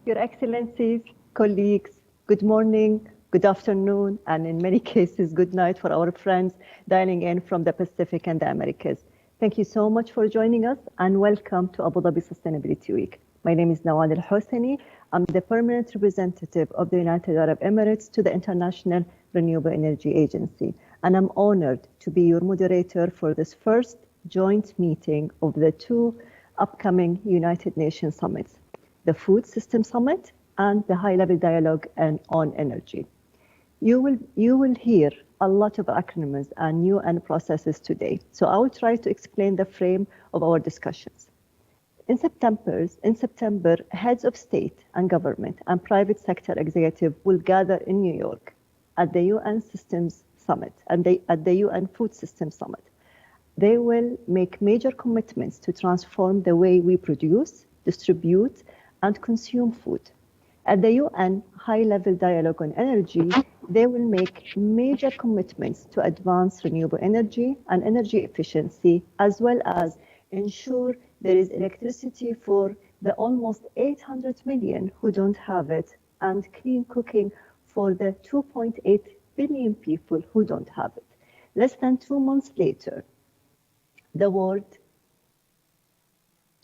Your Excellencies, colleagues, good morning, good afternoon, and in many cases, good night for our friends dialing in from the Pacific and the Americas. Thank you so much for joining us and welcome to Abu Dhabi Sustainability Week. My name is Nawal Al Hosseini. I'm the permanent representative of the United Arab Emirates to the International Renewable Energy Agency, and I'm honored to be your moderator for this first joint meeting of the two upcoming United Nations summits, the Food System Summit and the High-Level Dialogue on Energy. You will hear a lot of acronyms and new and processes today, so I will try to explain the frame of our discussions. In September, heads of state and government and private sector executives will gather in New York at the UN Systems Summit and at the UN Food Systems Summit. They will make major commitments to transform the way we produce, distribute, and consume food. At the UN High-Level Dialogue on Energy, they will make major commitments to advance renewable energy and energy efficiency, as well as ensure there is electricity for the almost 800 million who don't have it, and clean cooking for the 2.8 billion people who don't have it. Less than 2 months later, the world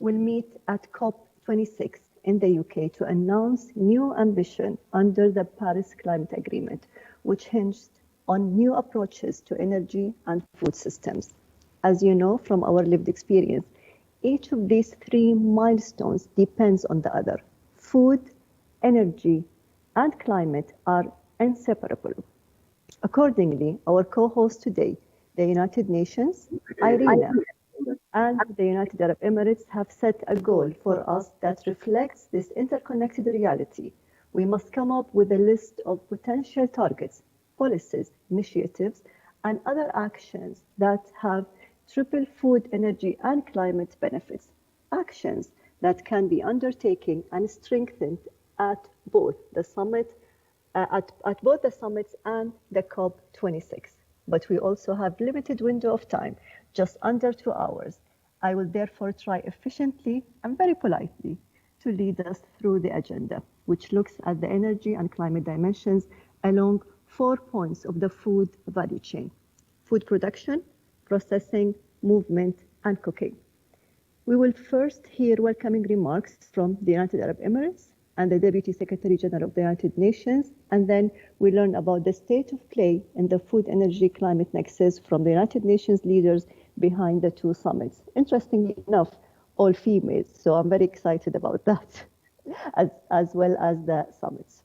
will meet at COP26 in the UK to announce new ambition under the Paris Climate Agreement, which hinged on new approaches to energy and food systems. As you know from our lived experience, each of these three milestones depends on the other. Food, energy, and climate are inseparable. Accordingly, our co-host today, the United Nations, Irina, and the United Arab Emirates have set a goal for us that reflects this interconnected reality. We must come up with a list of potential targets, policies, initiatives, and other actions that have triple food, energy, and climate benefits. Actions that can be undertaken and strengthened at both the summit, at both the summits and the COP26. But we also have limited window of time, just under 2 hours. I will therefore try efficiently and very politely to lead us through the agenda, which looks at the energy and climate dimensions along 4 points of the food value chain: food production, processing, movement, and cooking. We will first hear welcoming remarks from the United Arab Emirates and the Deputy Secretary General of the United Nations, and then we learn about the state of play in the food, energy, climate nexus from the United Nations leaders behind the two summits. Interestingly enough, all females, so I'm very excited about that, as well as the summits.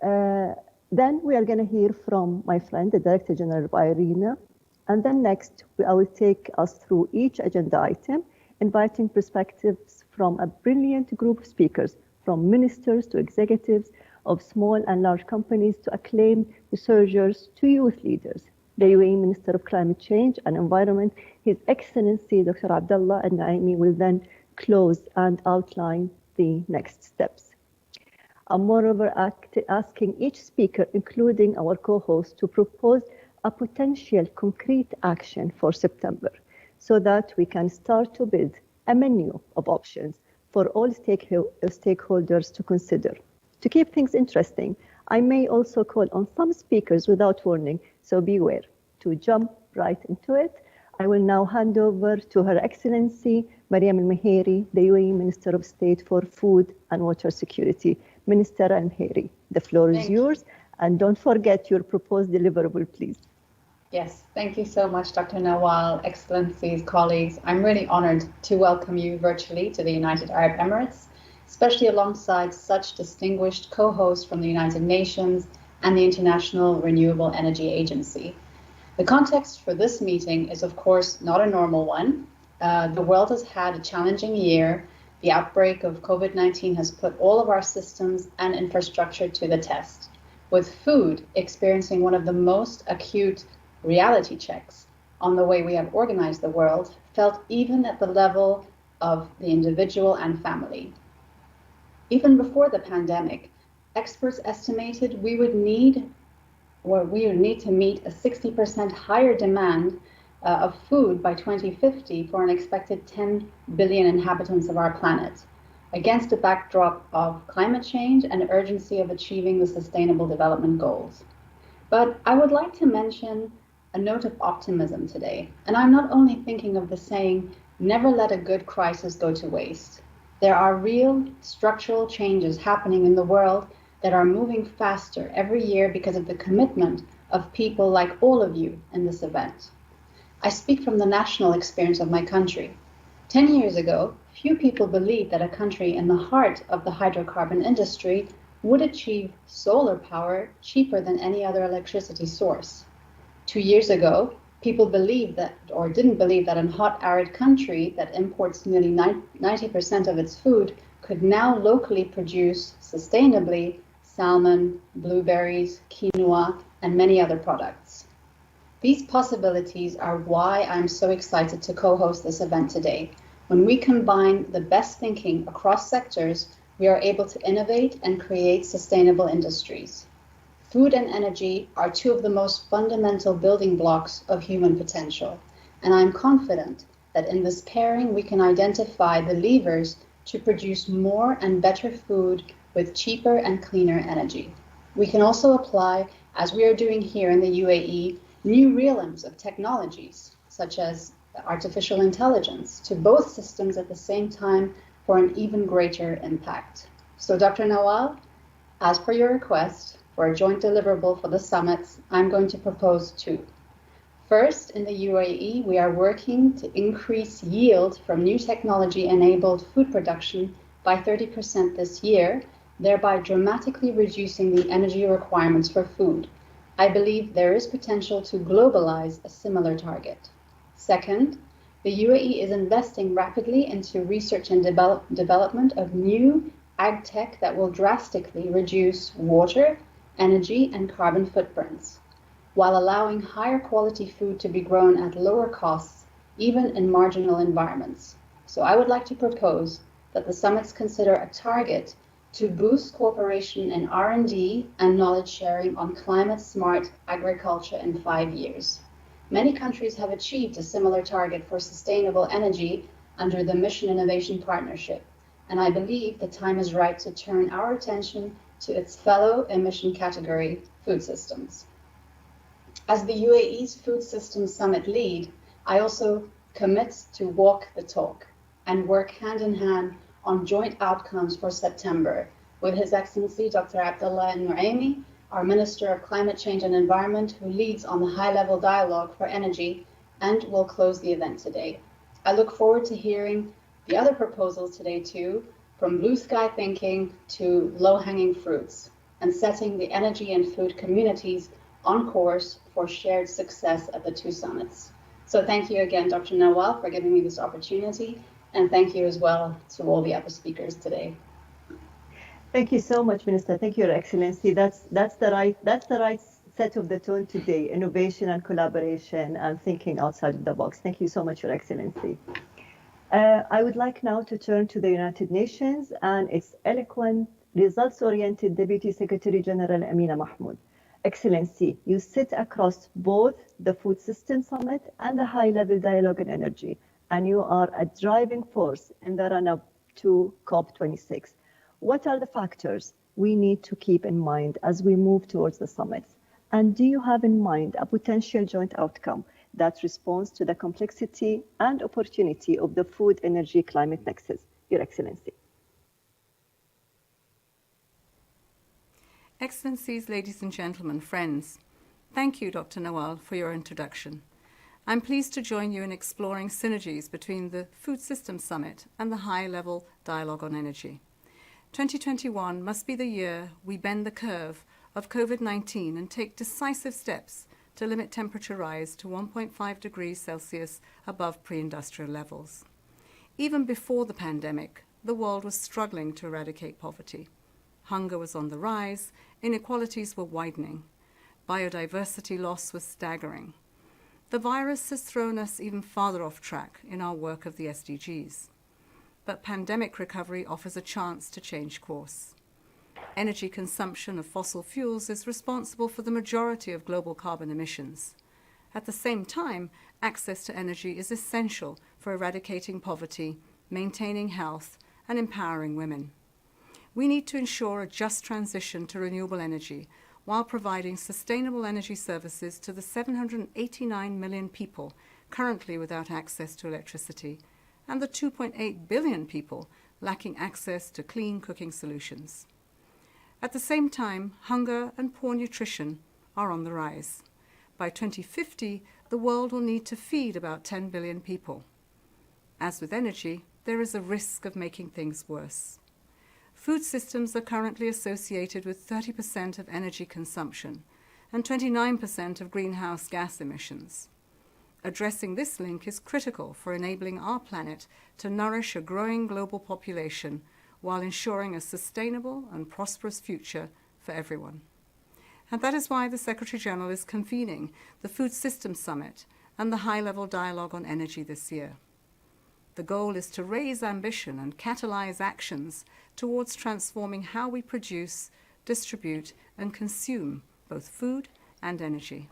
Then we are going to hear from my friend, the Director General of Irina, and then next I will take us through each agenda item, inviting perspectives from a brilliant group of speakers, from ministers to executives of small and large companies to acclaimed researchers to youth leaders. The UAE Minister of Climate Change and Environment, His Excellency Dr. Abdullah Al Naimi, will then close and outline the next steps. I'm moreover asking each speaker, including our co-host, to propose a potential concrete action for September, so that we can start to build a menu of options for all stakeholders to consider. To keep things interesting, I may also call on some speakers without warning, so beware. To jump right into it, I will now hand over to Her Excellency Mariam Al-Meheri, the UAE Minister of State for Food and Water Security. Minister Al-Meheri, the floor is yours, and don't forget your proposed deliverable, please. Yes, thank you so much, Dr. Nawal, Excellencies, colleagues. I'm really honored to welcome you virtually to the United Arab Emirates, especially alongside such distinguished co-hosts from the United Nations and the International Renewable Energy Agency. The context for this meeting is, of course, not a normal one. The world has had a challenging year. The outbreak of COVID-19 has put all of our systems and infrastructure to the test, with food experiencing one of the most acute reality checks on the way we have organized the world, felt even at the level of the individual and family. Even before the pandemic, experts estimated we would need to meet a 60% higher demand of food by 2050 for an expected 10 billion inhabitants of our planet. against a backdrop of climate change and urgency of achieving the Sustainable Development Goals. But I would like to mention a note of optimism today. And I'm not only thinking of the saying, never let a good crisis go to waste. There are real structural changes happening in the world that are moving faster every year because of the commitment of people like all of you in this event. I speak from the national experience of my country. 10 years ago, few people believed that a country in the heart of the hydrocarbon industry would achieve solar power cheaper than any other electricity source. 2 years ago, people believed that, or didn't believe that, a hot, arid country that imports nearly 90% of its food could now locally produce sustainably salmon, blueberries, quinoa, and many other products. These possibilities are why I'm so excited to co-host this event today. When we combine the best thinking across sectors, we are able to innovate and create sustainable industries. Food and energy are two of the most fundamental building blocks of human potential, and I'm confident that in this pairing we can identify the levers to produce more and better food with cheaper and cleaner energy. We can also apply, as we are doing here in the UAE, new realms of technologies, such as artificial intelligence, to both systems at the same time for an even greater impact. So, Dr. Nawal, as per your request for a joint deliverable for the summits, I'm going to propose two. First, in the UAE, we are working to increase yield from new technology-enabled food production by 30% this year, thereby dramatically reducing the energy requirements for food. I believe there is potential to globalize a similar target. Second, the UAE is investing rapidly into research and development of new ag tech that will drastically reduce water, energy, and carbon footprints, while allowing higher quality food to be grown at lower costs, even in marginal environments. So I would like to propose that the summits consider a target to boost cooperation in R&D and knowledge sharing on climate-smart agriculture in 5 years. Many countries have achieved a similar target for sustainable energy under the Mission Innovation Partnership, and I believe the time is right to turn our attention to its fellow emission category, food systems. As the UAE's Food Systems Summit lead, I also commit to walk the talk and work hand in hand on joint outcomes for September with His Excellency Dr. Abdullah Al-Nuaimi, our Minister of Climate Change and Environment, who leads on the high-level dialogue for energy and will close the event today. I look forward to hearing the other proposals today too, from blue sky thinking to low-hanging fruits, and setting the energy and food communities on course for shared success at the two summits. So thank you again, Dr. Nawal, for giving me this opportunity, and thank you as well to all the other speakers today. Thank you so much, Minister. Thank you, Your Excellency. That's the right set of the tone today: innovation and collaboration and thinking outside of the box. Thank you so much, Your Excellency. I would like now to turn to the United Nations and its eloquent, results-oriented Deputy Secretary General Amina Mahmoud. Excellency, you sit across both the Food System Summit and the High-Level Dialogue on Energy, and you are a driving force in the run-up to COP26. What are the factors we need to keep in mind as we move towards the summits? And do you have in mind a potential joint outcome that responds to the complexity and opportunity of the food, energy, climate nexus? Your Excellency. Excellencies, ladies and gentlemen, friends, thank you, Dr. Nawal, for your introduction. I'm pleased to join you in exploring synergies between the Food Systems Summit and the High-Level Dialogue on Energy. 2021 must be the year we bend the curve of COVID-19 and take decisive steps to limit temperature rise to 1.5 degrees Celsius above pre-industrial levels. Even before the pandemic, the world was struggling to eradicate poverty. Hunger was on the rise, inequalities were widening, biodiversity loss was staggering. The virus has thrown us even farther off track in our work of the SDGs. But pandemic recovery offers a chance to change course. Energy consumption of fossil fuels is responsible for the majority of global carbon emissions. At the same time, access to energy is essential for eradicating poverty, maintaining health, and empowering women. We need to ensure a just transition to renewable energy while providing sustainable energy services to the 789 million people currently without access to electricity and the 2.8 billion people lacking access to clean cooking solutions. At the same time, hunger and poor nutrition are on the rise. By 2050, the world will need to feed about 10 billion people. As with energy, there is a risk of making things worse. Food systems are currently associated with 30% of energy consumption and 29% of greenhouse gas emissions. Addressing this link is critical for enabling our planet to nourish a growing global population while ensuring a sustainable and prosperous future for everyone. And that is why the Secretary-General is convening the Food Systems Summit and the high-level dialogue on energy this year. The goal is to raise ambition and catalyze actions towards transforming how we produce, distribute, and consume both food and energy.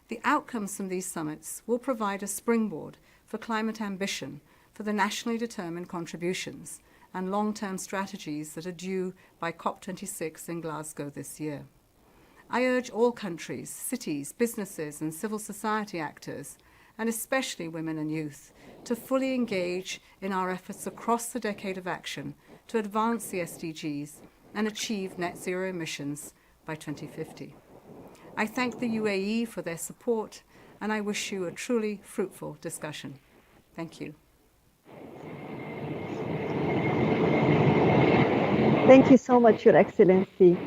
The outcomes from these summits will provide a springboard for climate ambition for the nationally determined contributions and long-term strategies that are due by COP26 in Glasgow this year. I urge all countries, cities, businesses, and civil society actors, and especially women and youth, to fully engage in our efforts across the decade of action to advance the SDGs and achieve net zero emissions by 2050. I thank the UAE for their support, and I wish you a truly fruitful discussion. Thank you. Thank you so much, Your Excellency.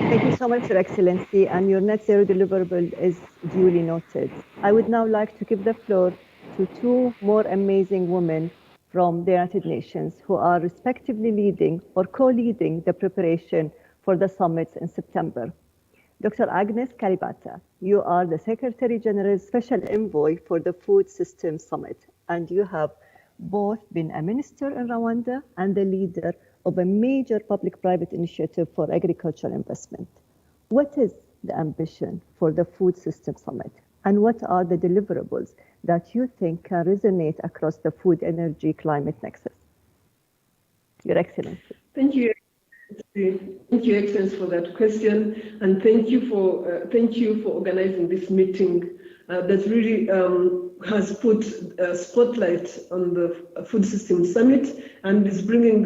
Thank you so much, Your Excellency, and your net zero deliverable is duly noted. I would now like to give the floor to two more amazing women from the United Nations who are respectively leading or co-leading the preparation for the summits in September. Dr. Agnes Kalibata, you are the Secretary General's Special Envoy for the Food Systems Summit, and you have both been a minister in Rwanda and the leader of a major public-private initiative for agricultural investment. What is the ambition for the Food Systems Summit, and what are the deliverables that you think can resonate across the food, energy, climate nexus? Your Excellency. Thank you. Thank you, Excellency, for that question, and thank you for organizing this meeting that really has put a spotlight on the Food Systems Summit and is bringing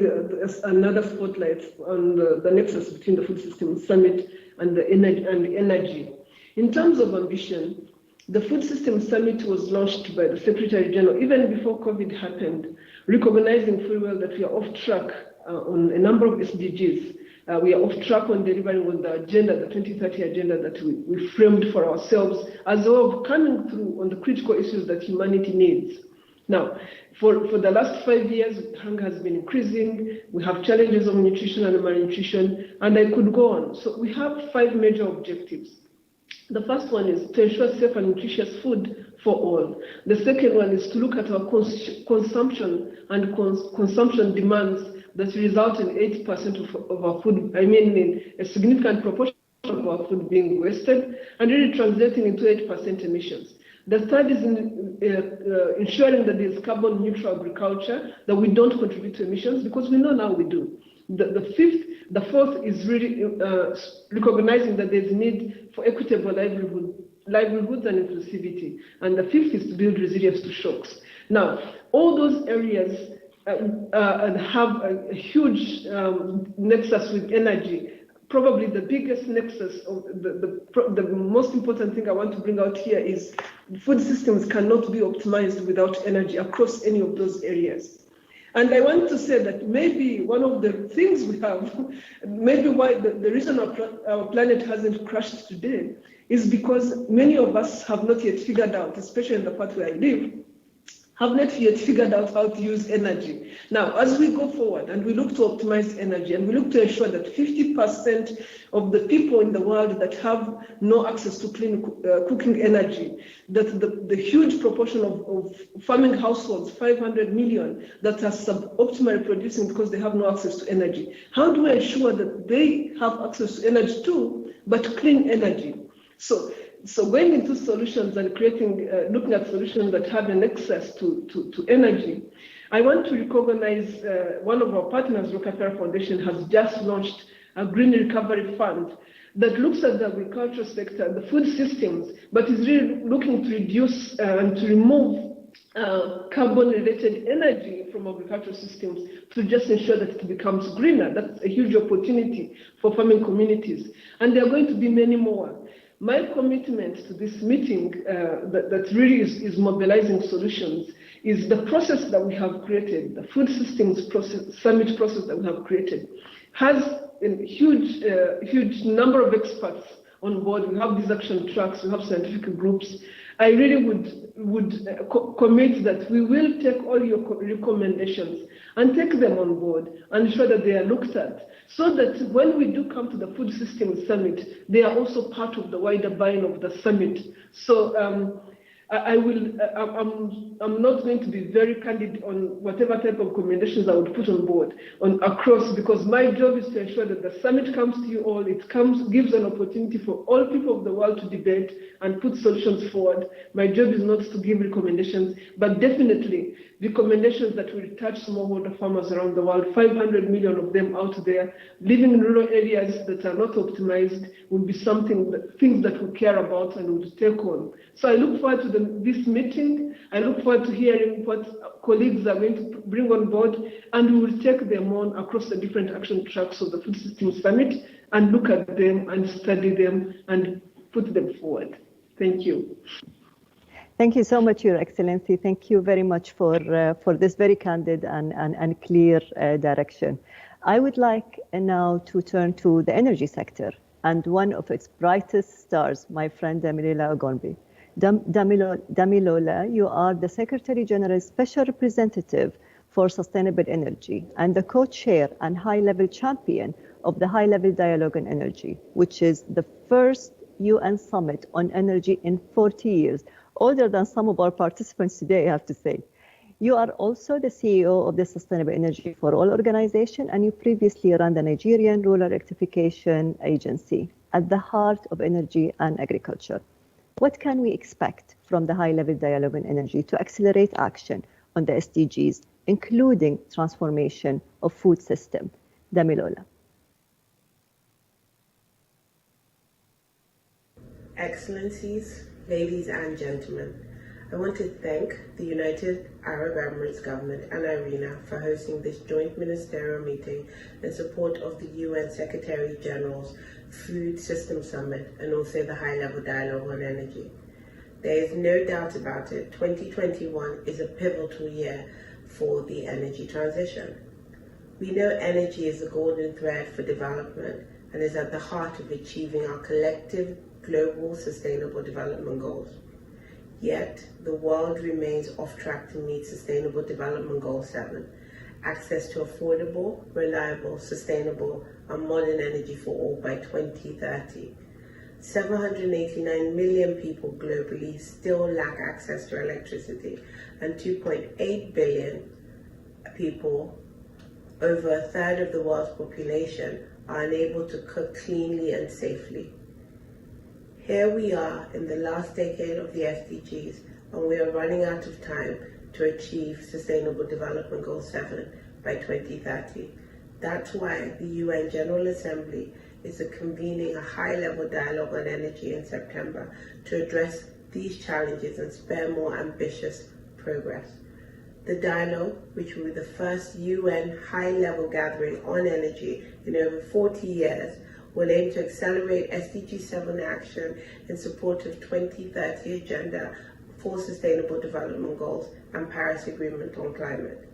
another spotlight on the nexus between the Food Systems Summit and the energy. In terms of ambition, the Food Systems Summit was launched by the Secretary General even before COVID happened, recognizing full well that we are off track on a number of SDGs. We are off track on delivering on the agenda, the 2030 agenda that we framed for ourselves, as well as coming through on the critical issues that humanity needs. Now, for the last 5 years, hunger has been increasing. We have challenges of nutrition and malnutrition, and I could go on. So we have 5 major objectives. The first one is to ensure safe and nutritious food for all. The second one is to look at our consumption and consumption demands that result in 80% of our food, in a significant proportion of our food being wasted and really translating into 8% emissions. The third is ensuring that there's carbon neutral agriculture, that we don't contribute to emissions, because we know now we do. The fourth is really recognizing that there's a need for equitable livelihoods and inclusivity. And the fifth is to build resilience to shocks. Now, all those areas have a huge nexus with energy. Probably the biggest nexus, or the most important thing I want to bring out here is food systems cannot be optimized without energy across any of those areas. And I want to say that maybe one of the things we have, maybe why the reason our planet hasn't crashed today is because many of us have not yet figured out, especially in the part where I live, have not yet figured out how to use energy. Now, as we go forward and we look to optimize energy and we look to ensure that 50% of the people in the world that have no access to clean cooking energy, that the huge proportion of farming households, 500 million, that are suboptimally producing because they have no access to energy. How do we ensure that they have access to energy too, but clean energy? So So going into solutions and looking at solutions that have an access to energy, I want to recognize one of our partners, Rockefeller Foundation, has just launched a Green Recovery Fund that looks at the agricultural sector and the food systems, but is really looking to reduce and to remove carbon-related energy from agricultural systems to just ensure that it becomes greener. That's a huge opportunity for farming communities. And there are going to be many more. My commitment to this meeting that really is mobilizing solutions is the process that we have created, the food systems summit process that we have created, has a huge number of experts on board. We have these action tracks, we have scientific groups. I really would commit that we will take all your recommendations and take them on board and ensure that they are looked at, so that when we do come to the Food Systems Summit, they are also part of the wider buy-in of the summit. So I'm not going to be very candid on whatever type of recommendations I would put on board across, because my job is to ensure that the summit comes to you all. It gives an opportunity for all people of the world to debate and put solutions forward. My job is not to give recommendations, but definitely recommendations that will touch smallholder farmers around the world. 500 million of them out there living in rural areas that are not optimized will be things that we care about and will take on. So I look forward to this meeting. I look forward to hearing what colleagues are going to bring on board, and we will take them on across the different action tracks of the Food Systems Summit and look at them and study them and put them forward. Thank you. Thank you so much, Your Excellency. Thank you very much for this very candid and clear direction. I would like now to turn to the energy sector and one of its brightest stars, my friend Damilola Ogonbi. Damilola, you are the Secretary General's Special Representative for Sustainable Energy and the co-chair and high-level champion of the High-Level Dialogue on Energy, which is the first UN summit on energy in 40 years, older than some of our participants today, I have to say. You are also the CEO of the Sustainable Energy for All organization, and you previously ran the Nigerian Rural Electrification Agency at the heart of energy and agriculture. What can we expect from the High-Level Dialogue on Energy to accelerate action on the SDGs, including transformation of food system? Damilola. Excellencies, ladies and gentlemen, I want to thank the United Arab Emirates government and IRENA for hosting this joint ministerial meeting in support of the UN Secretary General's Food System Summit and also the High-Level Dialogue on Energy. There is no doubt about it, 2021 is a pivotal year for the energy transition. We know energy is the golden thread for development and is at the heart of achieving our collective global sustainable development goals. Yet, the world remains off track to meet Sustainable Development Goal 7, access to affordable, reliable, sustainable, and modern energy for all by 2030. 789 million people globally still lack access to electricity, and 2.8 billion people, over a third of the world's population, are unable to cook cleanly and safely. Here we are in the last decade of the SDGs, and we are running out of time to achieve Sustainable Development Goal 7 by 2030. That's why the UN General Assembly is convening a high-level dialogue on energy in September to address these challenges and spur more ambitious progress. The dialogue, which will be the first UN high-level gathering on energy in over 40 years, will aim to accelerate SDG 7 action in support of 2030 Agenda for Sustainable Development Goals and Paris Agreement on Climate.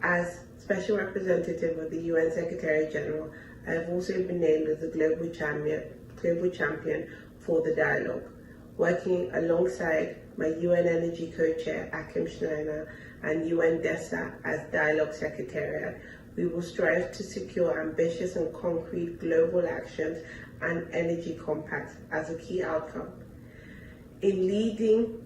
As Special Representative of the UN Secretary General, I have also been named as the global champion for the dialogue, working alongside my UN Energy Co-Chair, Achim Schneider, and UN DESA as Dialogue Secretariat. We will strive to secure ambitious and concrete global actions and energy compacts as a key outcome. In leading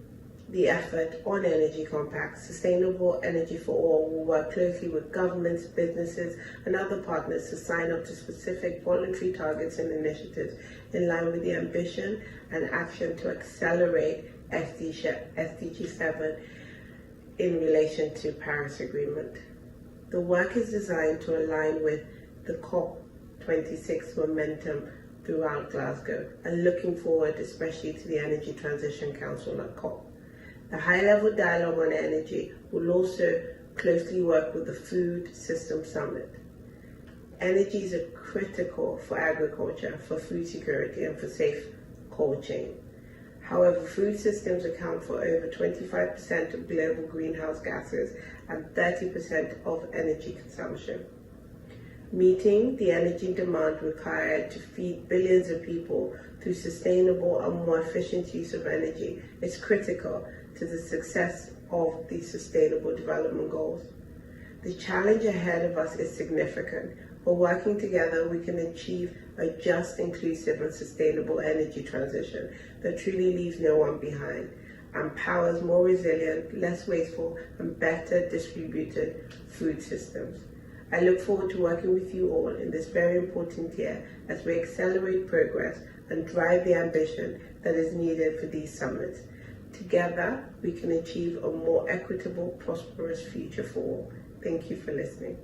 the effort on energy compacts, Sustainable Energy for All will work closely with governments, businesses, and other partners to sign up to specific voluntary targets and initiatives in line with the ambition and action to accelerate SDG 7 in relation to Paris Agreement. The work is designed to align with the COP26 momentum throughout Glasgow and looking forward especially to the Energy Transition Council at COP. The high-level dialogue on energy will also closely work with the Food System Summit. Energy is critical for agriculture, for food security, and for safe cold chain. However, food systems account for over 25% of global greenhouse gases and 30% of energy consumption. Meeting the energy demand required to feed billions of people through sustainable and more efficient use of energy is critical to the success of the Sustainable Development Goals. The challenge ahead of us is significant, but working together we can achieve a just, inclusive and sustainable energy transition that truly leaves no one behind and powers more resilient, less wasteful and better distributed food systems. I look forward to working with you all in this very important year as we accelerate progress and drive the ambition that is needed for these summits. Together, we can achieve a more equitable, prosperous future for all. Thank you for listening.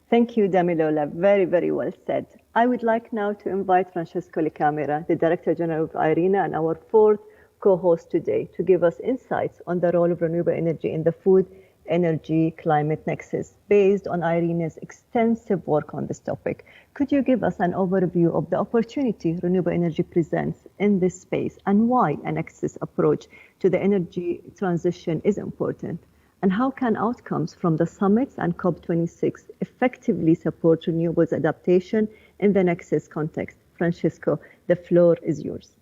Thank you, Damilola. Very, very well said. I would like now to invite Francesco Licamera, the Director General of IRENA and our fourth co-host today, to give us insights on the role of renewable energy in the food energy climate nexus based on IRENA's extensive work on this topic. Could you give us an overview of the opportunity renewable energy presents in this space and why a nexus approach to the energy transition is important? And how can outcomes from the summits and COP26 effectively support renewables adaptation in the nexus context? Francesco, the floor is yours.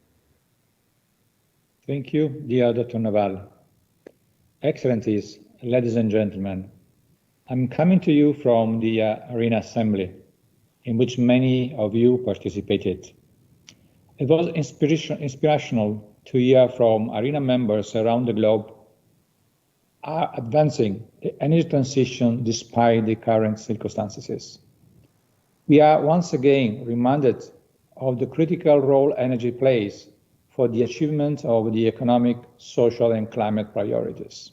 Thank you, dear Dr. Naval. Excellencies, ladies and gentlemen, I'm coming to you from the IRENA Assembly, in which many of you participated. It was inspirational to hear from IRENA members around the globe are advancing the energy transition despite the current circumstances. We are once again reminded of the critical role energy plays for the achievement of the economic, social, and climate priorities.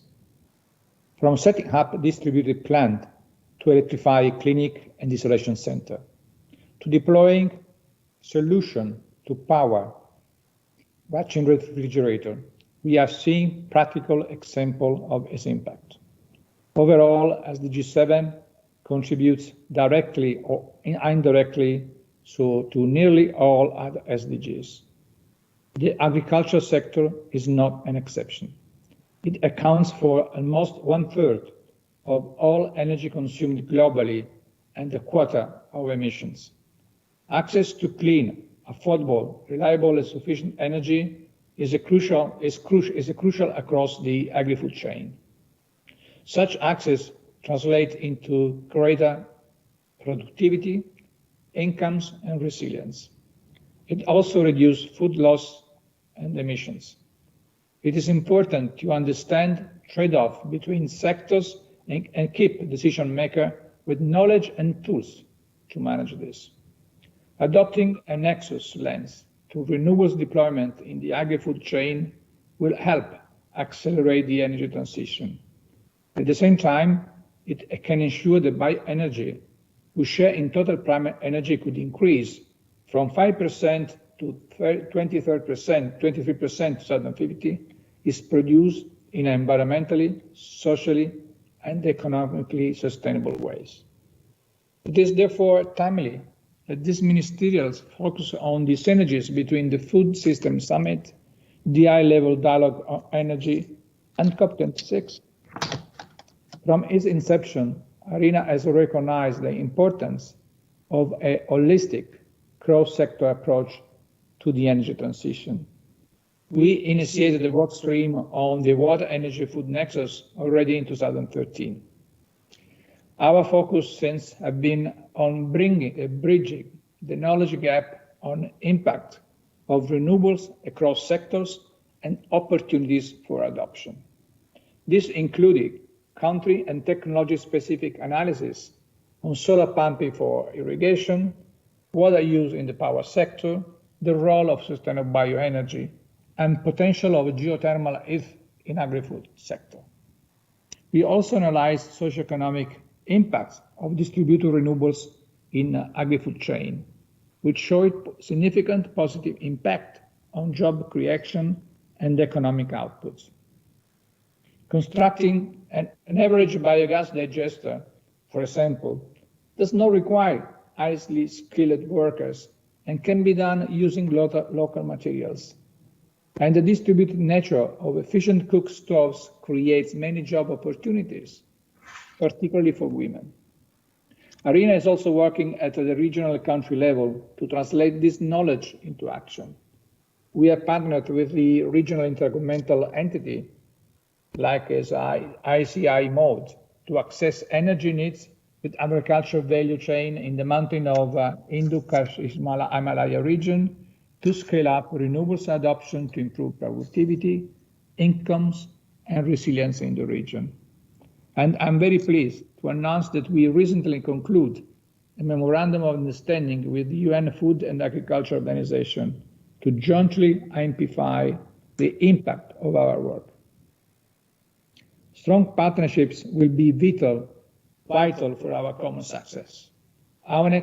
From setting up a distributed plant to electrify a clinic and isolation center, to deploying solution to power batching refrigerator, we are seeing practical example of its impact. Overall, SDG 7 contributes directly or indirectly to nearly all other SDGs. The agriculture sector is not an exception. It accounts for almost 1/3 of all energy consumed globally and a quarter of emissions. Access to clean, affordable, reliable, and sufficient energy is crucial across the agri-food chain. Such access translates into greater productivity, incomes, and resilience. It also reduces food loss and emissions. It is important to understand trade-off between sectors and keep decision maker with knowledge and tools to manage this. Adopting a nexus lens to renewables deployment in the agri-food chain will help accelerate the energy transition. At the same time, it can ensure that bioenergy, whose share in total primary energy could increase from 5% to 23% in 2050, is produced in environmentally, socially, and economically sustainable ways. It is therefore timely that this ministerial focus on the synergies between the Food System Summit, the high-level dialogue on energy, and COP26. From its inception, IRENA has recognized the importance of a holistic cross-sector approach to the energy transition. We initiated the work stream on the water, energy, food nexus already in 2013. Our focus since has been on bridging the knowledge gap on impact of renewables across sectors and opportunities for adoption. This included country and technology-specific analysis on solar pumping for irrigation, water use in the power sector, the role of sustainable bioenergy, and potential of geothermal in agri-food sector. We also analyzed socioeconomic impacts of distributed renewables in agri-food chain, which showed significant positive impact on job creation and economic outputs. Constructing an average biogas digester, for example, does not require highly skilled workers and can be done using local materials. And the distributed nature of efficient cook stoves creates many job opportunities, particularly for women. ARENA is also working at the regional country level to translate this knowledge into action. We have partnered with the regional intergovernmental entity, like as ICI mode, to access energy needs with agriculture value chain in the mountain of Hindu-Himalaya region, to scale up renewables adoption to improve productivity, incomes, and resilience in the region. And I'm very pleased to announce that we recently concluded a memorandum of understanding with the UN Food and Agriculture Organization to jointly amplify the impact of our work. Strong partnerships will be vital for our common success. One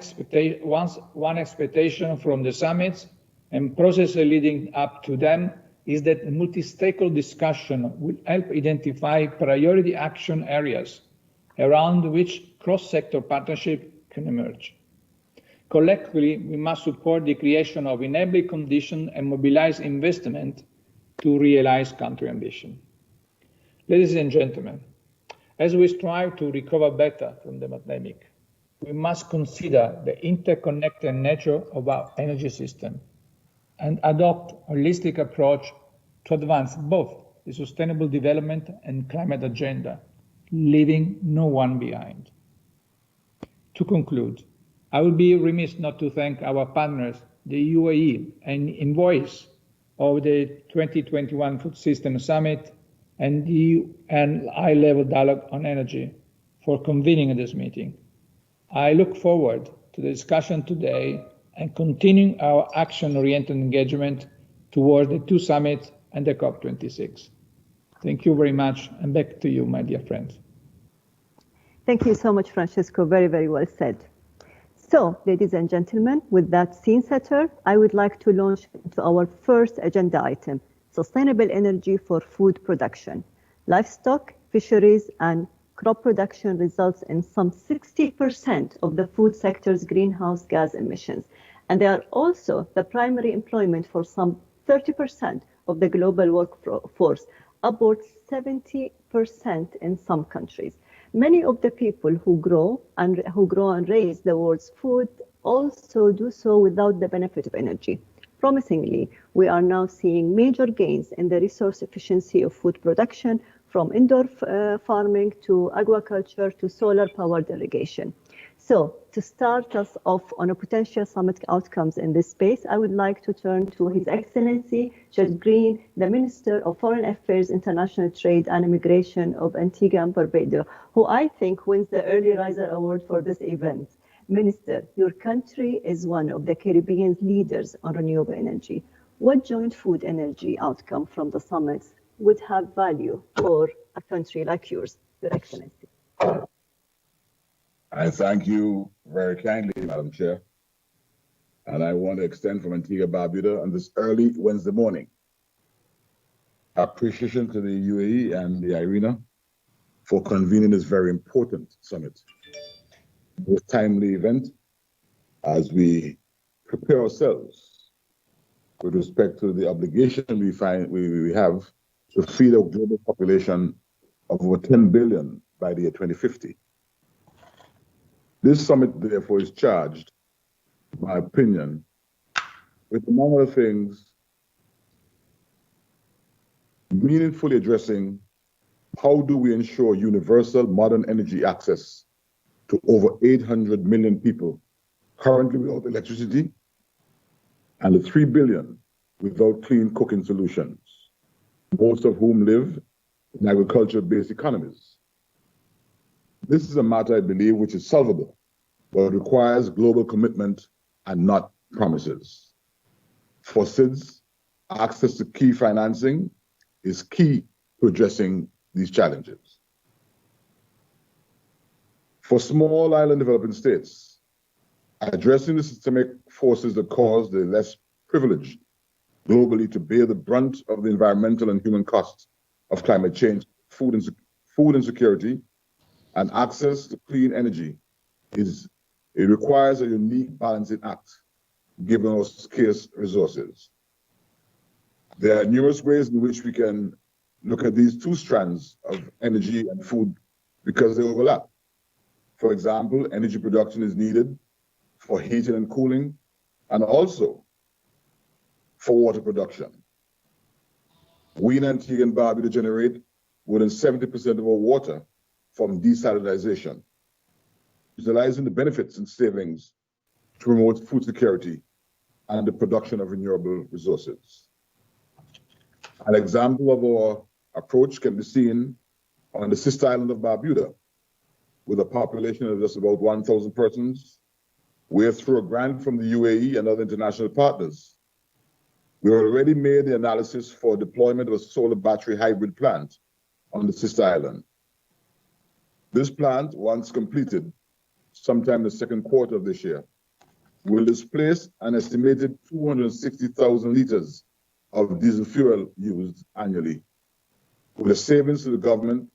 expectation from the summits and process leading up to them is that multi-stakeholder discussion will help identify priority action areas around which cross-sector partnership can emerge. Collectively, we must support the creation of enabling conditions and mobilize investment to realize country ambition. Ladies and gentlemen, as we strive to recover better from the pandemic, we must consider the interconnected nature of our energy system and adopt a holistic approach to advance both the sustainable development and climate agenda, leaving no one behind. To conclude, I would be remiss not to thank our partners, the UAE and envoys of the 2021 Food System Summit and the UN High-Level Dialogue on Energy for convening this meeting. I look forward to the discussion today and continuing our action-oriented engagement toward the two summits and the COP26. Thank you very much, and back to you, my dear friends. Thank you so much, Francesco. Very, very well said. So, ladies and gentlemen, with that scene setter, I would like to launch into our first agenda item, sustainable energy for food production. Livestock, fisheries, and crop production results in some 60% of the food sector's greenhouse gas emissions. And they are also the primary employment for some 30% of the global workforce, about 70% in some countries. Many of the people who grow and raise the world's food also do so without the benefit of energy. Promisingly, we are now seeing major gains in the resource efficiency of food production, from indoor farming to aquaculture to solar-powered irrigation. So, to start us off on a potential summit outcomes in this space, I would like to turn to His Excellency Judd Green, the Minister of Foreign Affairs, International Trade and Immigration of Antigua and Barbuda, who I think wins the Early Riser Award for this event. Minister, your country is one of the Caribbean's leaders on renewable energy. What joint food energy outcome from the summits would have value for a country like yours, Your Excellency? I thank you very kindly, Madam Chair. And I want to extend from Antigua Barbuda on this early Wednesday morning appreciation to the UAE and the IRENA for convening this very important summit. This timely event as we prepare ourselves with respect to the obligation we have to feed a global population of over 10 billion by the year 2050. This summit, therefore, is charged, in my opinion, with, among other things, meaningfully addressing how do we ensure universal modern energy access to over 800 million people currently without electricity and the 3 billion without clean cooking solutions. most of whom live in agriculture-based economies. This is a matter, I believe, which is solvable, but requires global commitment and not promises. For SIDS, access to key financing is key to addressing these challenges. For small island developing states, addressing the systemic forces that cause the less privileged globally to bear the brunt of the environmental and human costs of climate change, food insecurity, and access to clean energy it requires a unique balancing act given our scarce resources. There are numerous ways in which we can look at these two strands of energy and food because they overlap. For example, energy production is needed for heating and cooling, and also for water production. We in Antigua and Barbuda generate more than 70% of our water from desalinization, utilizing the benefits and savings to promote food security and the production of renewable resources. An example of our approach can be seen on the sister island of Barbuda, with a population of just about 1,000 persons, where through a grant from the UAE and other international partners, we already made the analysis for deployment of a solar battery hybrid plant on the sister island. This plant, once completed, sometime in the second quarter of this year, will displace an estimated 260,000 liters of diesel fuel used annually, with a savings to the government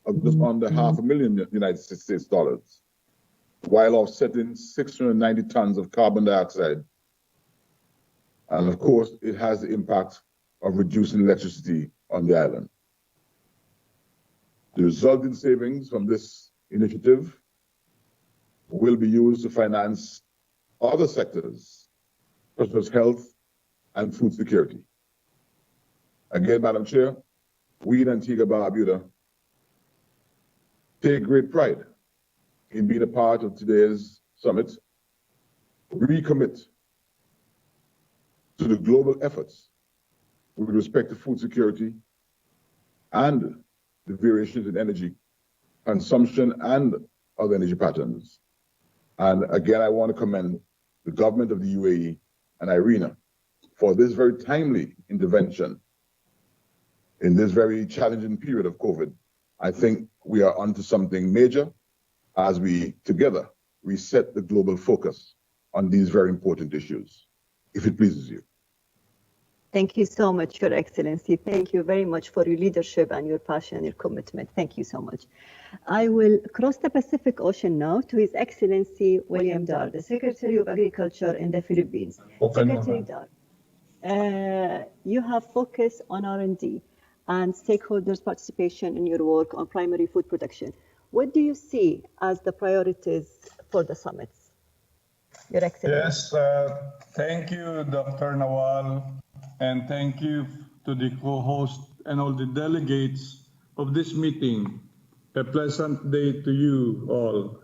of just under $500,000 United States dollars, while offsetting 690 tons of carbon dioxide. And of course, it has the impact of reducing electricity on the island. The resulting savings from this initiative will be used to finance other sectors, such as health and food security. Again, Madam Chair, we in Antigua Barbuda take great pride in being a part of today's summit, recommit to the global efforts with respect to food security and the variations in energy consumption and other energy patterns. And again, I want to commend the government of the UAE and IRENA for this very timely intervention in this very challenging period of COVID. I think we are onto something major as we together reset the global focus on these very important issues, if it pleases you. Thank you so much, Your Excellency. Thank you very much for your leadership and your passion and your commitment. Thank you so much. I will cross the Pacific Ocean now to His Excellency William Dar, the Secretary of Agriculture in the Philippines. Secretary Dar, you have focused on R&D and stakeholders' participation in your work on primary food production. What do you see as the priorities for the summits? Your Excellency. Yes, thank you, Dr. Nawal, and thank you to the co-host and all the delegates of this meeting. A pleasant day to you all.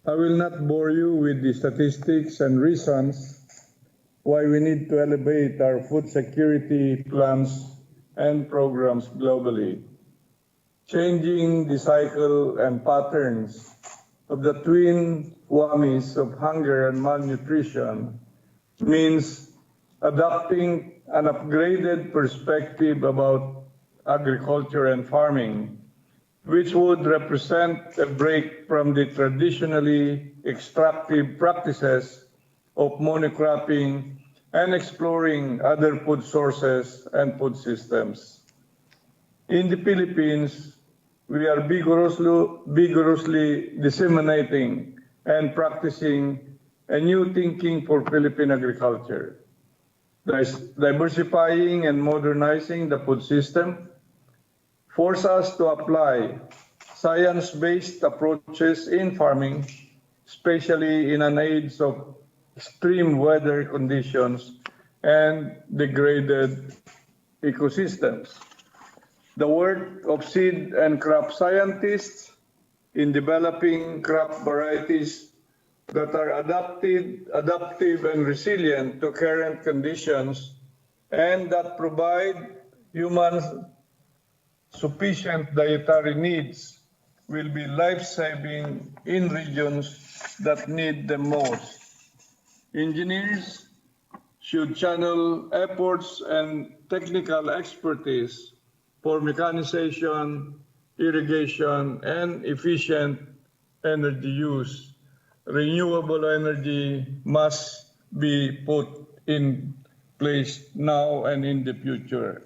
I will not bore you with the statistics and reasons why we need to elevate our food security plans and programs globally. Changing the cycle and patterns of the twin whammies of hunger and malnutrition means adopting an upgraded perspective about agriculture and farming, which would represent a break from the traditionally extractive practices of monocropping and exploring other food sources and food systems. In the Philippines, we are vigorously disseminating and practicing a new thinking for Philippine agriculture, diversifying and modernizing the food system, force us to apply science-based approaches in farming, especially in an age of extreme weather conditions and degraded ecosystems. The work of seed and crop scientists in developing crop varieties that are adaptive and resilient to current conditions and that provide humans' sufficient dietary needs will be life-saving in regions that need them most. Engineers should channel efforts and technical expertise for mechanization, irrigation, and efficient energy use. Renewable energy must be put in place now and in the future.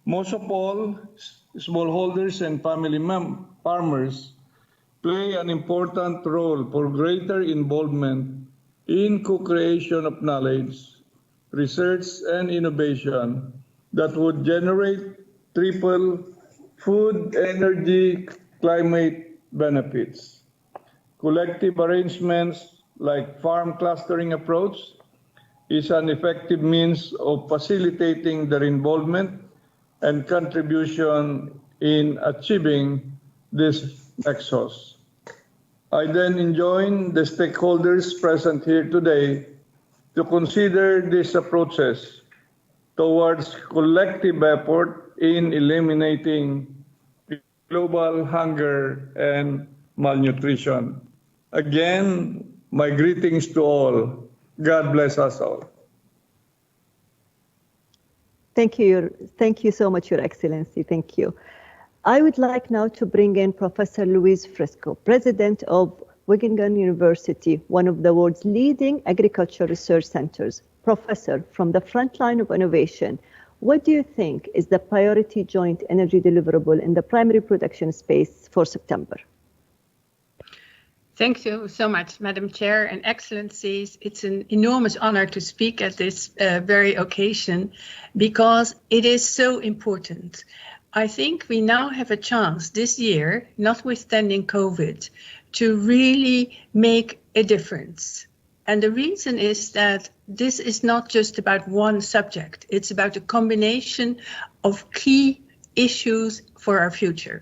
Most of all, smallholders and family farmers play an important role for greater involvement in co-creation of knowledge, research, and innovation that would generate triple food, energy, climate benefits. Collective arrangements like farm clustering approach is an effective means of facilitating their involvement and contribution in achieving this nexus. I then enjoin the stakeholders present here today to consider these approaches towards collective effort in eliminating global hunger and malnutrition. Again, my greetings to all. God bless us all. Thank you so much, Your Excellency. Thank you. I would like now to bring in Professor Luis Fresco, President of Wageningen University, one of the world's leading agriculture research centers. Professor, from the front line of innovation, what do you think is the priority joint energy deliverable in the primary production space for September? Thank you so much, Madam Chair and Excellencies. It's an enormous honor to speak at this very occasion because it is so important. I think we now have a chance this year, notwithstanding COVID, to really make a difference. And the reason is that this is not just about one subject. It's about a combination of key issues for our future.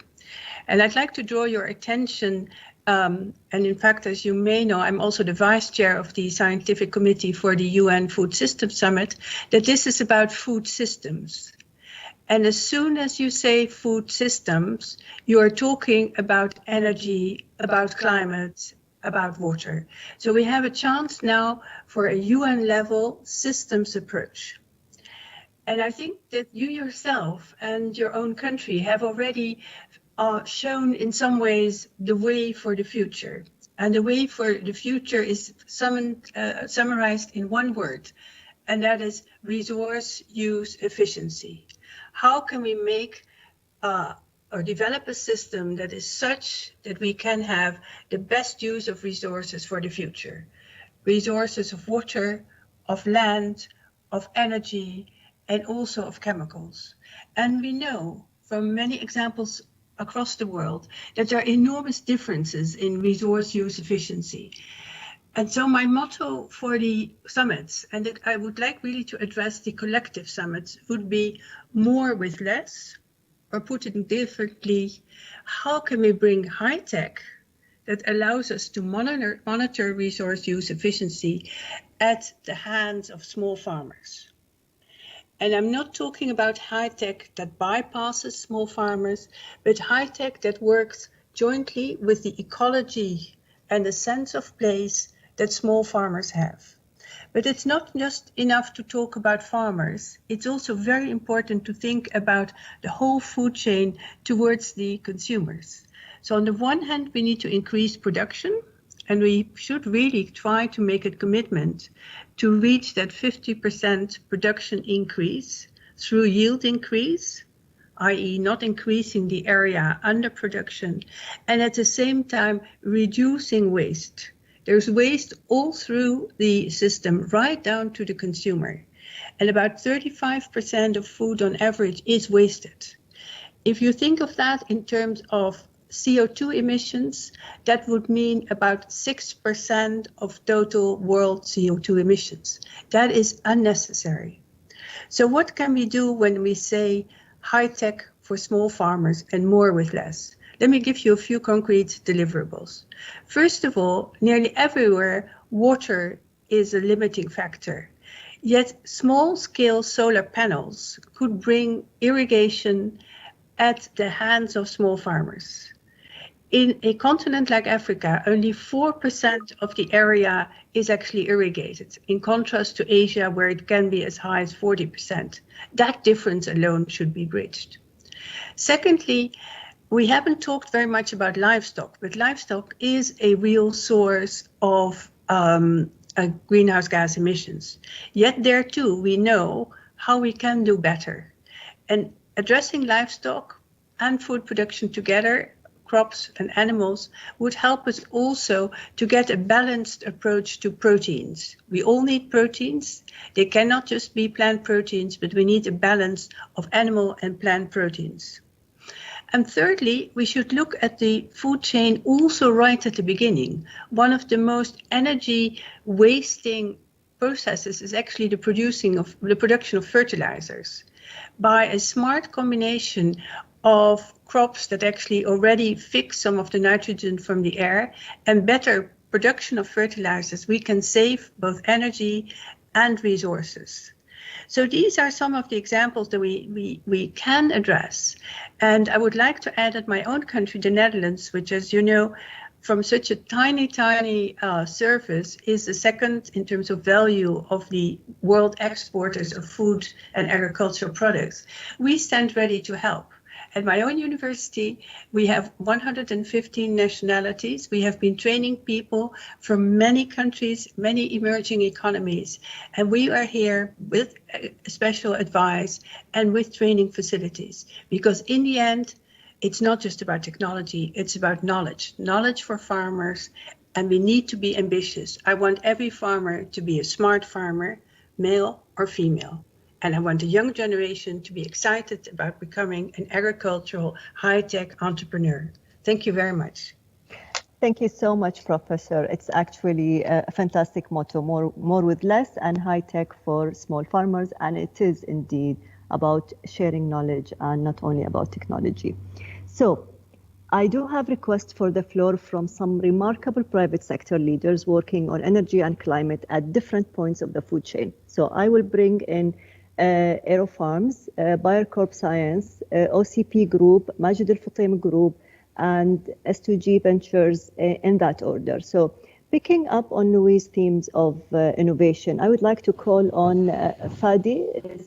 And I'd like to draw your attention, and in fact, as you may know, I'm also the Vice Chair of the Scientific Committee for the UN Food Systems Summit, that this is about food systems. And as soon as you say food systems, you are talking about energy, about climate, about water. So we have a chance now for a UN level systems approach. And I think that you yourself and your own country have already shown in some ways the way for the future. And the way for the future is summarized in one word, and that is resource use efficiency. How can we make or develop a system that is such that we can have the best use of resources for the future? Resources of water, of land, of energy, and also of chemicals. And we know from many examples across the world that there are enormous differences in resource use efficiency. And so my motto for the summits, and that I would like really to address the collective summits, would be more with less, or put it differently, how can we bring high tech that allows us to monitor resource use efficiency at the hands of small farmers? And I'm not talking about high tech that bypasses small farmers, but high tech that works jointly with the ecology and the sense of place that small farmers have. But it's not just enough to talk about farmers. It's also very important to think about the whole food chain towards the consumers. So on the one hand, we need to increase production, and we should really try to make a commitment to reach that 50% production increase through yield increase, i.e. not increasing the area under production, and at the same time reducing waste. There's waste all through the system, right down to the consumer. And about 35% of food on average is wasted. If you think of that in terms of CO2 emissions, that would mean about 6% of total world CO2 emissions. That is unnecessary. So what can we do when we say high tech for small farmers and more with less? Let me give you a few concrete deliverables. First of all, nearly everywhere, water is a limiting factor. Yet small-scale solar panels could bring irrigation at the hands of small farmers. In a continent like Africa, only 4% of the area is actually irrigated, in contrast to Asia, where it can be as high as 40%. That difference alone should be bridged. Secondly, we haven't talked very much about livestock, but livestock is a real source of greenhouse gas emissions. Yet there too, we know how we can do better. And addressing livestock and food production together, crops and animals, would help us also to get a balanced approach to proteins. We all need proteins. They cannot just be plant proteins, but we need a balance of animal and plant proteins. And thirdly, we should look at the food chain also right at the beginning. One of the most energy wasting processes is actually the production of fertilizers. By a smart combination of crops that actually already fix some of the nitrogen from the air and better production of fertilizers, we can save both energy and resources. So these are some of the examples that we can address. And I would like to add that my own country, the Netherlands, which, as you know, from such a tiny surface, is the second in terms of value of the world exporters of food and agricultural products. We stand ready to help. At my own university, we have 115 nationalities. We have been training people from many countries, many emerging economies, and we are here with special advice and with training facilities. Because in the end, it's not just about technology, it's about knowledge for farmers, and we need to be ambitious. I want every farmer to be a smart farmer, male or female. And I want the young generation to be excited about becoming an agricultural high-tech entrepreneur. Thank you very much. Thank you so much, Professor. It's actually a fantastic motto, more with less and high-tech for small farmers. And it is indeed about sharing knowledge and not only about technology. So I do have requests for the floor from some remarkable private sector leaders working on energy and climate at different points of the food chain. So I will bring in Aero Farms, Bayer Corp Science, OCP Group, Majid Al Futtaim Group, and S2G Ventures in that order. So picking up on Louis' themes of innovation, I would like to call on Fadi,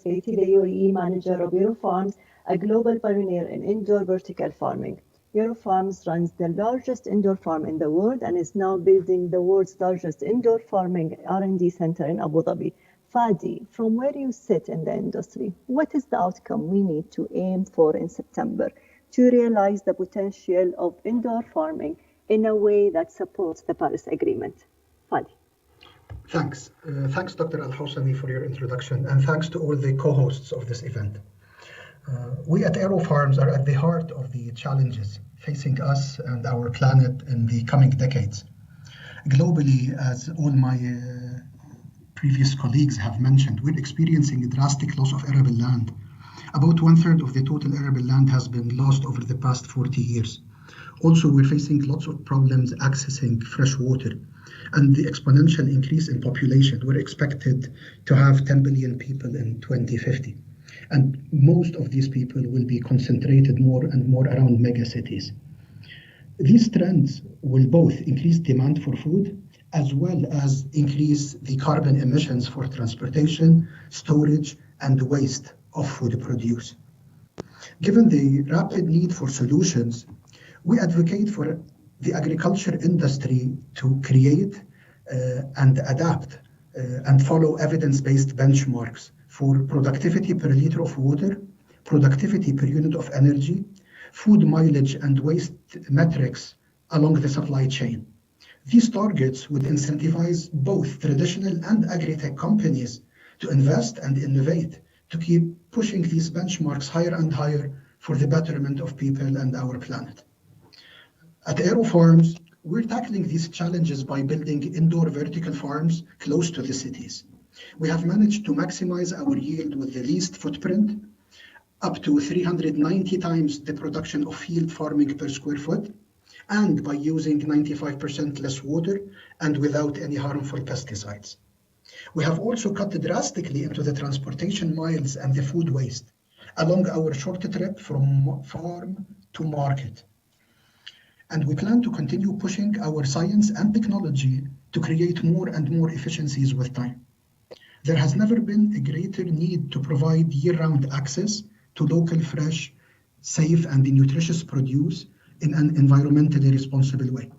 the UAE manager of Aero Farms, a global pioneer in indoor vertical farming. Aero Farms runs the largest indoor farm in the world and is now building the world's largest indoor farming R&D center in Abu Dhabi. Fadi, from where you sit in the industry, what is the outcome we need to aim for in September to realize the potential of indoor farming in a way that supports the Paris Agreement? Fadi. Thanks. Thanks, Dr. Al-Hawsami, for your introduction, and thanks to all the co-hosts of this event. We at Aero Farms are at the heart of the challenges facing us and our planet in the coming decades. Globally, as all my previous colleagues have mentioned, we're experiencing a drastic loss of arable land. About 1/3 of the total arable land has been lost over the past 40 years. Also, we're facing lots of problems accessing fresh water, and the exponential increase in population. We're expected to have 10 billion people in 2050. And most of these people will be concentrated more and more around megacities. These trends will both increase demand for food as well as increase the carbon emissions for transportation, storage, and waste of food produce. Given the rapid need for solutions, we advocate for the agriculture industry to create and adapt and follow evidence-based benchmarks for productivity per liter of water, productivity per unit of energy, food mileage and waste metrics along the supply chain. These targets would incentivize both traditional and agri-tech companies to invest and innovate to keep pushing these benchmarks higher and higher for the betterment of people and our planet. At Aero Farms, we're tackling these challenges by building indoor vertical farms close to the cities. We have managed to maximize our yield with the least footprint, up to 390 times the production of field farming per square foot, and by using 95% less water and without any harmful pesticides. We have also cut drastically into the transportation miles and the food waste along our short trip from farm to market. And we plan to continue pushing our science and technology to create more and more efficiencies with time. There has never been a greater need to provide year-round access to local, fresh, safe, and nutritious produce in an environmentally responsible way.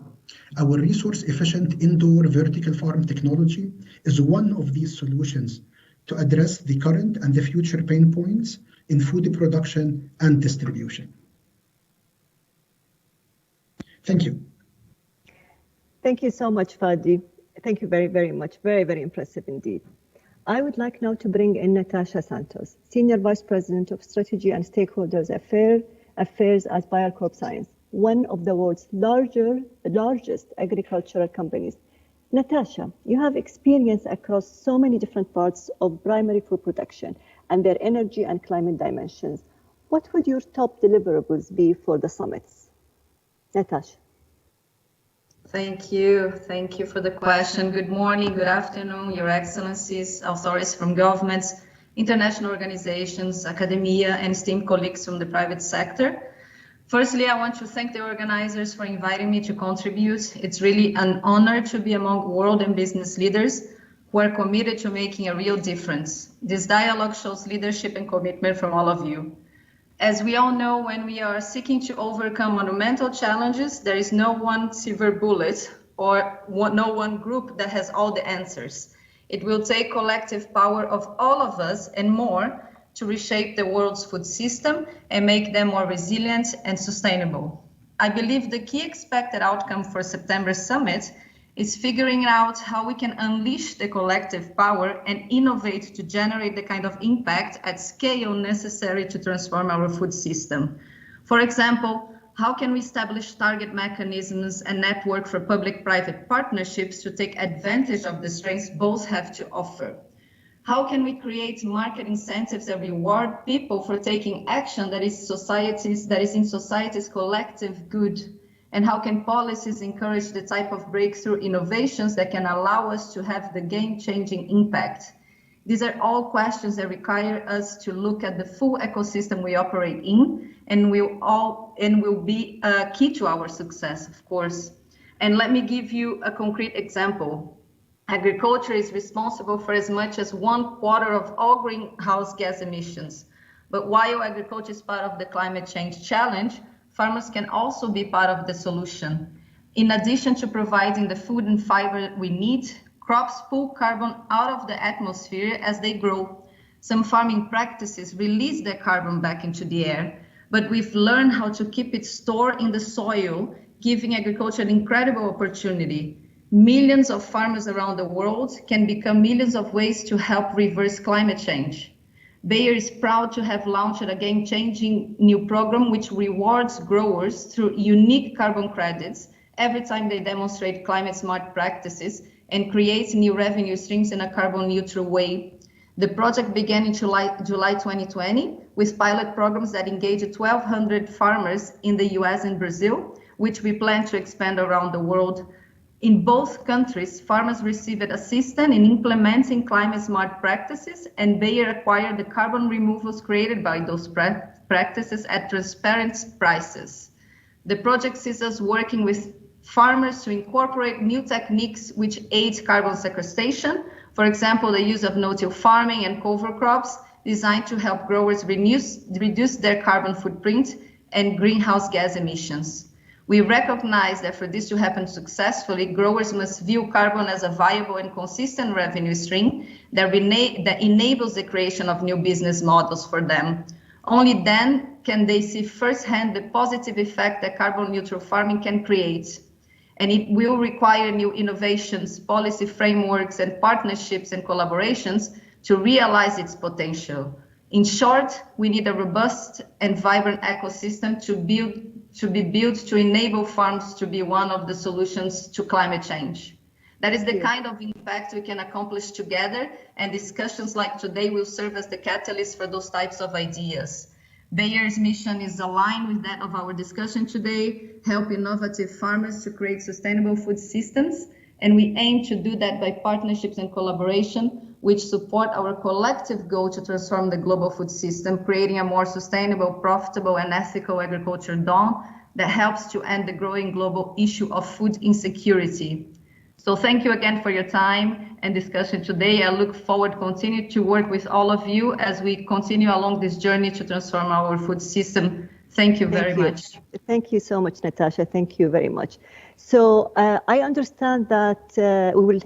Our resource-efficient indoor vertical farm technology is one of these solutions to address the current and the future pain points in food production and distribution. Thank you. Thank you so much, Fadi. Thank you very, very much. Very, very impressive indeed. I would like now to bring in Natasha Santos, Senior Vice President of Strategy and Stakeholders Affairs at Bayer Crop Science, one of the world's largest agricultural companies. Natasha, you have experience across so many different parts of primary food production and their energy and climate dimensions. What would your top deliverables be for the summits? Natasha. Thank you. Thank you for the question. Good morning, good afternoon, Your Excellencies, authorities from governments, international organizations, academia, and esteemed colleagues from the private sector. Firstly, I want to thank the organizers for inviting me to contribute. It's really an honor to be among world and business leaders who are committed to making a real difference. This dialogue shows leadership and commitment from all of you. As we all know, when we are seeking to overcome monumental challenges, there is no one silver bullet or no one group that has all the answers. It will take collective power of all of us and more to reshape the world's food system and make them more resilient and sustainable. I believe the key expected outcome for September's summit is figuring out how we can unleash the collective power and innovate to generate the kind of impact at scale necessary to transform our food system. For example, how can we establish target mechanisms and network for public-private partnerships to take advantage of the strengths both have to offer? How can we create market incentives that reward people for taking action that is in society's collective good? And how can policies encourage the type of breakthrough innovations that can allow us to have the game-changing impact? These are all questions that require us to look at the full ecosystem we operate in and will be key to our success, of course. And let me give you a concrete example. Agriculture is responsible for as much as 1/4 of all greenhouse gas emissions. But while agriculture is part of the climate change challenge, farmers can also be part of the solution. In addition to providing the food and fiber we need, crops pull carbon out of the atmosphere as they grow. Some farming practices release the carbon back into the air, but we've learned how to keep it stored in the soil, giving agriculture an incredible opportunity. Millions of farmers around the world can become millions of ways to help reverse climate change. Bayer is proud to have launched a game-changing new program which rewards growers through unique carbon credits every time they demonstrate climate-smart practices and create new revenue streams in a carbon-neutral way. The project began in July 2020 with pilot programs that engaged 1,200 farmers in the US and Brazil, which we plan to expand around the world. In both countries, farmers received assistance in implementing climate-smart practices, and Bayer acquired the carbon removals created by those practices at transparent prices. The project sees us working with farmers to incorporate new techniques which aid carbon sequestration, for example, the use of no-till farming and cover crops designed to help growers reduce their carbon footprint and greenhouse gas emissions. We recognize that for this to happen successfully, growers must view carbon as a viable and consistent revenue stream that enables the creation of new business models for them. Only then can they see firsthand the positive effect that carbon neutral farming can create. And it will require new innovations, policy frameworks, and partnerships and collaborations to realize its potential. In short, we need a robust and vibrant ecosystem to be built to enable farms to be one of the solutions to climate change. That is the kind of impact we can accomplish together, and discussions like today will serve as the catalyst for those types of ideas. Bayer's mission is aligned with that of our discussion today, help innovative farmers to create sustainable food systems And we aim to do that by partnerships and collaboration, which support our collective goal to transform the global food system, creating a more sustainable, profitable, and ethical agriculture dawn that helps to end the growing global issue of food insecurity. So thank you again for your time and discussion today. I look forward to continue to work with all of you as we continue along this journey to transform our food system. Thank you very much. Thank you so much, Natasha. Thank you very much. So I understand that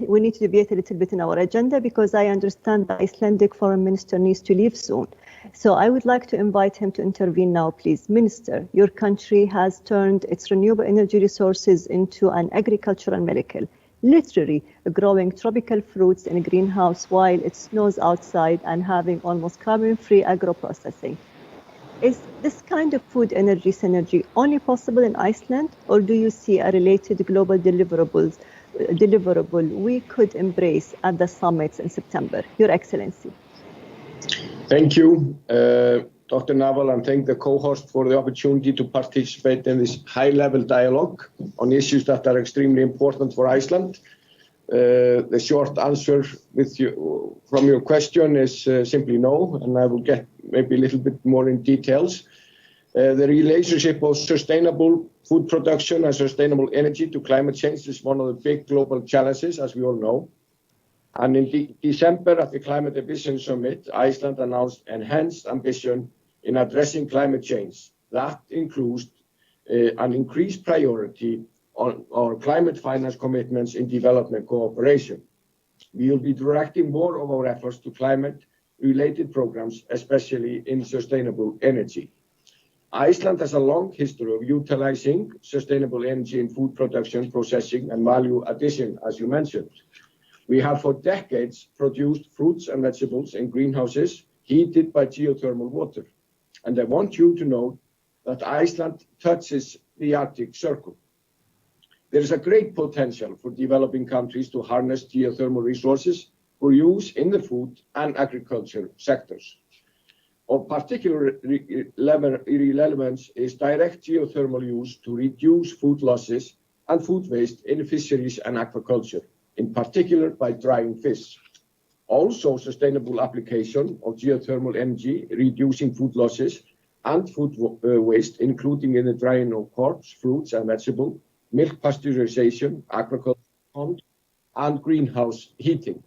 we need to deviate a little bit in our agenda because I understand the Icelandic Foreign Minister needs to leave soon. So I would like to invite him to intervene now, please. Minister, your country has turned its renewable energy resources into an agricultural miracle, literally growing tropical fruits in a greenhouse while it snows outside and having almost carbon-free agro-processing. Is this kind of food energy synergy only possible in Iceland, or do you see a related global deliverable we could embrace at the summits in September? Your Excellency. Thank you, Dr. Naval, and thank the co-host for the opportunity to participate in this high-level dialogue on issues that are extremely important for Iceland. The short answer from your question is simply no, and I will get maybe a little bit more in details. The relationship of sustainable food production and sustainable energy to climate change is one of the big global challenges, as we all know. And in December at the Climate Ambition Summit, Iceland announced enhanced ambition in addressing climate change. That includes an increased priority on our climate finance commitments in development cooperation. We will be directing more of our efforts to climate-related programs, especially in sustainable energy. Iceland has a long history of utilizing sustainable energy in food production, processing, and value addition, as you mentioned. We have for decades produced fruits and vegetables in greenhouses heated by geothermal water. And I want you to know that Iceland touches the Arctic Circle. There is a great potential for developing countries to harness geothermal resources for use in the food and agriculture sectors. Of particular relevance is direct geothermal use to reduce food losses and food waste in fisheries and aquaculture, in particular by drying fish. Also, sustainable application of geothermal energy, reducing food losses and food waste, including in the drying of crops, fruits and vegetables, milk pasteurization, aquaculture, pond, and greenhouse heating.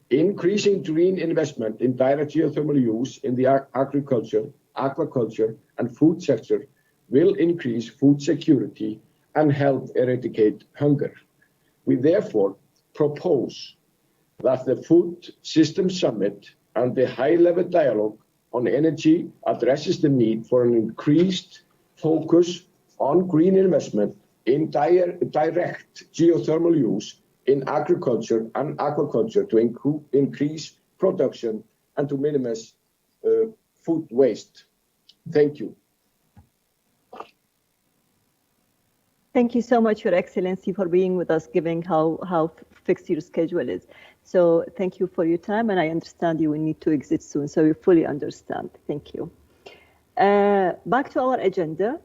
Increasing green investment in direct geothermal use in the agriculture, aquaculture, and food sector will increase food security and help eradicate hunger. We therefore propose that the Food System Summit and the high-level dialogue on energy addresses the need for an increased focus on green investment in direct geothermal use in agriculture and aquaculture to increase production and to minimize food waste. Thank you. Thank you so much, Your Excellency, for being with us, given how fixed your schedule is. So thank you for your time, and I understand you will need to exit soon, so we fully understand. Thank you. Back to our agenda.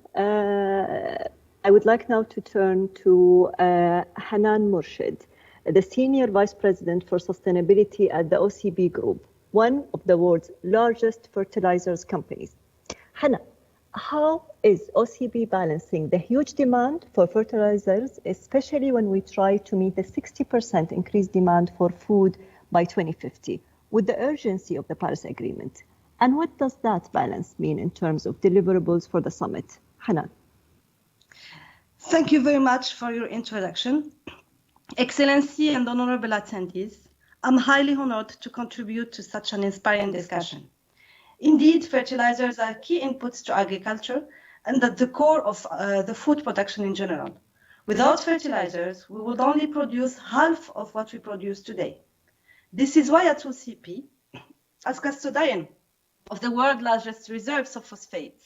I would like now to turn to Hanan Murshid, the Senior Vice President for Sustainability at the OCB Group, one of the world's largest fertilizers companies. Hanan, how is OCB balancing the huge demand for fertilizers, especially when we try to meet the 60% increased demand for food by 2050, with the urgency of the Paris Agreement? And what does that balance mean in terms of deliverables for the summit? Hanan. Thank you very much for your introduction. Excellency and honorable attendees, I'm highly honored to contribute to such an inspiring discussion. Indeed, fertilizers are key inputs to agriculture and at the core of the food production in general. Without fertilizers, we would only produce half of what we produce today. This is why at OCP, as custodian of the world's largest reserves of phosphate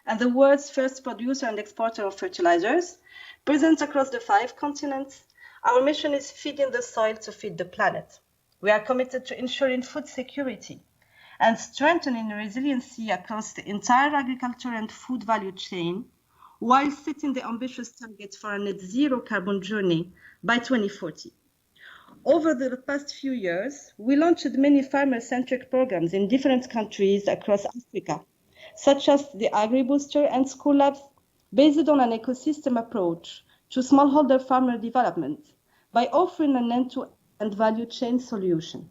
and the world's first producer and exporter of fertilizers, present across the 5 continents, our mission is feeding the soil to feed the planet. We are committed to ensuring food security and strengthening resiliency across the entire agriculture and food value chain, while setting the ambitious target for a net zero carbon journey by 2040. Over the past few years, we launched many farmer-centric programs in different countries across Africa, such as the AgriBooster and School Labs, based on an ecosystem approach to smallholder farmer development by offering an end-to-end value chain solution.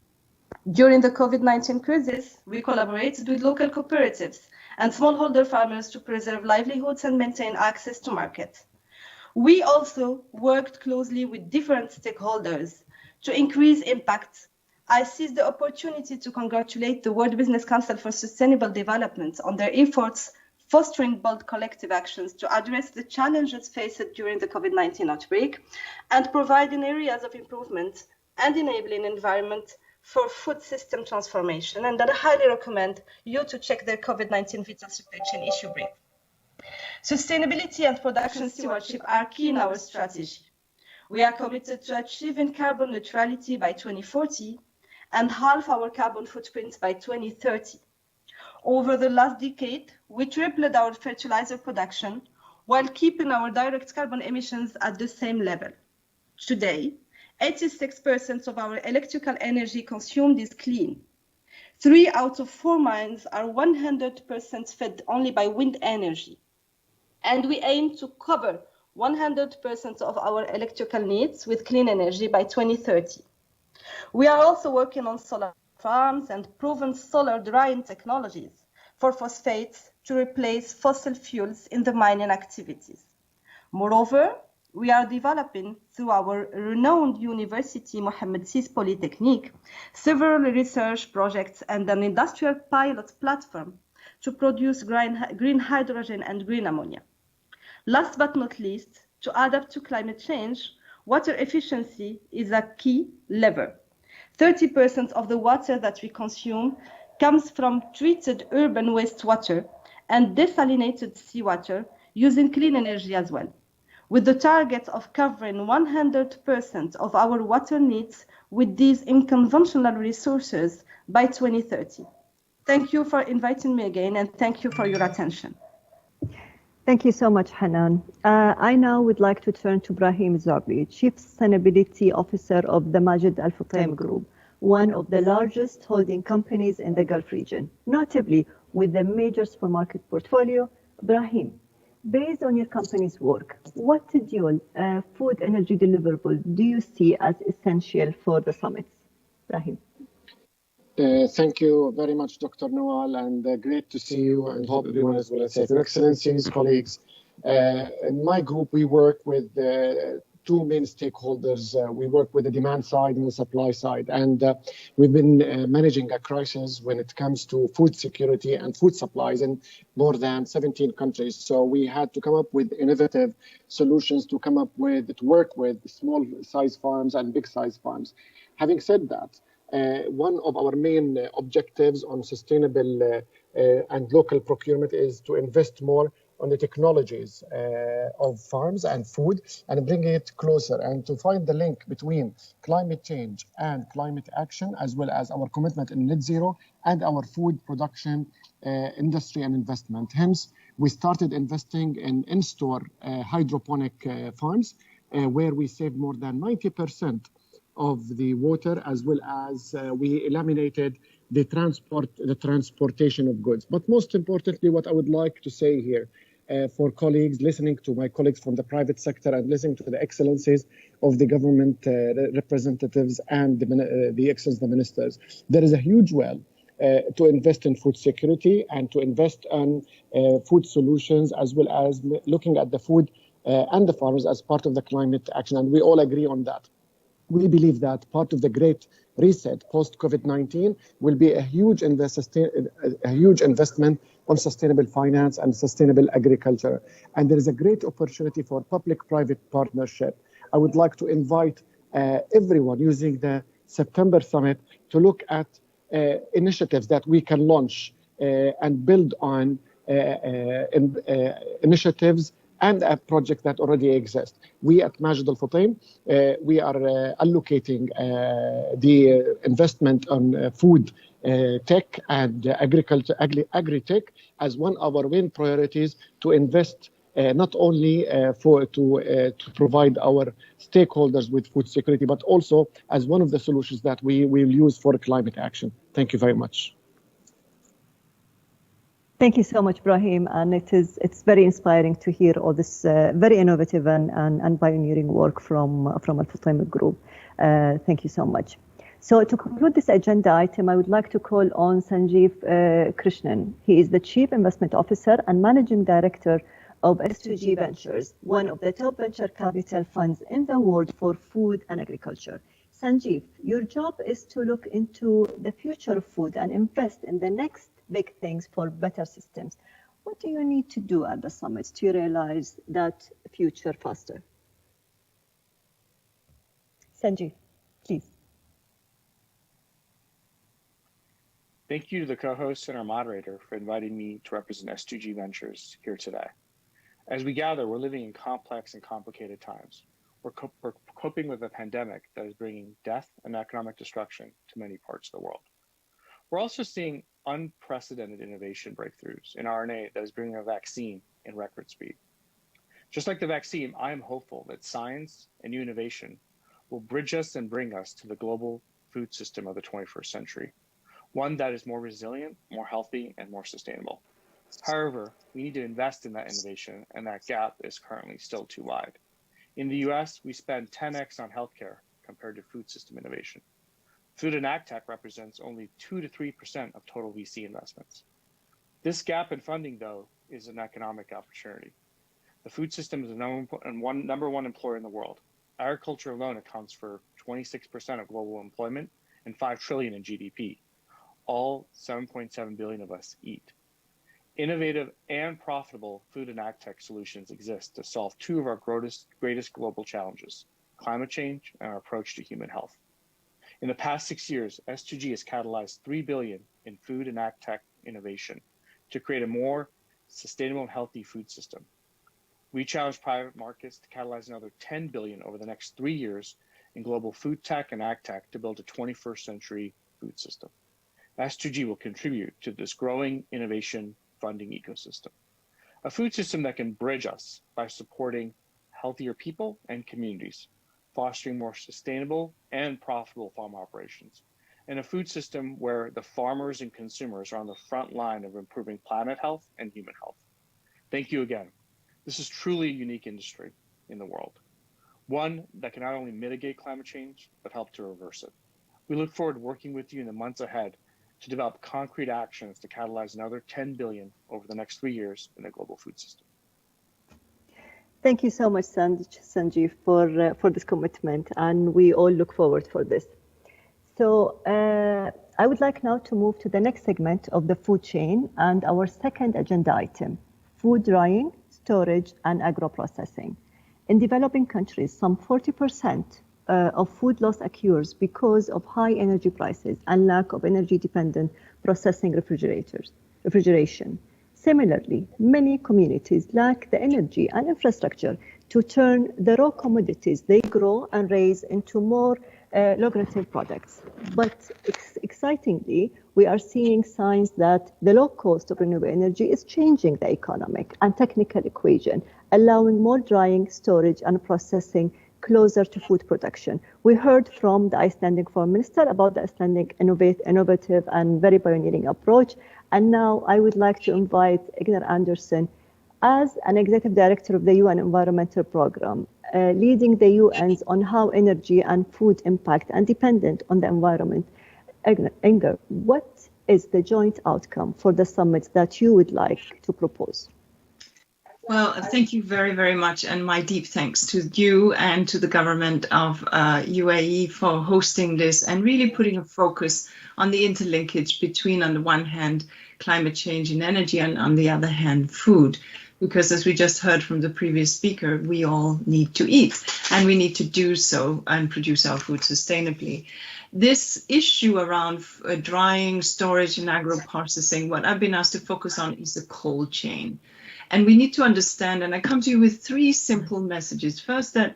During the COVID-19 crisis, we collaborated with local cooperatives and smallholder farmers to preserve livelihoods and maintain access to market. We also worked closely with different stakeholders to increase impact. I seized the opportunity to congratulate the World Business Council for Sustainable Development on their efforts fostering bold collective actions to address the challenges faced during the COVID-19 outbreak and providing areas of improvement and enabling environment for food system transformation. And that I highly recommend you to check their COVID-19 vital supply chain issue brief. Sustainability and production stewardship are key in our strategy. We are committed to achieving carbon neutrality by 2040 and halve our carbon footprint by 2030. Over the last decade, we tripled our fertilizer production while keeping our direct carbon emissions at the same level. Today, 86% of our electrical energy consumed is clean. 3 out of 4 mines are 100% fed only by wind energy. And we aim to cover 100% of our electrical needs with clean energy by 2030. We are also working on solar farms and proven solar drying technologies for phosphates to replace fossil fuels in the mining activities. Moreover, we are developing through our renowned university, Mohammed VI Polytechnique, several research projects and an industrial pilot platform to produce green hydrogen and green ammonia. Last but not least, to adapt to climate change, water efficiency is a key lever. 30% of the water that we consume comes from treated urban wastewater and desalinated seawater using clean energy as well, with the target of covering 100% of our water needs with these unconventional resources by 2030. Thank you for inviting me again, and thank you for your attention. Thank you so much, Hanan. I now would like to turn to Brahim Zabri, Chief Sustainability Officer of the Majid Al Futtaim Group, one of the largest holding companies in the Gulf region, notably with a major supermarket portfolio. Brahim, based on your company's work, what dual food energy deliverable do you see as essential for the summits? Brahim. Thank you very much, Dr. Nawal, and great to see you, and hope everyone is well and safe. Your Excellencies, colleagues, in my group, we work with 2 main stakeholders. We work with the demand side and the supply side, and we've been managing a crisis when it comes to food security and food supplies in more than 17 countries. So we had to come up with innovative solutions to work with small size farms and big size farms. Having said that, one of our main objectives on sustainable and local procurement is to invest more on the technologies of farms and food and bring it closer, and to find the link between climate change and climate action, as well as our commitment in net zero and our food production industry and investment. Hence, we started investing in in-store hydroponic farms where we saved more than 90% of the water, as well as we eliminated the transportation of goods. But most importantly, what I would like to say here for colleagues, listening to my colleagues from the private sector and listening to the excellencies of the government representatives and the excellencies, the ministers, there is a huge well to invest in food security and to invest on food solutions, as well as looking at the food and the farmers as part of the climate action. And we all agree on that. We believe that part of the great reset post-COVID-19 will be a huge investment on sustainable finance and sustainable agriculture. And there is a great opportunity for public-private partnership. I would like to invite everyone using the September summit to look at initiatives that we can launch and build on initiatives and a project that already exists. We at Majid Al Futtaim, we are allocating the investment on food tech and agriculture, agri-tech as one of our main priorities to invest not only to provide our stakeholders with food security, but also as one of the solutions that we will use for climate action. Thank you very much. Thank you so much, Brahim, and it's very inspiring to hear all this very innovative and pioneering work from Al-Futtaim Group. Thank you so much. So to conclude this agenda item, I would like to call on Sanjeev Krishnan. He is the Chief Investment Officer and Managing Director of S2G Ventures, one of the top venture capital funds in the world for food and agriculture. Sanjeev, your job is to look into the future of food and invest in the next big things for better systems. What do you need to do at the summit to realize that future faster? Sanjeev, please. Thank you to the co-host and our moderator for inviting me to represent S2G Ventures here today. As we gather, we're living in complex and complicated times. We're coping with a pandemic that is bringing death and economic destruction to many parts of the world. We're also seeing unprecedented innovation breakthroughs in RNA that is bringing a vaccine in record speed. Just like the vaccine, I am hopeful that science and new innovation will bridge us and bring us to the global food system of the 21st century, one that is more resilient, more healthy, and more sustainable. However, we need to invest in that innovation, and that gap is currently still too wide. In the US, we spend 10x on healthcare compared to food system innovation. Food and ag tech represents only 2 to 3% of total VC investments. This gap in funding, though, is an economic opportunity. The food system is the number one employer in the world. Agriculture alone accounts for 26% of global employment and $5 trillion in GDP. All 7.7 billion of us eat. Innovative and profitable food and ag tech solutions exist to solve two of our greatest global challenges, climate change and our approach to human health. In the past 6 years, S2G has catalyzed $3 billion in food and ag tech innovation to create a more sustainable and healthy food system. We challenge private markets to catalyze another $10 billion over the next 3 years in global food tech and ag tech to build a 21st century food system. S2G will contribute to this growing innovation funding ecosystem, a food system that can bridge us by supporting healthier people and communities, fostering more sustainable and profitable farm operations, and a food system where the farmers and consumers are on the front line of improving planet health and human health. Thank you again. This is truly a unique industry in the world, one that can not only mitigate climate change, but help to reverse it. We look forward to working with you in the months ahead to develop concrete actions to catalyze another 10 billion over the next 3 years in the global food system. Thank you so much, Sanjeev, for this commitment, and we all look forward for this. So I would like now to move to the next segment of the food chain and our second agenda item, food drying, storage, and agro-processing. In developing countries, some 40% of food loss occurs because of high energy prices and lack of energy-dependent processing refrigeration. Similarly, many communities lack the energy and infrastructure to turn the raw commodities they grow and raise into more lucrative products. But excitingly, we are seeing signs that the low cost of renewable energy is changing the economic and technical equation, allowing more drying, storage, and processing closer to food production. We heard from the Icelandic Foreign Minister about the Icelandic innovative and very pioneering approach. And now I would like to invite Ignar Andersen as an Executive Director of the UN Environmental Programme, leading the UN's on how energy and food impact and dependent on the environment. Ignar, what is the joint outcome for the summit that you would like to propose? Well, thank you very, very much. And my deep thanks to you and to the government of UAE for hosting this and really putting a focus on the interlinkage between, on the one hand, climate change and energy, and on the other hand, food. Because as we just heard from the previous speaker, we all need to eat, and we need to do so and produce our food sustainably. This issue around drying, storage, and agro-processing, what I've been asked to focus on is the cold chain. And we need to understand, and I come to you with 3 simple messages. First, that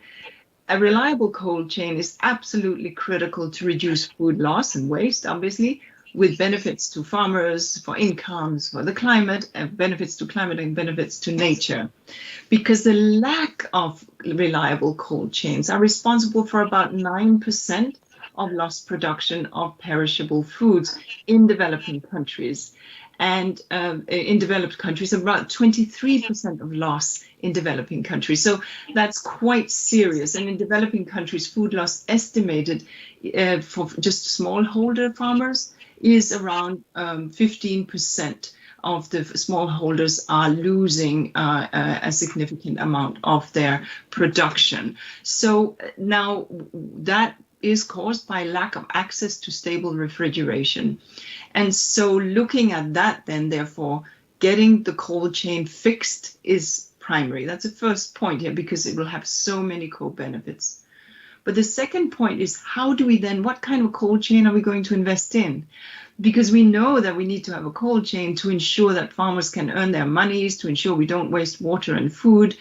a reliable cold chain is absolutely critical to reduce food loss and waste, obviously, with benefits to farmers, for incomes, for the climate, benefits to climate and benefits to nature. Because the lack of reliable cold chains are responsible for about 9% of lost production of perishable foods in developing countries. And in developed countries, about 23% of loss in developing countries. So that's quite serious. And in developing countries, food loss estimated for just smallholder farmers is around 15% of the smallholders are losing a significant amount of their production. So now that is caused by lack of access to stable refrigeration. And so looking at that then, therefore, getting the cold chain fixed is primary. That's the first point here, because it will have so many co-benefits. But the second point is, how do we then, what kind of cold chain are we going to invest in? Because we know that we need to have a cold chain to ensure that farmers can earn their monies, to ensure we don't waste water and food,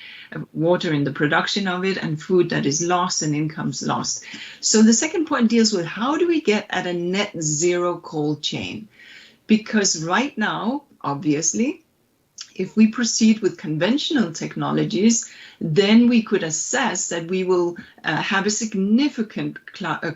water in the production of it, and food that is lost and incomes lost. So the second point deals with, how do we get at a net zero cold chain? Because right now, obviously, if we proceed with conventional technologies, then we could assess that we will have a significant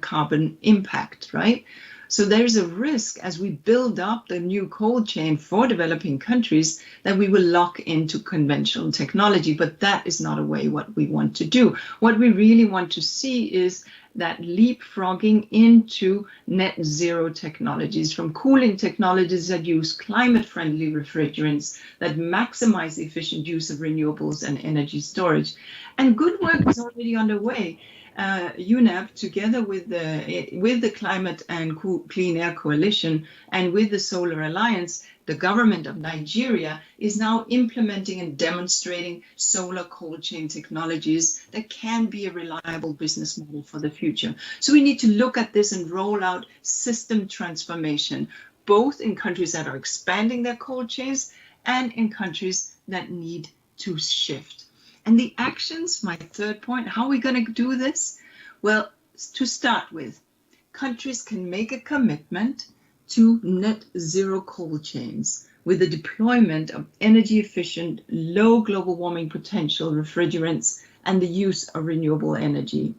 carbon impact, right? So there's a risk as we build up the new cold chain for developing countries that we will lock into conventional technology, but that is not a way what we want to do. What we really want to see is that leapfrogging into net zero technologies, from cooling technologies that use climate-friendly refrigerants, that maximize the efficient use of renewables and energy storage. And good work is already underway. UNEP, together with the Climate and Clean Air Coalition and with the Solar Alliance, the government of Nigeria is now implementing and demonstrating solar cold chain technologies that can be a reliable business model for the future. So we need to look at this and roll out system transformation, both in countries that are expanding their cold chains and in countries that need to shift. And the actions, my third point, how are we going to do this? Well, to start with, countries can make a commitment to net zero cold chains with the deployment of energy efficient, low global warming potential refrigerants and the use of renewable energy.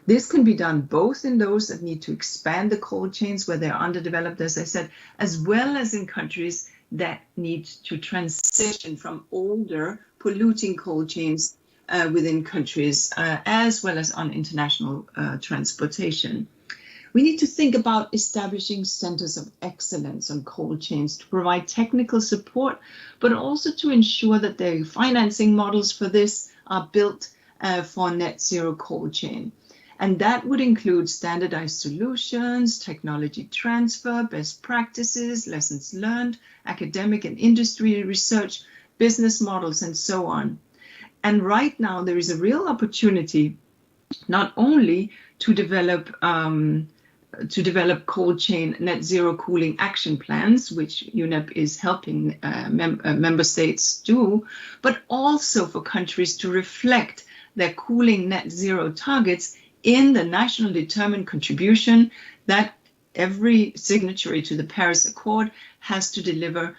This can be done both in those that need to expand the cold chains where they're underdeveloped, as I said, as well as in countries that need to transition from older polluting cold chains within countries, as well as on international transportation. We need to think about establishing centers of excellence on cold chains to provide technical support, but also to ensure that the financing models for this are built for net zero cold chain. And that would include standardized solutions, technology transfer, best practices, lessons learned, academic and industry research, business models, and so on. And right now there is a real opportunity not only to develop cold chain net zero cooling action plans, which UNEP is helping member states do, but also for countries to reflect their cooling net zero targets in the national determined contribution that every signatory to the Paris Accord has to deliver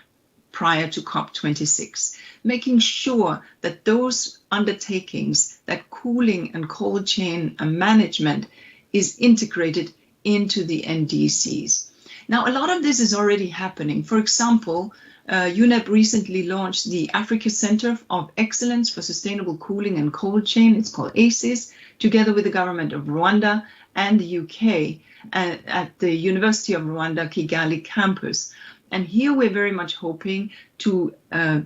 prior to COP26, making sure that those undertakings, that cooling and cold chain management is integrated into the NDCs. Now, a lot of this is already happening. For example, UNEP recently launched the Africa Center of Excellence for Sustainable Cooling and Cold Chain, it's called ACES, together with the government of Rwanda and the UK at the University of Rwanda Kigali campus. And here we're very much hoping to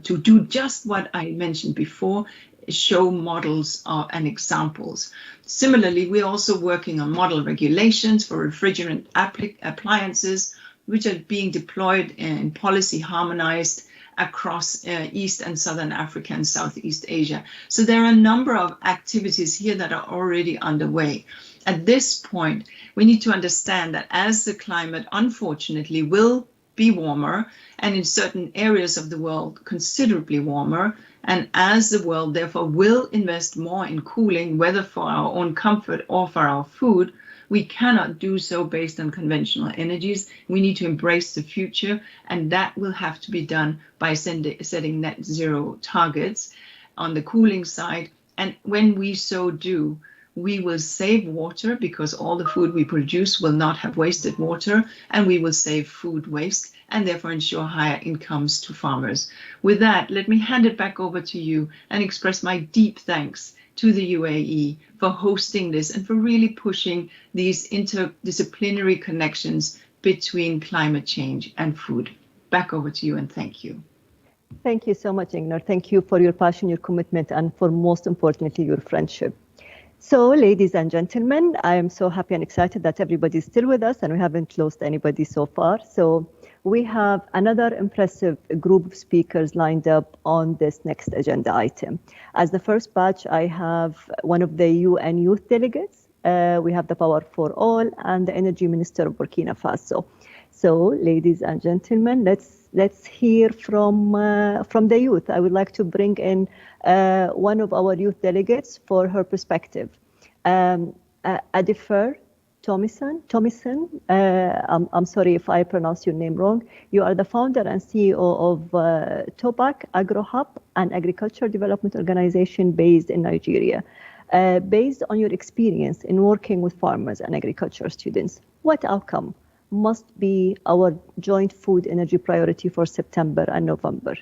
do just what I mentioned before, show models and examples. Similarly, we're also working on model regulations for refrigerant appliances, which are being deployed and policy harmonized across East and Southern Africa and Southeast Asia. So there are a number of activities here that are already underway. At this point, we need to understand that as the climate, unfortunately, will be warmer, and in certain areas of the world considerably warmer, and as the world therefore will invest more in cooling, whether for our own comfort or for our food, We cannot do so based on conventional energies. We need to embrace the future, and that will have to be done by setting net zero targets on the cooling side. And when we so do, we will save water because all the food we produce will not have wasted water, and we will save food waste and therefore ensure higher incomes to farmers. With that, let me hand it back over to you and express my deep thanks to the UAE for hosting this and for really pushing these interdisciplinary connections between climate change and food. Back over to you, and thank you. Thank you so much, Ignor. Thank you for your passion, your commitment, and for most importantly, your friendship. So, ladies and gentlemen, I am so happy and excited that everybody's still with us and we haven't lost anybody so far. So we have another impressive group of speakers lined up on this next agenda item. As the first batch, I have one of the UN youth delegates. We have the Power for All and the Energy Minister of Burkina Faso. So, ladies and gentlemen, let's hear from the youth. I would like to bring in one of our youth delegates for her perspective. Adifer Thomison. I'm sorry if I pronounce your name wrong. You are the founder and CEO of Tobac Agro Hub, an agriculture development organization based in Nigeria. Based on your experience in working with farmers and agriculture students, what outcome must be our joint food energy priority for September and November?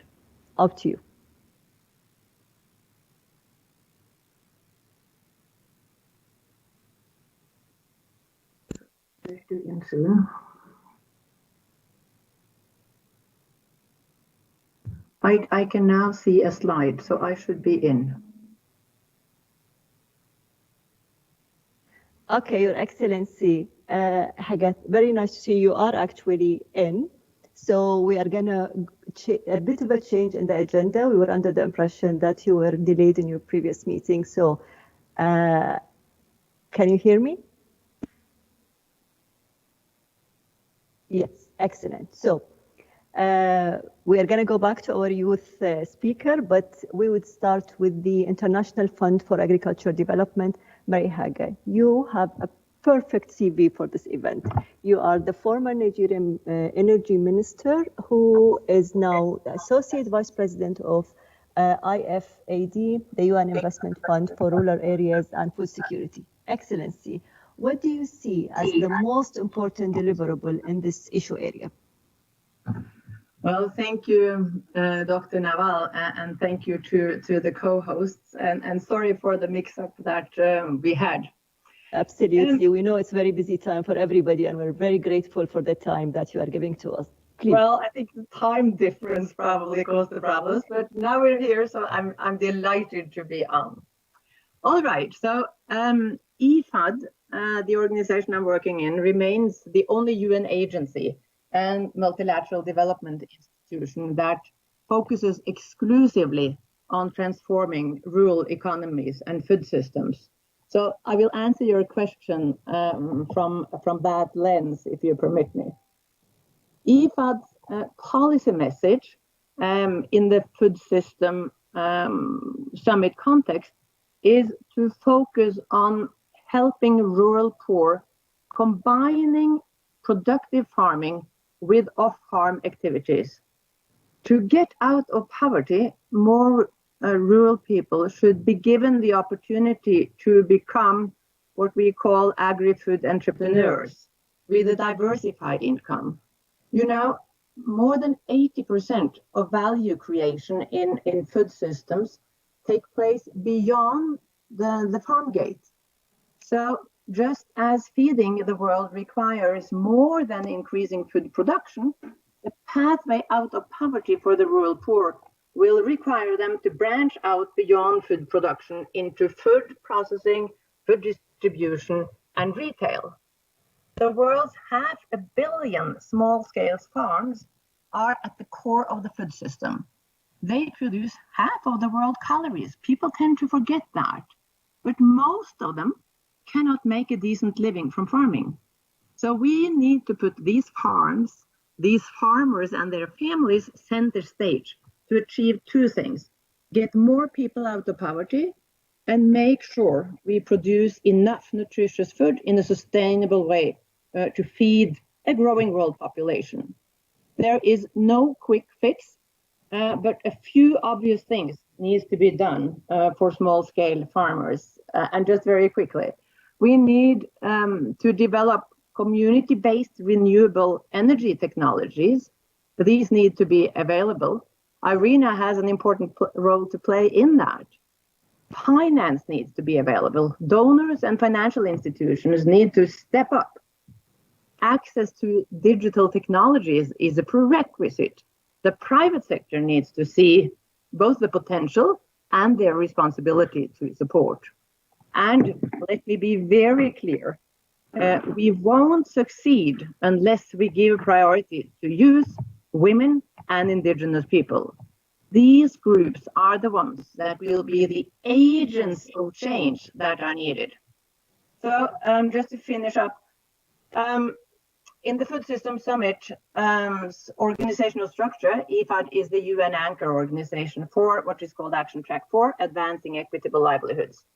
Up to you. I can now see a slide, so I should be in. Okay, Your Excellency, Hagat, very nice to see you are actually in. So we are gonna a bit of a change in the agenda. We were under the impression that you were delayed in your previous meeting. So can you hear me? Yes, excellent. So we are going to go back to our youth speaker, but we would start with the International Fund for Agriculture Development. Mary Haga, you have a perfect CV for this event. You are the former Nigerian Energy Minister who is now the Associate Vice President of IFAD, the UN Investment Fund for Rural Areas and Food Security. Excellency, what do you see as the most important deliverable in this issue area? Well, thank you, Dr. Nawal, and thank you to the co-hosts, and sorry for the mix-up that we had. Absolutely. We know it's a very busy time for everybody, and we're very grateful for the time that you are giving to us. Please. Well, I think the time difference probably caused the problems, but now we're here, so I'm delighted to be on. All right, so IFAD, the organization I'm working in, remains the only UN agency and multilateral development institution that focuses exclusively on transforming rural economies and food systems. So I will answer your question from that lens, if you permit me. IFAD's policy message in the food system summit context is to focus on helping rural poor, combining productive farming with off-farm activities. To get out of poverty, more rural people should be given the opportunity to become what we call agri-food entrepreneurs with a diversified income. You know, more than 80% of value creation in food systems take place beyond the farm gate. So just as feeding the world requires more than increasing food production, the pathway out of poverty for the rural poor will require them to branch out beyond food production into food processing, food distribution, and retail. The world's 500 million small-scale farms are at the core of the food system. They produce half of the world's calories. People tend to forget that. But most of them cannot make a decent living from farming. So we need to put these farms, these farmers and their families center stage to achieve two things: get more people out of poverty and make sure we produce enough nutritious food in a sustainable way to feed a growing world population. There is no quick fix, but a few obvious things needs to be done for small-scale farmers. And just very quickly, we need to develop community-based renewable energy technologies. These need to be available. IRENA has an important role to play in that. Finance needs to be available. Donors and financial institutions need to step up. Access to digital technologies is a prerequisite. The private sector needs to see both the potential and their responsibility to support. And let me be very clear, we won't succeed unless we give priority to youth, women, and indigenous people. These groups are the ones that will be the agents of change that are needed. So just to finish up, in the Food Systems Summit organizational structure, IFAD is the UN anchor organization for what is called Action Track 4, Advancing Equitable Livelihoods.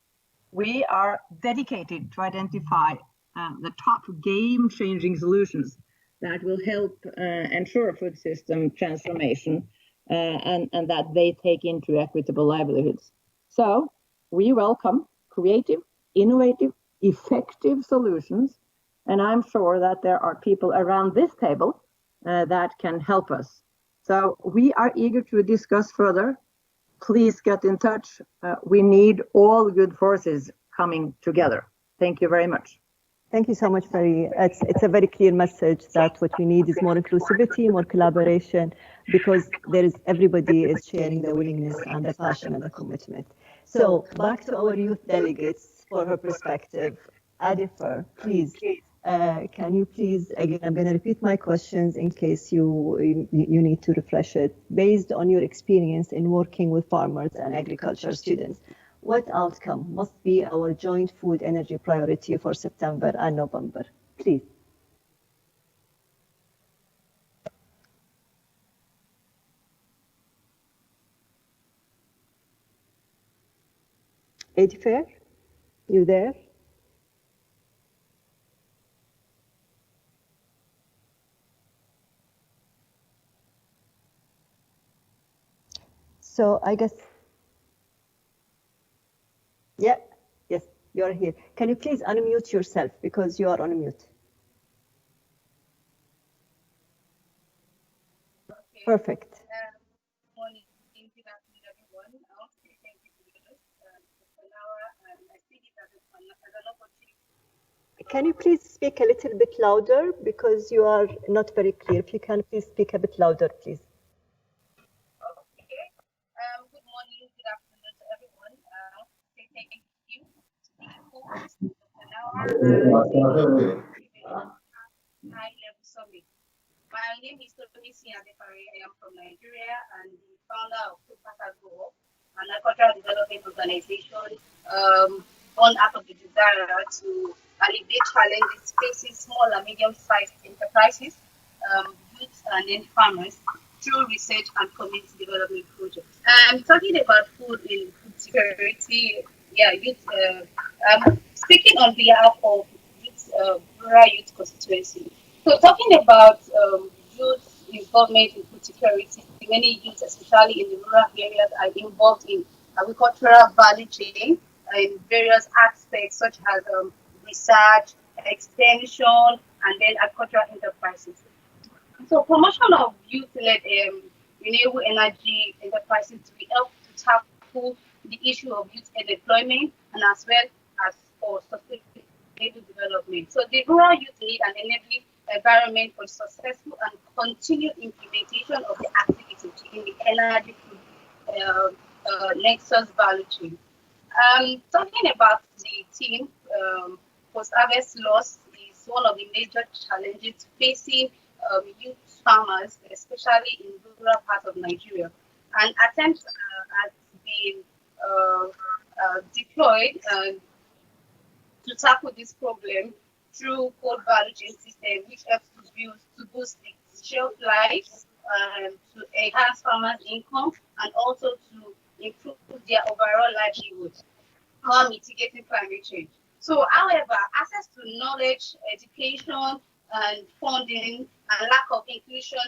We are dedicated to identify the top game-changing solutions that will help ensure food system transformation and that they take into equitable livelihoods. So we welcome creative, innovative, effective solutions, and I'm sure that there are people around this table that can help us. So we are eager to discuss further. Please get in touch. We need all good forces coming together. Thank you very much. Thank you so much, Marie. It's a very clear message that what we need is more inclusivity, more collaboration, because everybody is sharing the willingness and the passion and the commitment. So back to our youth delegates for her perspective. Adifer, please, can you please, again, I'm going to repeat my questions in case you need to refresh it. Based on your experience in working with farmers and agriculture students, what outcome must be our joint food energy priority for September and November? Please. Adifer, you there? So I guess, yeah, yes, you're here. Can you please unmute yourself because you are on mute? Perfect. Good morning, good afternoon, everyone. I want to say thank you to you, Laura, and I see it as an opportunity. Can you please speak a little bit louder because you are not very clear? If you can please speak a bit louder, please. Okay. Good morning, good afternoon to everyone. I want to say thank you to the host, Dr. Laura, high-level summit. My name is Tomisi Adefare. I am from Nigeria and the founder of Food Packers Go, an agricultural development organization born out of the desire to alleviate challenges facing small and medium-sized enterprises, youth and then farmers through research and community development projects. Talking about food in food security, speaking on behalf of youth, rural youth constituency. So talking about youth involvement in food security, many youths, especially in the rural areas, are involved in agricultural value chain in various aspects such as research, extension, and then agricultural enterprises. So promotion of youth-led renewable energy enterprises will help to tackle the issue of youth employment and as well as for sustainable development. So the rural youth need an enabling environment for successful and continued implementation of the activities in the energy nexus value chain. Talking about the team, post-harvest loss is one of the major challenges facing youth farmers, especially in rural parts of Nigeria. And attempts have been deployed to tackle this problem through cold value chain system, which helps to boost the shelf life, to enhance farmers' income, and also to improve their overall livelihood. while mitigating climate change. So, however, access to knowledge, education, and funding, and lack of inclusion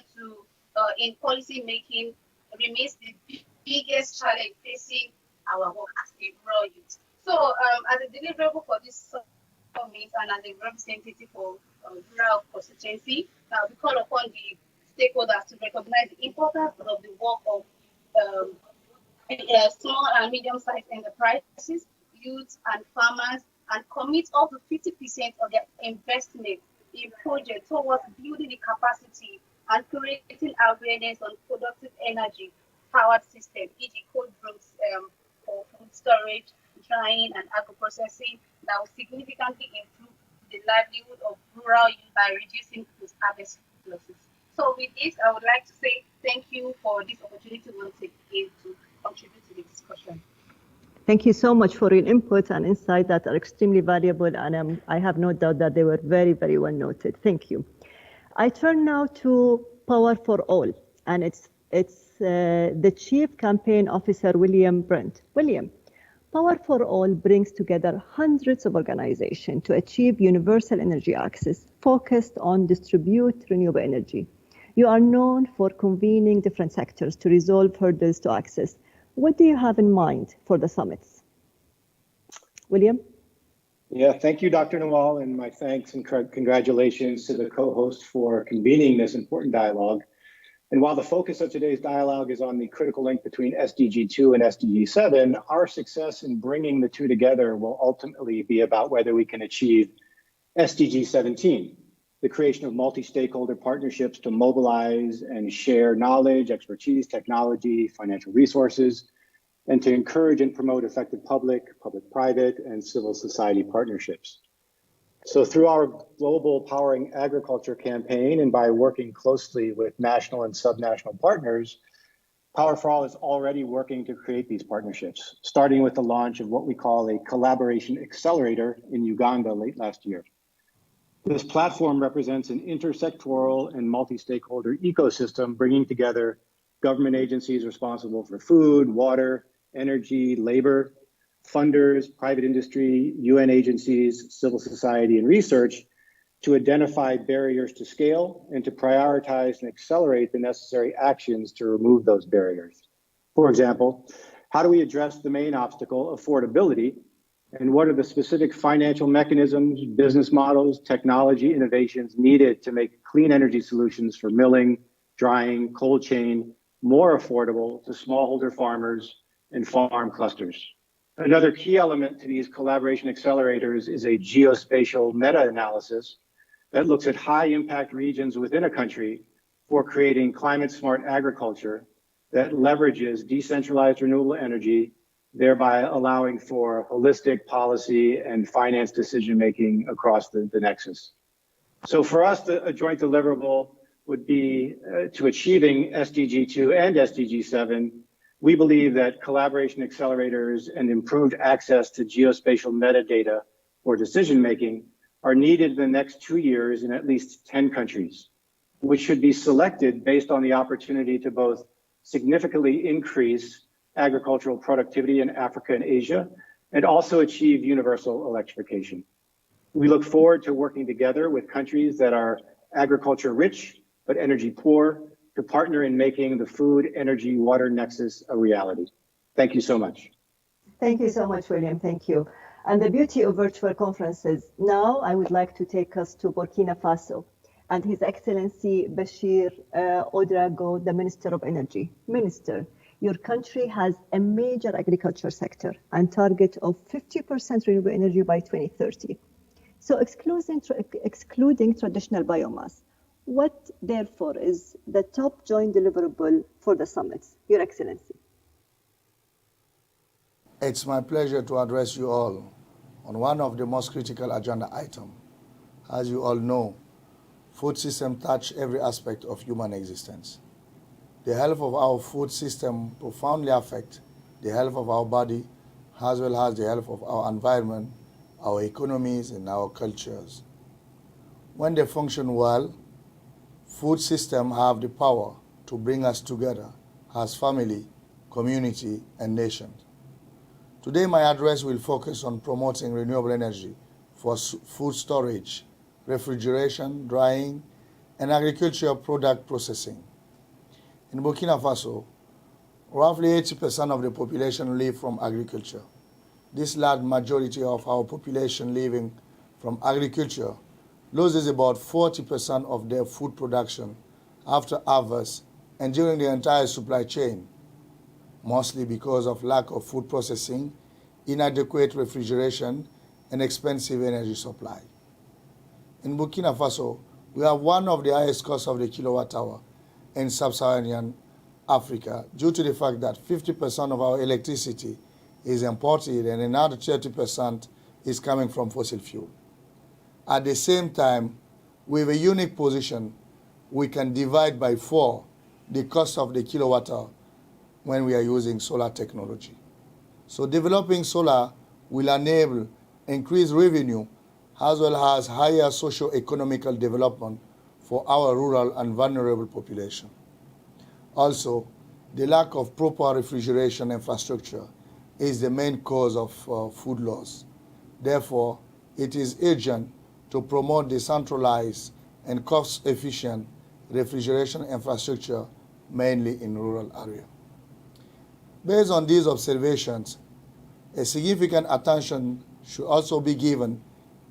in policy making remains the biggest challenge facing our work as a rural youth. So, as a deliverable for this summit and as a representative for rural constituency, we call upon the stakeholders to recognize the importance of the work of small and medium-sized enterprises, youth, and farmers, and commit up to 50% of their investment in projects towards building the capacity and creating awareness on productive energy powered system, e.g. cold rooms for food storage, drying, and agro-processing that will significantly improve the livelihood of rural youth by reducing post-harvest losses. So with this, I would like to say thank you for this opportunity once again to contribute to the discussion. Thank you so much for your input and insights that are extremely valuable, and I have no doubt that they were very, very well noted. Thank you. I turn now to Power for All, and it's the Chief Campaign Officer, William Brent. William, Power for All brings together hundreds of organizations to achieve universal energy access focused on distribute renewable energy. You are known for convening different sectors to resolve hurdles to access. What do you have in mind for the summits? William? Yeah, thank you, Dr. Nawal, and my thanks and congratulations to the co-host for convening this important dialogue. And while the focus of today's dialogue is on the critical link between SDG 2 and SDG 7, our success in bringing the two together will ultimately be about whether we can achieve SDG 17, the creation of multi-stakeholder partnerships to mobilize and share knowledge, expertise, technology, financial resources, and to encourage and promote effective public-private, and civil society partnerships. So through our global Powering Agriculture campaign and by working closely with national and subnational partners, Power for All is already working to create these partnerships, starting with the launch of what we call a collaboration accelerator in Uganda late last year. This platform represents an intersectoral and multi-stakeholder ecosystem bringing together government agencies responsible for food, water, energy, labor, funders, private industry, UN agencies, civil society, and research to identify barriers to scale and to prioritize and accelerate the necessary actions to remove those barriers. For example, how do we address the main obstacle, affordability, and what are the specific financial mechanisms, business models, technology innovations needed to make clean energy solutions for milling, drying, cold chain more affordable to smallholder farmers and farm clusters? Another key element to these collaboration accelerators is a geospatial meta-analysis that looks at high impact regions within a country for creating climate smart agriculture that leverages decentralized renewable energy, thereby allowing for holistic policy and finance decision-making across the nexus. So for us, a joint deliverable would be to achieving SDG 2 and SDG 7. We believe that collaboration accelerators and improved access to geospatial metadata for decision-making are needed in the next 2 years in at least 10 countries, which should be selected based on the opportunity to both significantly increase agricultural productivity in Africa and Asia, and also achieve universal electrification. We look forward to working together with countries that are agriculture rich but energy poor to partner in making the food, energy, water nexus a reality. Thank you so much. Thank you so much, William. Thank you. And the beauty of virtual conferences. Now I would like to take us to Burkina Faso and His Excellency Bashir Ouedraogo, the Minister of Energy. Minister, your country has a major agriculture sector and target of 50% renewable energy by 2030. So excluding traditional biomass, what therefore is the top joint deliverable for the summits, Your Excellency? It's my pleasure to address you all on one of the most critical agenda items. As you all know, food systems touch every aspect of human existence. The health of our food system profoundly affects the health of our body, as well as the health of our environment, our economies, and our cultures. When they function well, food systems have the power to bring us together as family, community, and nation. Today, my address will focus on promoting renewable energy for food storage, refrigeration, drying, and agricultural product processing. In Burkina Faso, roughly 80% of the population live from agriculture. This large majority of our population living from agriculture loses about 40% of their food production after harvest and during the entire supply chain, mostly because of lack of food processing, inadequate refrigeration, and expensive energy supply. In Burkina Faso, we have one of the highest costs of the kilowatt hour in sub-Saharan Africa due to the fact that 50% of our electricity is imported and another 30% is coming from fossil fuel. At the same time, with a unique position, we can divide by 4 the cost of the kilowatt hour when we are using solar technology. So developing solar will enable increased revenue as well as higher socio-economical development for our rural and vulnerable population. Also, the lack of proper refrigeration infrastructure is the main cause of food loss. Therefore, it is urgent to promote decentralized and cost-efficient refrigeration infrastructure, mainly in rural areas. Based on these observations, a significant attention should also be given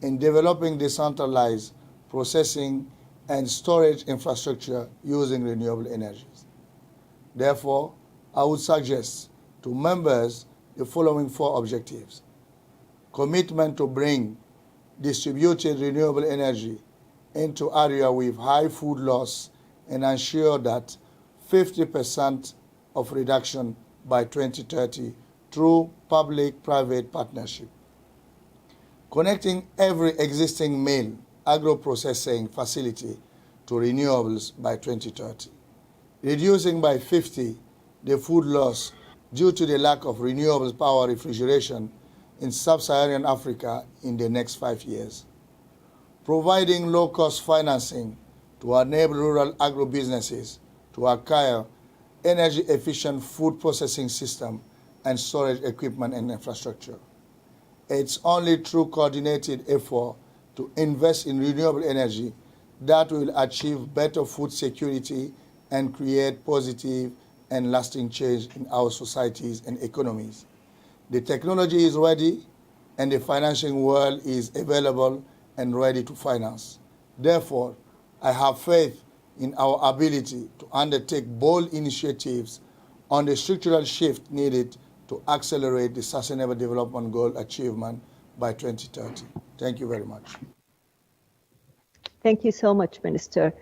in developing decentralized processing and storage infrastructure using renewable energies. Therefore, I would suggest to members the following 4 objectives. Commitment to bring distributed renewable energy into areas with high food loss and ensure that 50% of reduction by 2030 through public-private partnership. Connecting every existing mill agro-processing facility to renewables by 2030. Reducing by 50 the food loss due to the lack of renewable power refrigeration in sub-Saharan Africa in the next 5 years. Providing low-cost financing to enable rural agro-businesses to acquire energy-efficient food processing system and storage equipment and infrastructure. It's only through coordinated effort to invest in renewable energy that will achieve better food security and create positive and lasting change in our societies and economies. The technology is ready and the financing world is available and ready to finance. Therefore, I have faith in our ability to undertake bold initiatives on the structural shift needed to accelerate the Sustainable Development Goal achievement by 2030. Thank you very much. Thank you so much, Minister.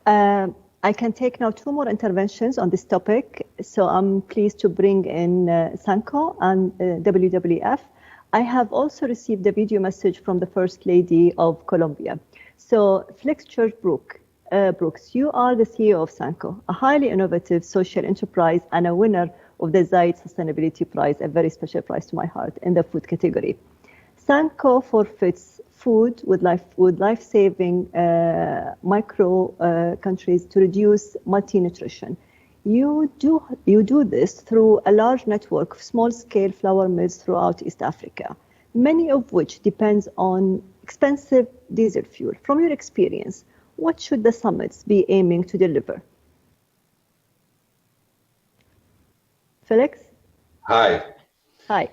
I can take now 2 more interventions on this topic. So I'm pleased to bring in Sanko and WWF. I have also received a video message from the First Lady of Colombia. So Flex Church Brooks, you are the CEO of Sanko, a highly innovative social enterprise and a winner of the Zaid Sustainability Prize, a very special prize to my heart in the food category. Sanko forfeits food with life-saving micro countries to reduce malnutrition. You do this through a large network of small-scale flour mills throughout East Africa, many of which depends on expensive diesel fuel. From your experience, what should the summits be aiming to deliver? Felix? Hi. Hi.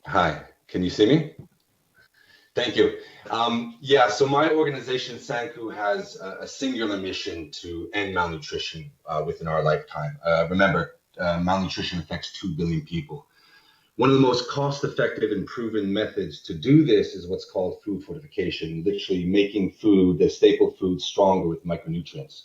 Hi. Can you see me? Thank you. So my organization, Sanku, has a singular mission to end malnutrition within our lifetime. Remember, malnutrition affects 2 billion people. One of the most cost-effective and proven methods to do this is what's called food fortification, literally making food, the staple food, stronger with micronutrients.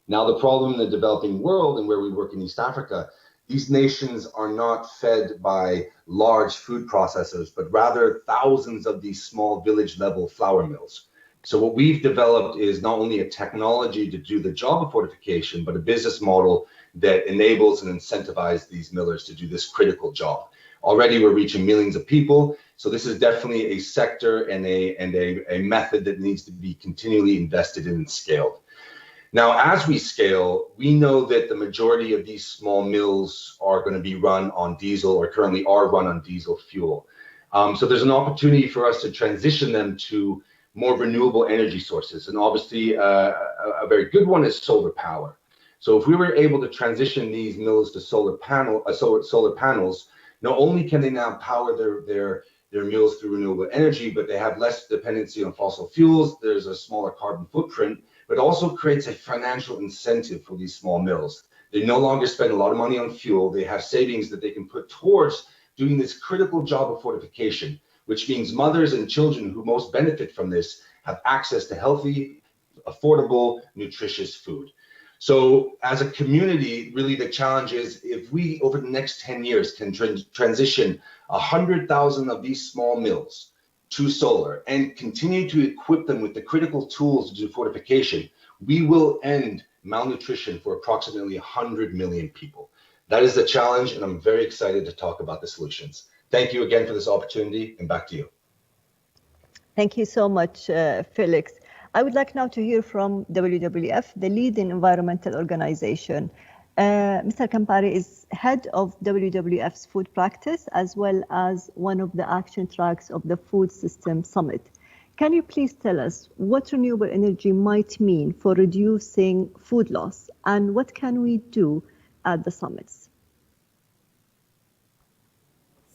Now, the problem in the developing world and where we work in East Africa, these nations are not fed by large food processors, but rather thousands of these small village-level flour mills. So what we've developed is not only a technology to do the job of fortification, but a business model that enables and incentivizes these millers to do this critical job. Already we're reaching millions of people, so this is definitely a sector and a method that needs to be continually invested in and scaled. Now, as we scale, we know that the majority of these small mills are going to be run on diesel, or currently are run on diesel fuel. So there's an opportunity for us to transition them to more renewable energy sources. And obviously, a very good one is solar power. So if we were able to transition these mills to solar panels, not only can they now power their mills through renewable energy, but they have less dependency on fossil fuels. There's a smaller carbon footprint, but also creates a financial incentive for these small mills. They no longer spend a lot of money on fuel. They have savings that they can put towards doing this critical job of fortification, which means mothers and children who most benefit from this have access to healthy, affordable, nutritious food. So as a community, really the challenge is, if we, over the next 10 years, can transition 100,000 of these small mills to solar and continue to equip them with the critical tools to do fortification, we will end malnutrition for approximately 100 million people. That is the challenge, and I'm very excited to talk about the solutions. Thank you again for this opportunity, and back to you. Thank you so much, Felix. I would like now to hear from WWF, the leading environmental organization. Mr. Campari is head of WWF's food practice, as well as one of the action tracks of the Food System Summit. Can you please tell us what renewable energy might mean for reducing food loss, and what can we do at the summits?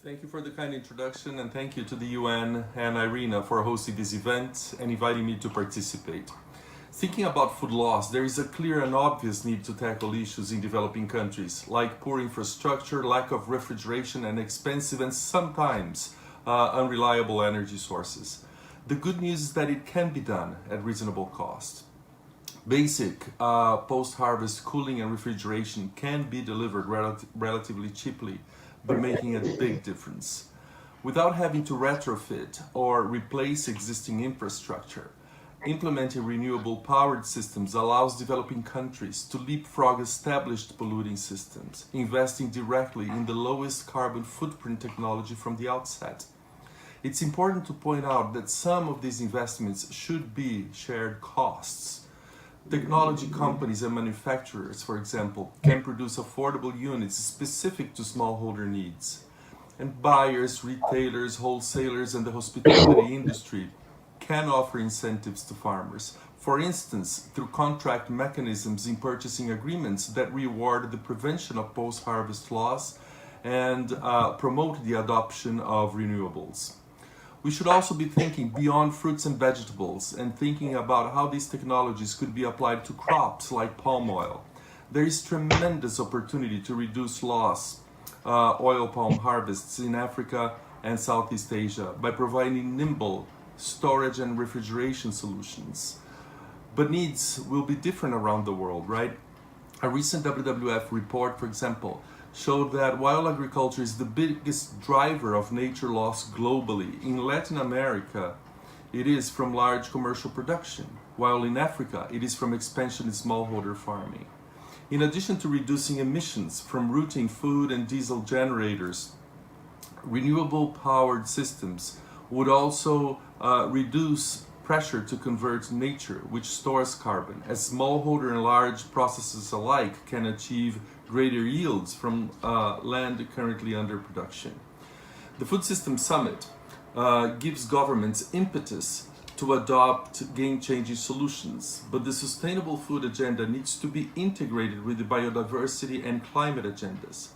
Thank you for the kind introduction, and thank you to the UN and Irina for hosting this event and inviting me to participate. Thinking about food loss, there is a clear and obvious need to tackle issues in developing countries, like poor infrastructure, lack of refrigeration, and expensive and sometimes unreliable energy sources. The good news is that it can be done at reasonable cost. Basic post-harvest cooling and refrigeration can be delivered relatively cheaply, but making a big difference. Without having to retrofit or replace existing infrastructure, implementing renewable powered systems allows developing countries to leapfrog established polluting systems, investing directly in the lowest carbon footprint technology from the outset. It's important to point out that some of these investments should be shared costs. Technology companies and manufacturers, for example, can produce affordable units specific to smallholder needs. And buyers, retailers, wholesalers, and the hospitality industry can offer incentives to farmers. For instance, through contract mechanisms in purchasing agreements that reward the prevention of post-harvest loss and promote the adoption of renewables. We should also be thinking beyond fruits and vegetables and thinking about how these technologies could be applied to crops like palm oil. There is tremendous opportunity to reduce loss oil palm harvests in Africa and Southeast Asia by providing nimble storage and refrigeration solutions. But needs will be different around the world, right? A recent WWF report, for example, showed that while agriculture is the biggest driver of nature loss globally, in Latin America, it is from large commercial production, while in Africa, it is from expansion in smallholder farming. In addition to reducing emissions from routing food and diesel generators, renewable powered systems would also reduce pressure to convert nature, which stores carbon, as smallholder and large processes alike can achieve greater yields from land currently under production. The Food System Summit gives governments impetus to adopt game-changing solutions, but the sustainable food agenda needs to be integrated with the biodiversity and climate agendas.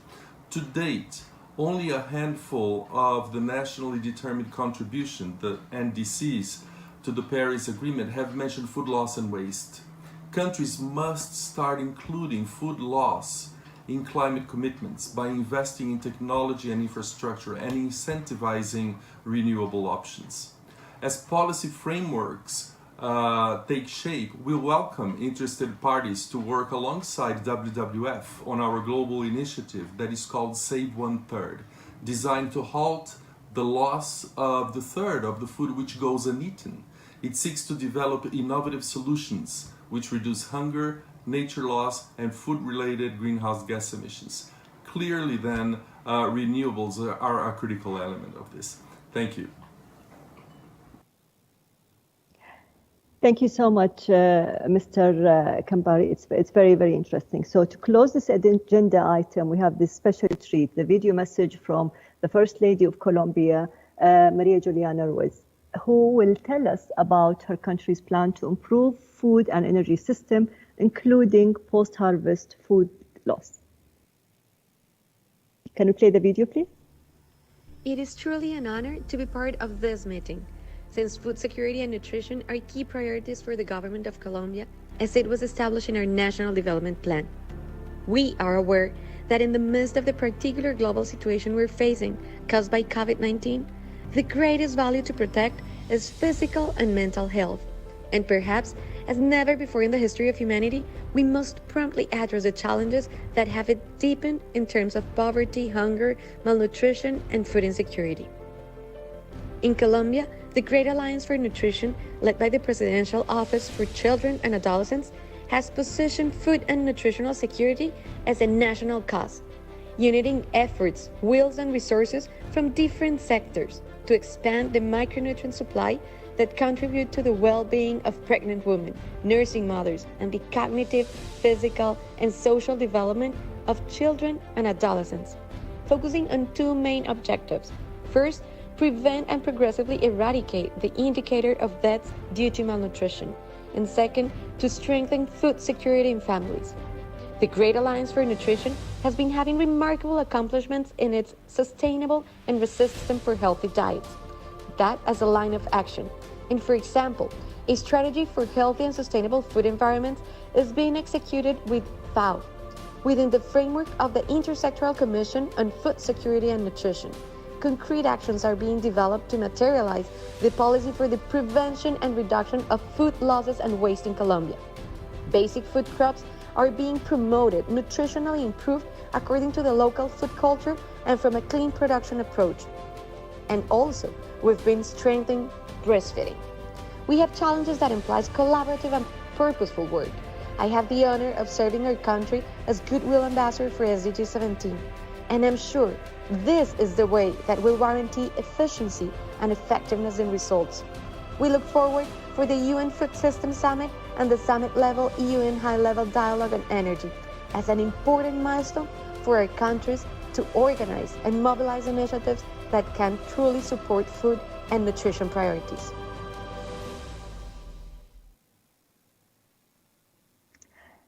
To date, only a handful of the nationally determined contribution, the NDCs, to the Paris Agreement have mentioned food loss and waste. Countries must start including food loss in climate commitments by investing in technology and infrastructure and incentivizing renewable options. As policy frameworks take shape, we welcome interested parties to work alongside WWF on our global initiative that is called Save One Third, designed to halt the loss of the third of the food which goes uneaten. It seeks to develop innovative solutions which reduce hunger, nature loss, and food-related greenhouse gas emissions. Clearly then, renewables are a critical element of this. Thank you. Thank you so much, Mr. Kambari. It's very, very interesting. So to close this agenda item, we have this special treat, the video message from the First Lady of Colombia, Maria Juliana Ruiz, who will tell us about her country's plan to improve food and energy system, including post-harvest food loss. Can we play the video, please? It is truly an honor to be part of this meeting, since food security and nutrition are key priorities for the government of Colombia, as it was established in our National Development Plan. We are aware that in the midst of the particular global situation we're facing, caused by COVID-19, the greatest value to protect is physical and mental health. And perhaps, as never before in the history of humanity, we must promptly address the challenges that have it deepened in terms of poverty, hunger, malnutrition, and food insecurity. In Colombia, the Great Alliance for Nutrition, led by the Presidential Office for Children and Adolescents, has positioned food and nutritional security as a national cause, uniting efforts, wills, and resources from different sectors to expand the micronutrient supply that contribute to the well-being of pregnant women, nursing mothers, and the cognitive, physical, and social development of children and adolescents, focusing on two main objectives. First, prevent and progressively eradicate the indicator of deaths due to malnutrition, and second, to strengthen food security in families. The Great Alliance for Nutrition has been having remarkable accomplishments in its sustainable and resistant for healthy diets. That as a line of action. And for example, a strategy for healthy and sustainable food environments is being executed with FAO, within the framework of the Intersectoral Commission on Food Security and Nutrition. Concrete actions are being developed to materialize the policy for the prevention and reduction of food losses and waste in Colombia. Basic food crops are being promoted, nutritionally improved according to the local food culture and from a clean production approach. And also, we've been strengthening breastfeeding. We have challenges that implies collaborative and purposeful work. I have the honor of serving our country as Goodwill Ambassador for SDG 17, and I'm sure this is the way that will guarantee efficiency and effectiveness in results. We look forward for the UN Food System Summit and the summit-level UN high-level dialogue on energy as an important milestone for our countries to organize and mobilize initiatives that can truly support food and nutrition priorities.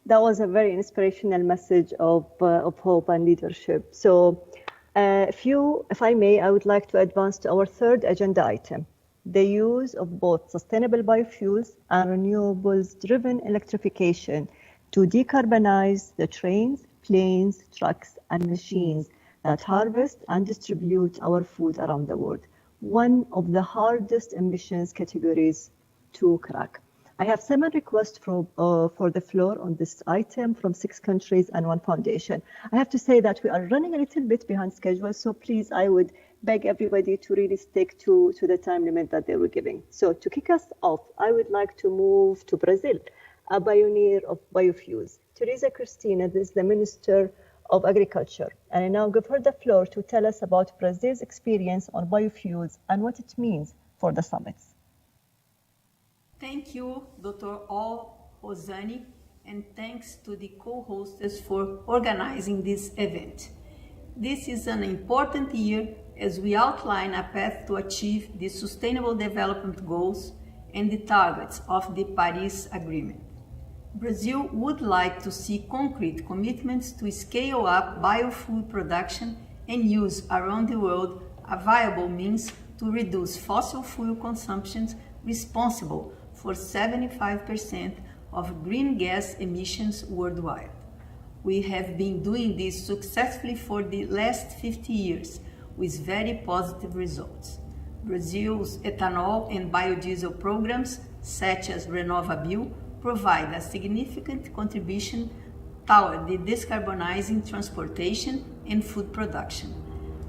That was a very inspirational message of hope and leadership. So, if I may, I would like to advance to our third agenda item, the use of both sustainable biofuels and renewables-driven electrification to decarbonize the trains, planes, trucks, and machines that harvest and distribute our food around the world, one of the hardest emissions categories to crack. I have 7 requests for the floor on this item from 6 countries and 1 foundation. I have to say that we are running a little bit behind schedule, so please, I would beg everybody to really stick to the time limit that they were giving. So to kick us off, I would like to move to Brazil, a pioneer of biofuels. Teresa Cristina is the Minister of Agriculture, and I now give her the floor to tell us about Brazil's experience on biofuels and what it means for the summits. Thank you, Dr. Rosani, and thanks to the co-hosts for organizing this event. This is an important year as we outline a path to achieve the Sustainable Development Goals and the targets of the Paris Agreement. Brazil would like to see concrete commitments to scale up biofood production and use around the world a viable means to reduce fossil fuel consumptions responsible for 75% of green gas emissions worldwide. We have been doing this successfully for the last 50 years with very positive results. Brazil's ethanol and biodiesel programs, such as RenovaBio, provide a significant contribution toward the decarbonizing transportation and food production.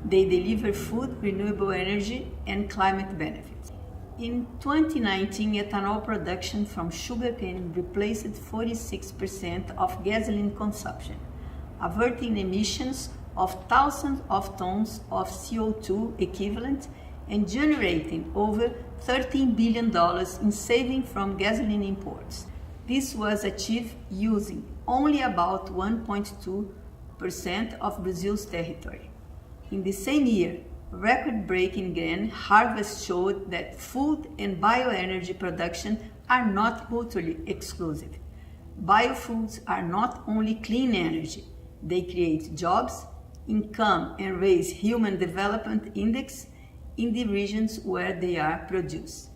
They deliver food, renewable energy, and climate benefits. In 2019, ethanol production from sugarcane replaced 46% of gasoline consumption, averting emissions of thousands of tons of CO2 equivalent and generating over $13 billion in savings from gasoline imports. This was achieved using only about 1.2% of Brazil's territory. In the same year, record-breaking grain harvest showed that food and bioenergy production are not mutually exclusive. Biofuels are not only clean energy, they create jobs, income, and raise human development index in the regions where they are produced.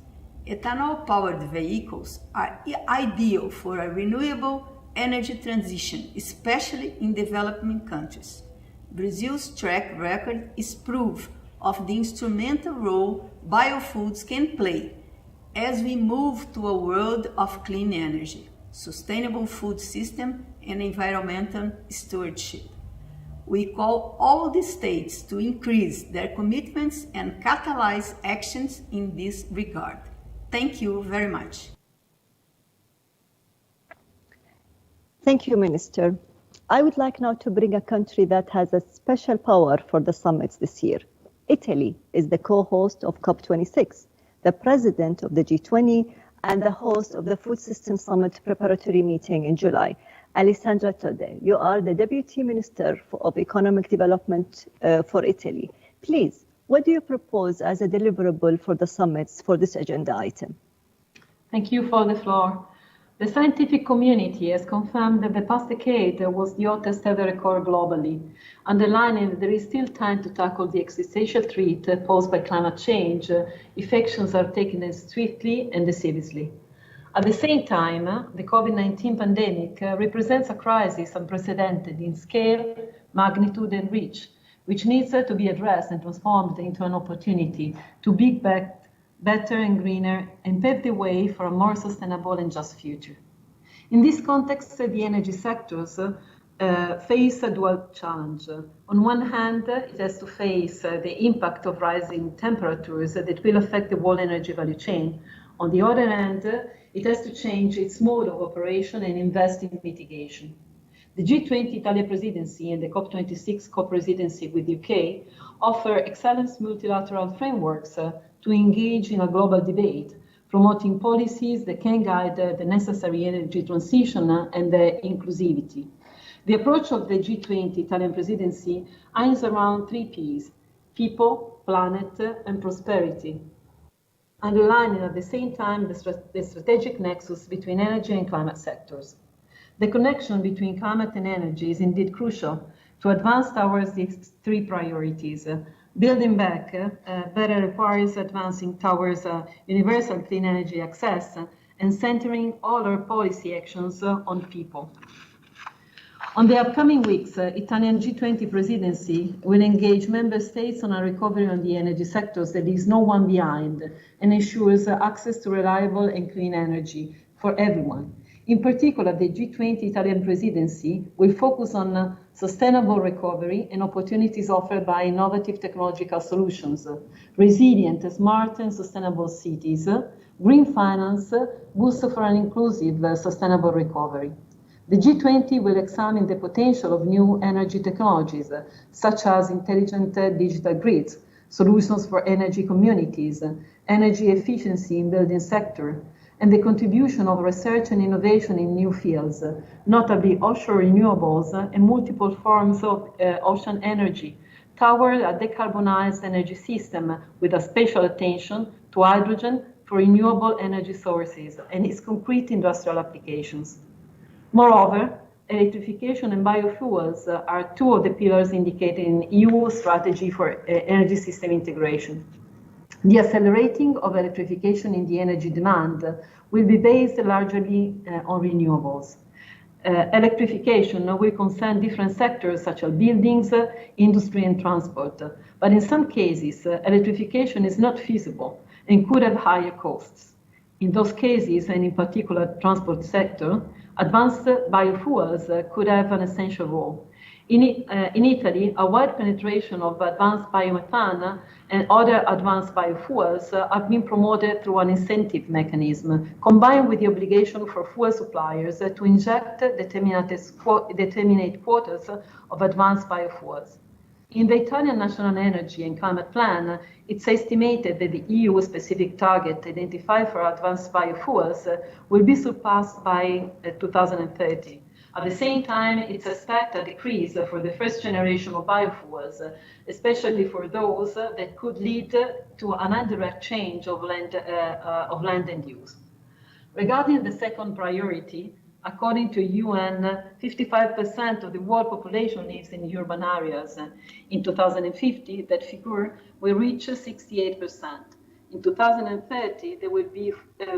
Ethanol-powered vehicles are ideal for a renewable energy transition, especially in developing countries. Brazil's track record is proof of the instrumental role biofuels can play as we move to a world of clean energy, sustainable food system, and environmental stewardship. We call all the states to increase their commitments and catalyze actions in this regard. Thank you very much. Thank you, Minister. I would like now to bring a country that has a special power for the summits this year. Italy is the co-host of COP26, the president of the G20, and the host of the Food System Summit preparatory meeting in July. Alessandra Todde, you are the Deputy Minister of Economic Development for Italy. Please, what do you propose as a deliverable for the summits for this agenda item? Thank you for the floor. The scientific community has confirmed that the past decade was the hottest ever record globally, underlining that there is still time to tackle the existential threat posed by climate change if actions are taken swiftly and decisively. At the same time, the COVID-19 pandemic represents a crisis unprecedented in scale, magnitude, and reach, which needs to be addressed and transformed into an opportunity to build back better and greener and pave the way for a more sustainable and just future. In this context, the energy sectors face a dual challenge. On one hand, it has to face the impact of rising temperatures that will affect the whole energy value chain. On the other hand, it has to change its mode of operation and invest in mitigation. The G20 Italian presidency and the COP26 co-presidency with the UK offer excellent multilateral frameworks to engage in a global debate, promoting policies that can guide the necessary energy transition and the inclusivity. The approach of the G20 Italian presidency aims around 3 Ps: people, planet, and prosperity, underlining at the same time the strategic nexus between energy and climate sectors. The connection between climate and energy is indeed crucial to advance towards these 3 priorities. Building back better requires advancing towards universal clean energy access and centering all our policy actions on people. On the upcoming weeks, Italian G20 presidency will engage member states on a recovery on the energy sectors that leaves no one behind and ensures access to reliable and clean energy for everyone. In particular, the G20 Italian presidency will focus on sustainable recovery and opportunities offered by innovative technological solutions, resilient, smart and sustainable cities, green finance, boost for an inclusive, sustainable recovery. The G20 will examine the potential of new energy technologies, such as intelligent digital grids, solutions for energy communities, energy efficiency in building sector, and the contribution of research and innovation in new fields, notably offshore renewables and multiple forms of ocean energy, toward a decarbonized energy system with a special attention to hydrogen for renewable energy sources and its concrete industrial applications. Moreover, electrification and biofuels are 2 of the pillars indicated in EU strategy for energy system integration. The accelerating of electrification in the energy demand will be based largely on renewables. Electrification will concern different sectors such as buildings, industry and transport. But in some cases, electrification is not feasible and could have higher costs. In those cases, and in particular transport sector, advanced biofuels could have an essential role. In Italy, a wide penetration of advanced biomethane and other advanced biofuels have been promoted through an incentive mechanism, combined with the obligation for fuel suppliers to inject determinate quotas of advanced biofuels. In the Italian National Energy and Climate Plan, it's estimated that the EU-specific target identified for advanced biofuels will be surpassed by 2030. At the same time, it's expected a decrease for the first generation of biofuels, especially for those that could lead to an indirect change of land and use. Regarding the second priority, according to UN, 55% of the world population lives in urban areas. In 2050, that figure will reach 68%. In 2030, there will be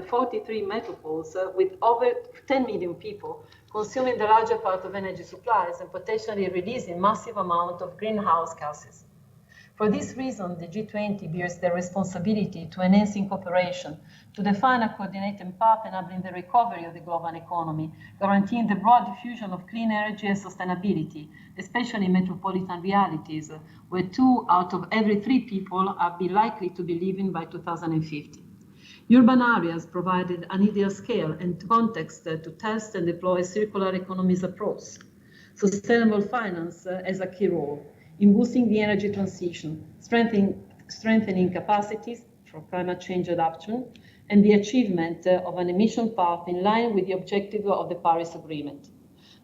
43 metropoles with over 10 million people consuming the larger part of energy supplies and potentially releasing massive amounts of greenhouse gases. For this reason, the G20 bears the responsibility to enhancing cooperation, to define a coordinated path enabling the recovery of the global economy, guaranteeing the broad diffusion of clean energy and sustainability, especially in metropolitan realities, where 2 out of every 3 people are likely to be living by 2050. Urban areas provided an ideal scale and context to test and deploy a circular economies approach. Sustainable finance has a key role in boosting the energy transition, strengthening capacities for climate change adaptation, and the achievement of an emission path in line with the objective of the Paris Agreement.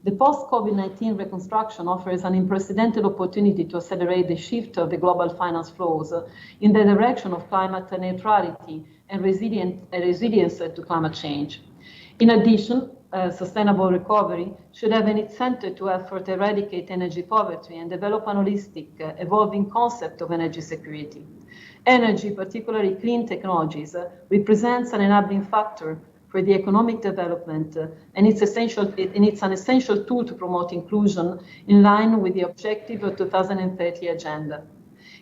The post-COVID-19 reconstruction offers an unprecedented opportunity to accelerate the shift of the global finance flows in the direction of climate neutrality and resilience to climate change. In addition, sustainable recovery should have in its center to effort eradicate energy poverty and develop an holistic, evolving concept of energy security. Energy, particularly clean technologies, represents an enabling factor for the economic development, and it's an essential tool to promote inclusion in line with the objective of 2030 agenda.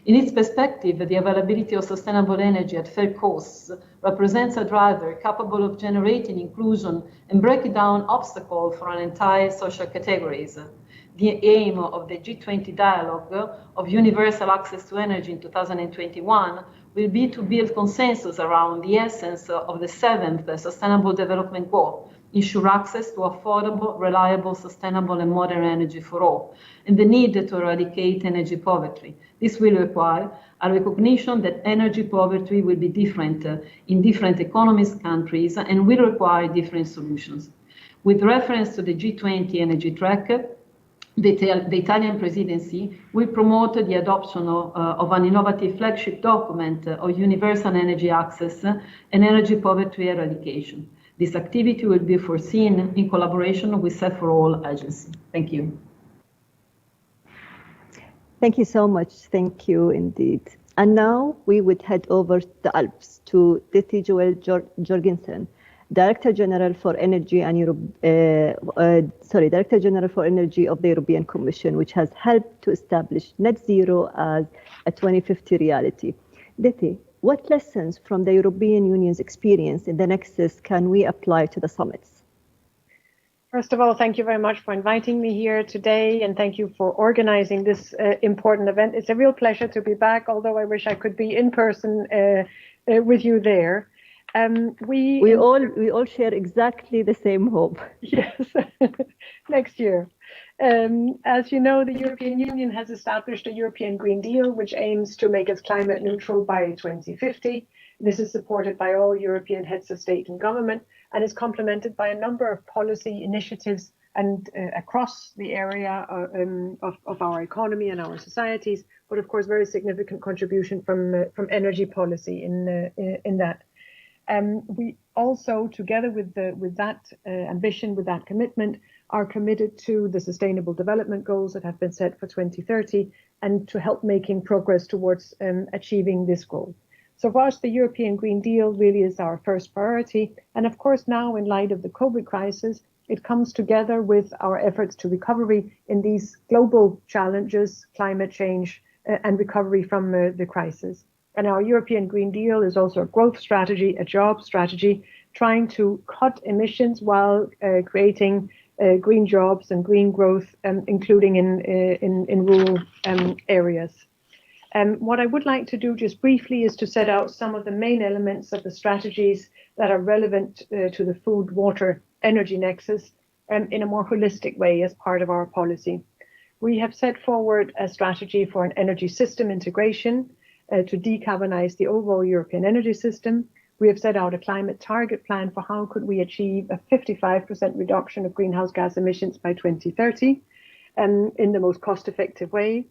In its perspective, the availability of sustainable energy at fair costs represents a driver capable of generating inclusion and breaking down obstacles for an entire social categories. The aim of the G20 dialogue of universal access to energy in 2021 will be to build consensus around the essence of the 7th Sustainable Development Goal, ensure access to affordable, reliable, sustainable, and modern energy for all, and the need to eradicate energy poverty. This will require a recognition that energy poverty will be different in different economies, countries, and will require different solutions. With reference to the G20 energy track, the Italian presidency will promote the adoption of an innovative flagship document of universal energy access and energy poverty eradication. This activity will be foreseen in collaboration with Set for All agency. Thank you. Thank you so much. Thank you indeed. And now we would head over the Alps to Diti Joel Jorgensen, Director General for Energy and Director General for Energy of the European Commission, which has helped to establish net zero as a 2050 reality. Diti, what lessons from the European Union's experience in the Nexus can we apply to the summits? First of all, thank you very much for inviting me here today, and thank you for organizing this important event. It's a real pleasure to be back, although I wish I could be in person with you there. We all share exactly the same hope. Yes, next year. As you know, the European Union has established a European Green Deal, which aims to make us climate neutral by 2050. This is supported by all European heads of state and government, and is complemented by a number of policy initiatives and across the area of our economy and our societies, but of course very significant contribution from energy policy in that. We also, together with that ambition, with that commitment, are committed to the Sustainable Development Goals that have been set for 2030 and to help making progress towards achieving this goal. So whilst the European Green Deal really is our first priority, and of course now in light of the COVID crisis, it comes together with our efforts to recovery in these global challenges, climate change and recovery from the crisis. And our European Green Deal is also a growth strategy, a job strategy, trying to cut emissions while creating green jobs and green growth, including in rural areas. What I would like to do just briefly is to set out some of the main elements of the strategies that are relevant to the food, water, energy nexus in a more holistic way as part of our policy. We have set forward a strategy for an energy system integration to decarbonize the overall European energy system. We have set out a climate target plan for how could we achieve a 55% reduction of greenhouse gas emissions by 2030 in the most cost-effective way.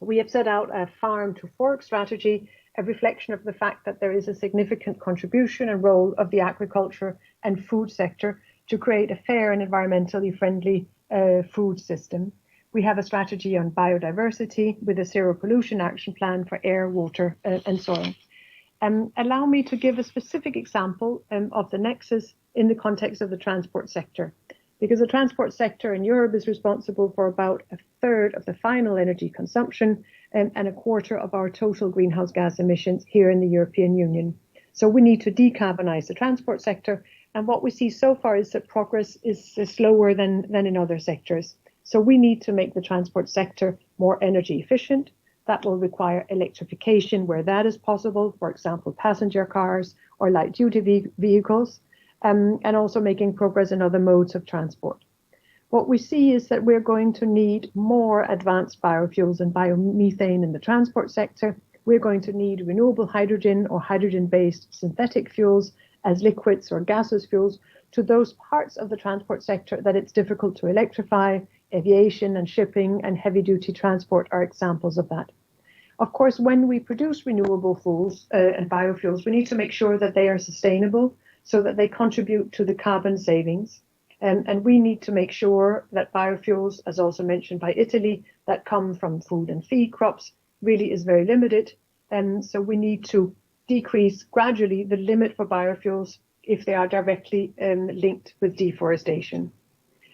We have set out a farm to fork strategy, a reflection of the fact that there is a significant contribution and role of the agriculture and food sector to create a fair and environmentally friendly food system. We have a strategy on biodiversity with a zero pollution action plan for air, water, and soil. Allow me to give a specific example of the nexus in the context of the transport sector, because the transport sector in Europe is responsible for about a third of the final energy consumption and a quarter of our total greenhouse gas emissions here in the European Union. So we need to decarbonize the transport sector, and what we see so far is that progress is slower than in other sectors. So we need to make the transport sector more energy efficient. That will require electrification where that is possible, for example, passenger cars or light-duty vehicles, and also making progress in other modes of transport. What we see is that we're going to need more advanced biofuels and biomethane in the transport sector. We're going to need renewable hydrogen or hydrogen-based synthetic fuels as liquids or gaseous fuels to those parts of the transport sector that it's difficult to electrify. Aviation and shipping and heavy-duty transport are examples of that. Of course, when we produce renewable fuels and biofuels, we need to make sure that they are sustainable so that they contribute to the carbon savings. And we need to make sure that biofuels, as also mentioned by Italy, that come from food and feed crops really is very limited. And so we need to decrease gradually the limit for biofuels if they are directly linked with deforestation.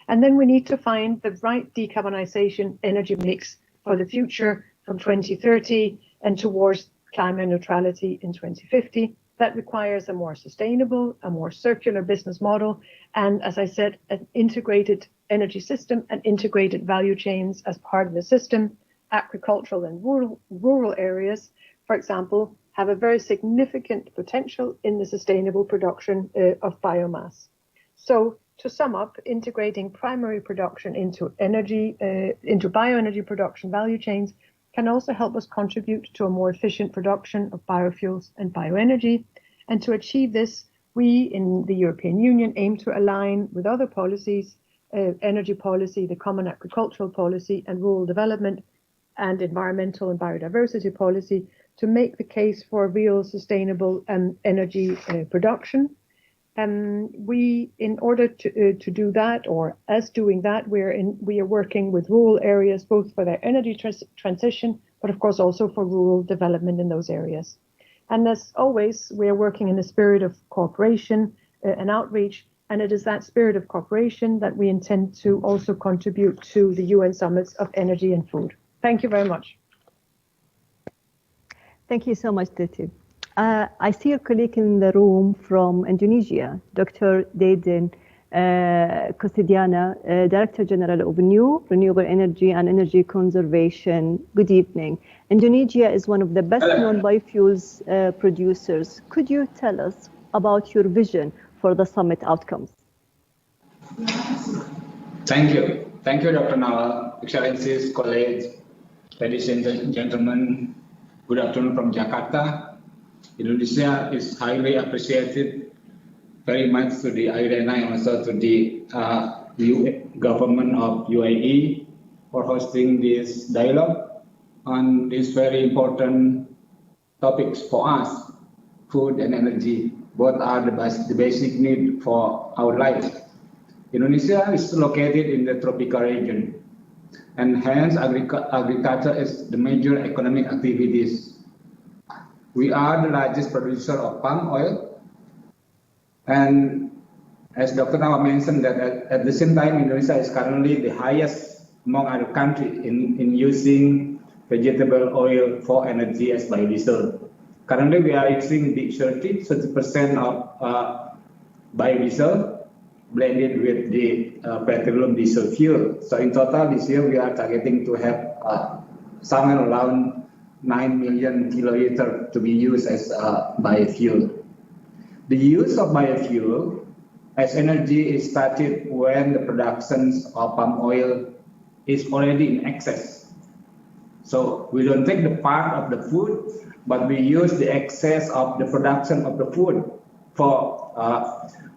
And then we need to find the right decarbonization energy mix for the future from 2030 and towards climate neutrality in 2050. That requires a more sustainable, a more circular business model, and as I said, an integrated energy system and integrated value chains as part of the system. Agricultural and rural areas, for example, have a very significant potential in the sustainable production of biomass. So to sum up, integrating primary production into bioenergy production value chains can also help us contribute to a more efficient production of biofuels and bioenergy. And to achieve this, we in the European Union aim to align with other policies, energy policy, the common agricultural policy and rural development and environmental and biodiversity policy to make the case for real sustainable energy production. We, in order to do that, or as doing that, we are working with rural areas both for their energy transition, but of course also for rural development in those areas. And as always, we are working in a spirit of cooperation and outreach, and it is that spirit of cooperation that we intend to also contribute to the UN Summits of Energy and Food. Thank you very much. Thank you so much, Diti. I see your colleague in the room from Indonesia, Dr. Deden Kosidiana, Director General of New Renewable Energy and Energy Conservation. Good evening. Indonesia is one of the best-known biofuels producers. Could you tell us about your vision for the summit outcomes? Thank you. Thank you, Dr. Nawal, Excellencies, colleagues, ladies and gentlemen. Good afternoon from Jakarta. Indonesia is highly appreciated very much to the IRENA and also to the government of UAE for hosting this dialogue on these very important topics for us. Food and energy, both are the basic need for our life. Indonesia is located in the tropical region, and hence agriculture is the major economic activities. We are the largest producer of palm oil, and as Dr. Nawal mentioned, that at the same time, Indonesia is currently the highest among other countries in using vegetable oil for energy as biodiesel. Currently, we are using the 30% of biodiesel blended with the petroleum diesel fuel. So in total, this year we are targeting to have somewhere around 9 million kiloliters to be used as biofuel. The use of biofuel as energy is started when the production of palm oil is already in excess. So we don't take the part of the food, but we use the excess of the production of the food for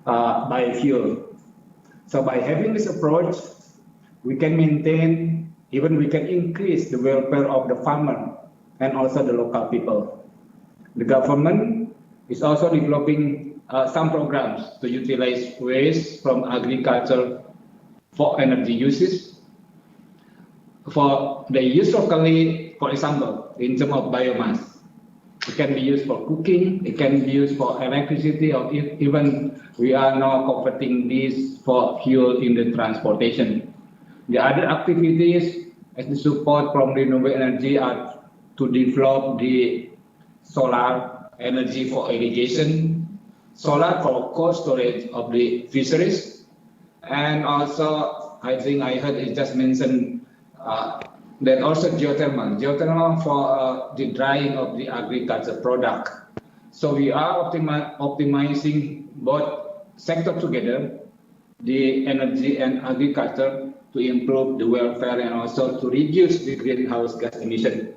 biofuel. So by having this approach, we can maintain, even we can increase the welfare of the farmer and also the local people. The government is also developing some programs to utilize waste from agriculture for energy uses. For the use locally, for example, in terms of biomass, it can be used for cooking, it can be used for electricity, or even we are now converting this for fuel in the transportation. The other activities as the support from renewable energy are to develop the solar energy for irrigation, solar for cold storage of the fisheries, and also I think I heard it just mentioned that also geothermal for the drying of the agriculture product. So we are optimizing both sectors together, the energy and agriculture, to improve the welfare and also to reduce the greenhouse gas emission.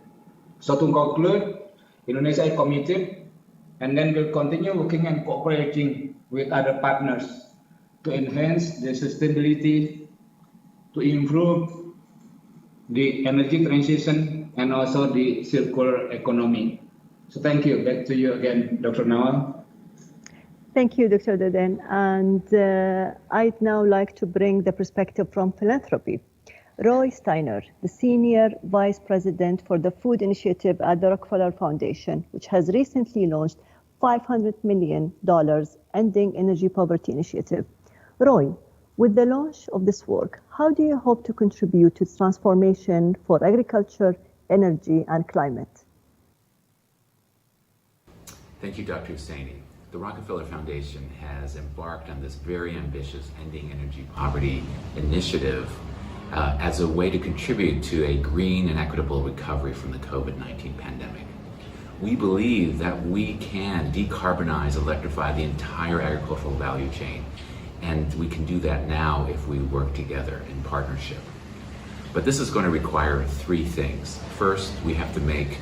So to conclude, Indonesia is committed, and then we'll continue working and cooperating with other partners to enhance the sustainability, to improve the energy transition, and also the circular economy. So thank you. Back to you again, Dr. Nawal. Thank you, Dr. Deden. And I'd now like to bring the perspective from philanthropy. Roy Steiner, the Senior Vice President for the Food Initiative at the Rockefeller Foundation, which has recently launched $500 million Ending Energy Poverty Initiative. Roy, with the launch of this work, how do you hope to contribute to transformation for agriculture, energy, and climate? Thank you, Dr. Husseini. The Rockefeller Foundation has embarked on this very ambitious Ending Energy Poverty initiative as a way to contribute to a green and equitable recovery from the COVID-19 pandemic. We believe that we can decarbonize, electrify the entire agricultural value chain, and we can do that now if we work together in partnership. But this is going to require three things. First, we have to make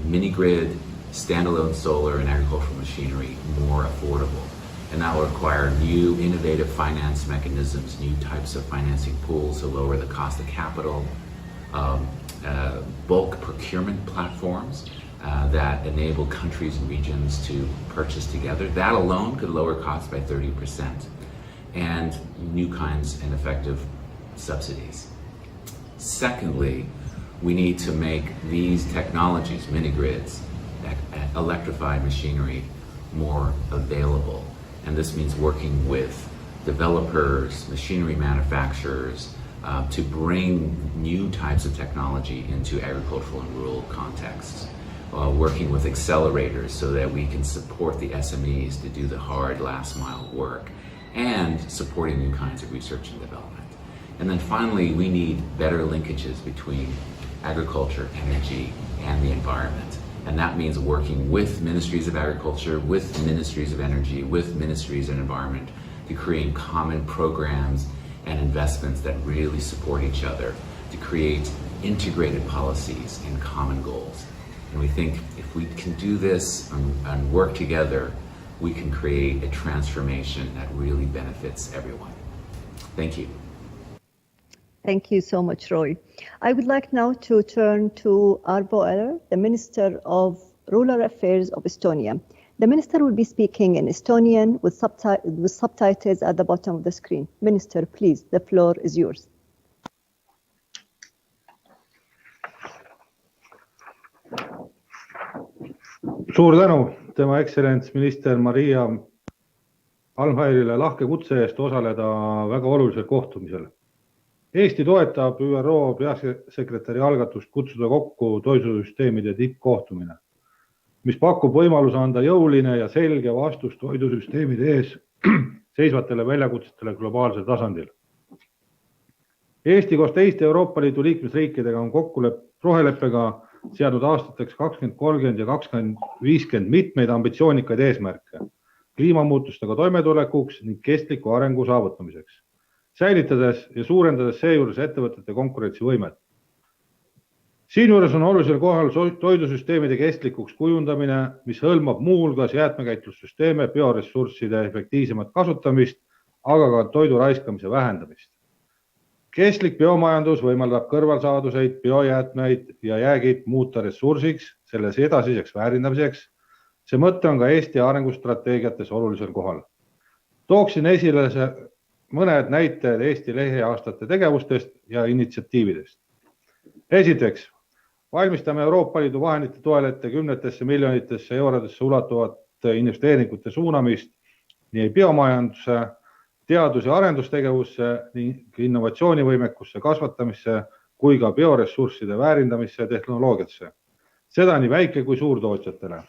mini-grid, standalone solar and agricultural machinery more affordable. And that will require new innovative finance mechanisms, new types of financing pools to lower the cost of capital, bulk procurement platforms that enable countries and regions to purchase together. That alone could lower costs by 30%, and new kinds and effective subsidies. Secondly, we need to make these technologies, mini-grids, electrified machinery, more available. And this means working with developers, machinery manufacturers, to bring new types of technology into agricultural and rural contexts. Working with accelerators so that we can support the SMEs to do the hard last mile work, and supporting new kinds of research and development. And then finally, we need better linkages between agriculture, energy, and the environment. And that means working with ministries of agriculture, with ministries of energy, with ministries of environment to create common programs and investments that really support each other, to create integrated policies and common goals. And we think if we can do this and work together, we can create a transformation that really benefits everyone. Thank you. Thank you so much, Roy. I would like now to turn to Arvo Eller, the Minister of Rural Affairs of Estonia. The Minister will be speaking in Estonian with subtitles at the bottom of the screen. Minister, please, the floor is yours. Suur tänu, tema ekstsellents minister Maria Almhairile lahke kutse eest osaleda väga olulisel kohtumisel. Eesti toetab ÜRO peasekretäri algatust kutsuda kokku toidusüsteemide tippkohtumine, mis pakub võimaluse anda jõuline ja selge vastus toidusüsteemide ees seisvatele väljakutsetele globaalsel tasandil. Eesti koos teiste Euroopa Liidu liikmesriikidega on roheleppega seadnud aastateks 2030 ja 2050 mitmeid ambitsioonikaid eesmärke kliimamuutustega toimetulekuks ning kestliku arengu saavutamiseks. säilitades ja suurendades seejuures ettevõtete konkurentsivõimet. Siinjuures on olulisel kohal toidusüsteemide kestlikuks kujundamine, mis hõlmab muuhulgas jäätmekäitlussüsteeme, bioressursside efektiivsemat kasutamist, aga ka toidu raiskamise vähendamist. Kestlik biomajandus võimaldab kõrvalsaaduseid, biojäätmeid ja jäägid muuta ressursiks, selles edasiseks väärindamiseks. See mõte on ka Eesti arengustrateegiates olulisel kohal. Tooksin esile mõned näitajad Eesti lähiaastate tegevustest ja initsiatiividest. Esiteks, valmistame Euroopa Liidu vahendite toel ette kümnetesse miljonitesse eurodesse ulatuvate investeeringute suunamist nii biomajanduse, teadus- ja arendustegevusse ning innovatsioonivõimekusse kasvatamisse kui ka bioressursside väärindamisse tehnoloogiasse. Seda nii väike- kui suurtootjatele.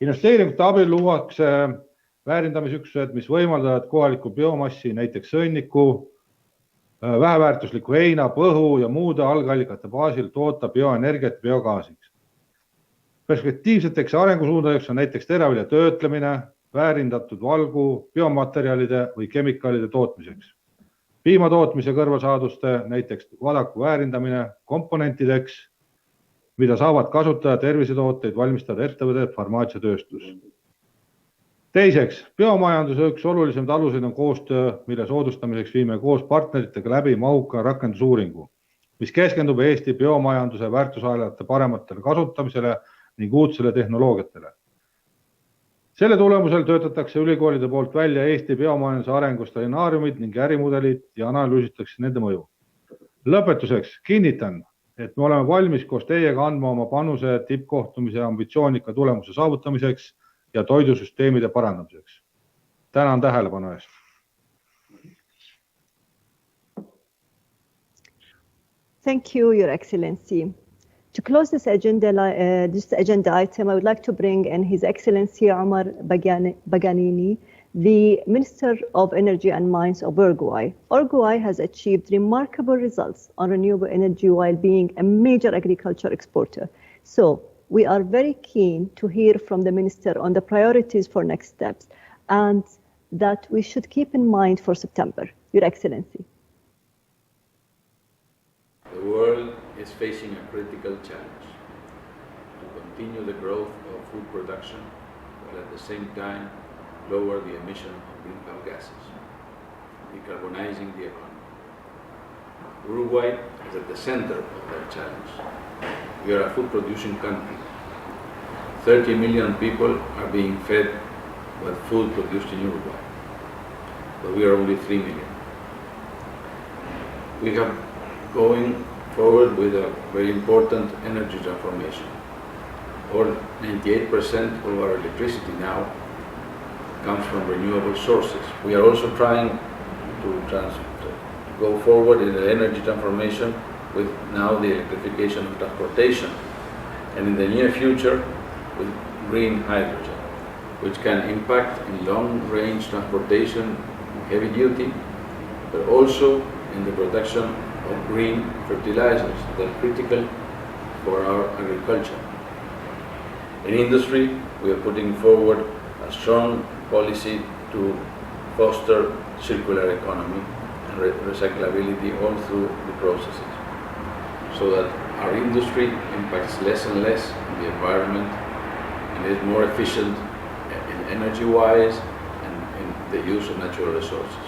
Investeeringute abil luuakse väärindamisüksused, mis võimaldavad kohalikku biomassi, näiteks sõnniku, väheväärtusliku heina, põhu ja muude algallikate baasil toota bioenergiat biogaasiks. Perspektiivseteks arengusuundadeks on näiteks teravilja töötlemine, väärindatud valgu, biomaterjalide või kemikaalide tootmiseks. Piimatootmise kõrvalsaaduste, näiteks vadaku väärindamine komponentideks, mida saavad kasutada tervisetooteid valmistada ettevõtted farmaatsiatööstus. Teiseks, biomajanduse üks olulisem aluseid on koostöö, mille soodustamiseks viime koos partneritega läbi mahuka rakendusuuringu, mis keskendub Eesti biomajanduse väärtusahelate parematele kasutamisele ning uudsele tehnoloogiatele. Selle tulemusel töötatakse ülikoolide poolt välja Eesti biomajanduse arengu stsenaariumid ning ärimudelid ja analüüsitakse nende mõju. Lõpetuseks kinnitan, et me oleme valmis koos teiega andma oma panuse tippkohtumise ambitsioonika tulemuse saavutamiseks ja toidusüsteemide parandamiseks. Tänan tähelepanu eest. Thank you, Your Excellency. To close this agenda item, I would like to bring in His Excellency Omar Baganini, the Minister of Energy and Mines of Uruguay. Uruguay has achieved remarkable results on renewable energy while being a major agriculture exporter. So we are very keen to hear from the Minister on the priorities for next steps and that we should keep in mind for September. Your Excellency. The world is facing a critical challenge to continue the growth of food production while at the same time lower the emission of greenhouse gases, decarbonizing the economy. Uruguay is at the center of that challenge. We are a food-producing country. 30 million people are being fed with food produced in Uruguay, but we are only 3 million. We have going forward with a very important energy transformation. Over 98% of our electricity now comes from renewable sources. We are also trying to go forward in the energy transformation with now the electrification of transportation, and in the near future with green hydrogen, which can impact in long-range transportation, heavy duty, but also in the production of green fertilizers that are critical for our agriculture. In industry, we are putting forward a strong policy to foster circular economy and recyclability all through the processes, so that our industry impacts less and less on the environment and is more efficient in energy-wise and in the use of natural resources.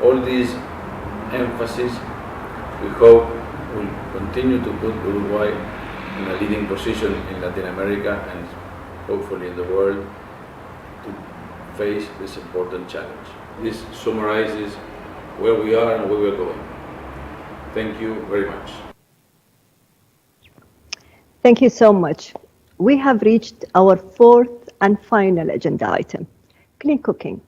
All these emphasis, we hope, will continue to put Uruguay in a leading position in Latin America and hopefully in the world to face this important challenge. This summarizes where we are and where we're going. Thank you very much. Thank you so much. We have reached our fourth and final agenda item, clean cooking.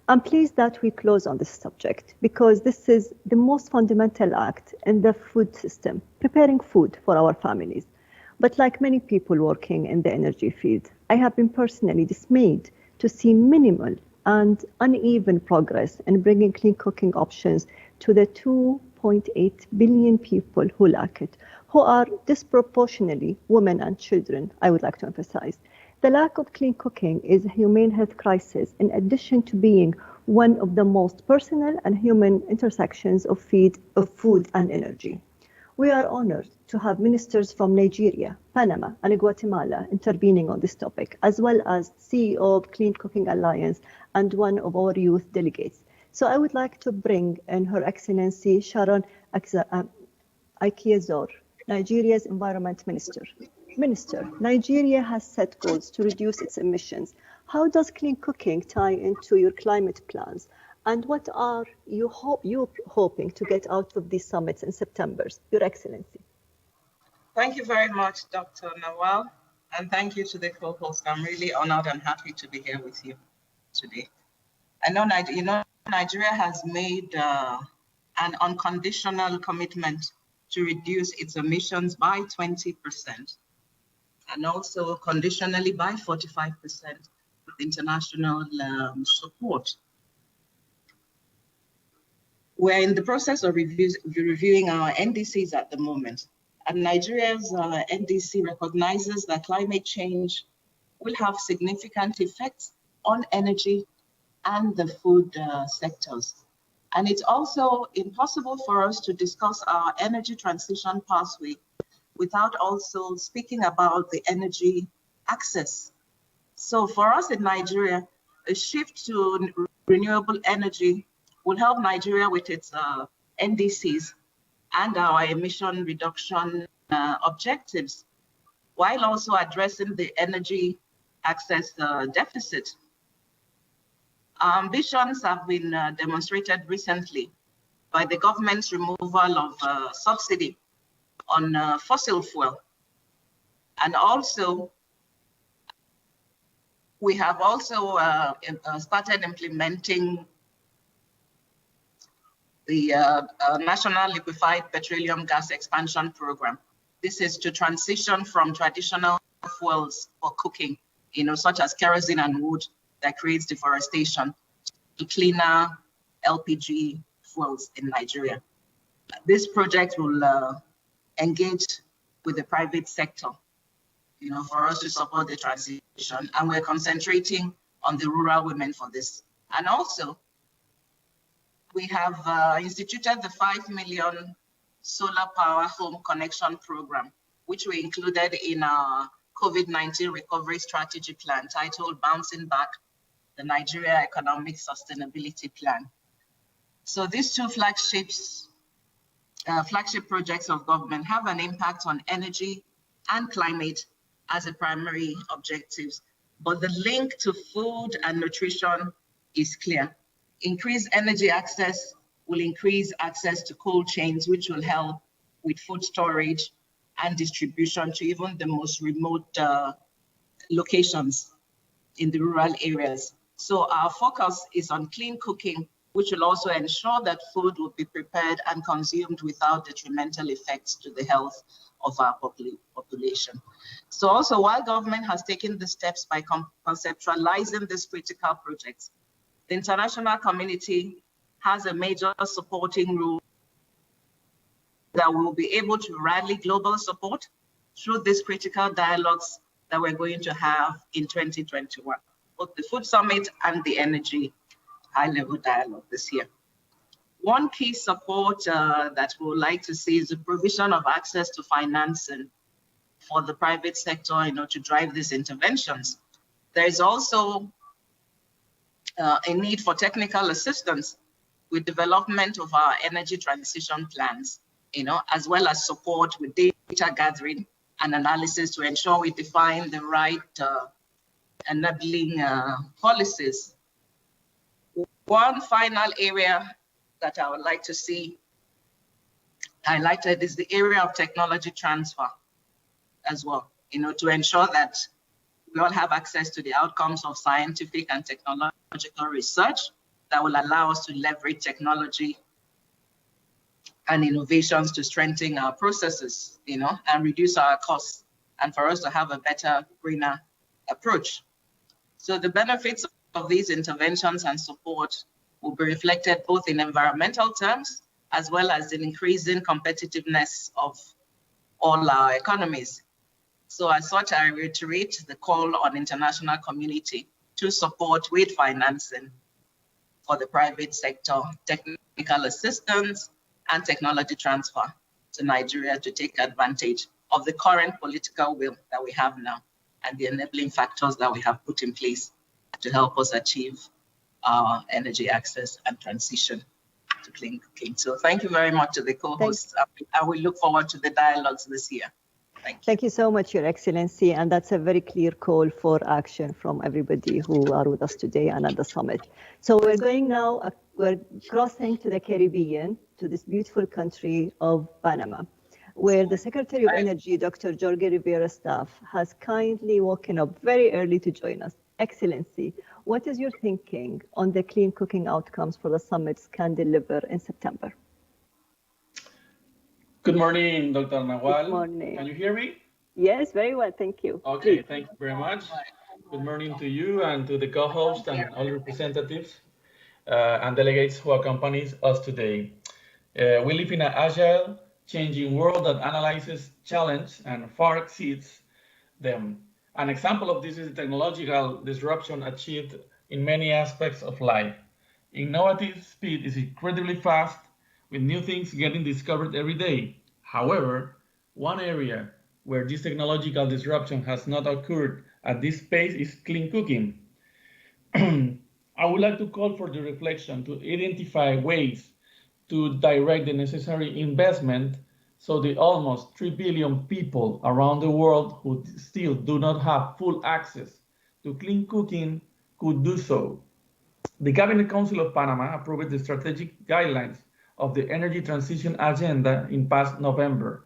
I'm pleased that we close on this subject because this is the most fundamental act in the food system, preparing food for our families. But like many people working in the energy field, I have been personally dismayed to see minimal and uneven progress in bringing clean cooking options to the 2.8 billion people who lack it, who are disproportionately women and children, I would like to emphasize. The lack of clean cooking is a humane health crisis in addition to being one of the most personal and human intersections of food and energy. We are honored to have ministers from Nigeria, Panama, and Guatemala intervening on this topic, as well as CEO of Clean Cooking Alliance and one of our youth delegates. So I would like to bring in Her Excellency Sharon Aikiezor, Nigeria's Environment Minister. Minister, Nigeria has set goals to reduce its emissions. How does clean cooking tie into your climate plans? And what are you hoping to get out of these summits in September, Your Excellency? Thank you very much, Dr. Nawal, and thank you to the co-host. I'm really honored and happy to be here with you today. I know, Nigeria has made an unconditional commitment to reduce its emissions by 20%, and also conditionally by 45% with international support. We're in the process of reviewing our NDCs at the moment, and Nigeria's NDC recognizes that climate change will have significant effects on energy and the food sectors. And it's also impossible for us to discuss our energy transition pathway without also speaking about the energy access. So for us in Nigeria, a shift to renewable energy will help Nigeria with its NDCs and our emission reduction objectives, while also addressing the energy access deficit. Our ambitions have been demonstrated recently by the government's removal of subsidy on fossil fuel. And also, we have also started implementing the National Liquefied Petroleum Gas Expansion Program. This is to transition from traditional fuels for cooking, such as kerosene and wood that creates deforestation, to cleaner LPG fuels in Nigeria. This project will engage with the private sector, for us to support the transition, and we're concentrating on the rural women for this. And also, we have instituted the 5 million solar power home connection program, which we included in our COVID-19 recovery strategy plan titled Bouncing Back, the Nigeria Economic Sustainability Plan. So these two flagship projects of government have an impact on energy and climate as a primary objectives, but the link to food and nutrition is clear. Increased energy access will increase access to cold chains, which will help with food storage and distribution to even the most remote locations in the rural areas. So our focus is on clean cooking, which will also ensure that food will be prepared and consumed without detrimental effects to the health of our population. So also, while government has taken the steps by conceptualizing these critical projects, the international community has a major supporting role that will be able to rally global support through these critical dialogues that we're going to have in 2021, both the Food Summit and the Energy High-Level Dialogue this year. One key support that we would like to see is the provision of access to financing for the private sector, to drive these interventions. There is also a need for technical assistance with development of our energy transition plans, as well as support with data gathering and analysis to ensure we define the right enabling policies. One final area that I would like to see highlighted is the area of technology transfer as well, to ensure that we all have access to the outcomes of scientific and technological research that will allow us to leverage technology and innovations to strengthen our processes, and reduce our costs, and for us to have a better, greener approach. So the benefits of these interventions and support will be reflected both in environmental terms, as well as in increasing competitiveness of all our economies. So as such, I reiterate the call on international community to support with financing for the private sector, technical assistance, and technology transfer to Nigeria to take advantage of the current political will that we have now and the enabling factors that we have put in place to help us achieve our energy access and transition to clean cooking. So thank you very much to the co-hosts. I will look forward to the dialogues this year. Thank you so much, Your Excellency. And that's a very clear call for action from everybody who are with us today and at the summit. So we're going now, we're crossing to the Caribbean, to this beautiful country of Panama, where the Secretary of Energy, Dr. Jorge Rivera staff, has kindly woken up very early to join us. Excellency, what is your thinking on the clean cooking outcomes for the summits can deliver in September? Good morning, Dr. Nawal. Good morning. Can you hear me? Yes, very well, thank you. Okay, thank you very much. Good morning to you and to the co-host and all representatives and delegates who accompany us today. We live in an agile, changing world that analyzes challenge and far exceeds them. An example of this is the technological disruption achieved in many aspects of life. Innovative speed is incredibly fast, with new things getting discovered every day. However, one area where this technological disruption has not occurred at this pace is clean cooking. I would like to call for the reflection to identify ways to direct the necessary investment so the almost 3 billion people around the world who still do not have full access to clean cooking could do so. The Cabinet Council of Panama approved the strategic guidelines of the Energy Transition Agenda in past November,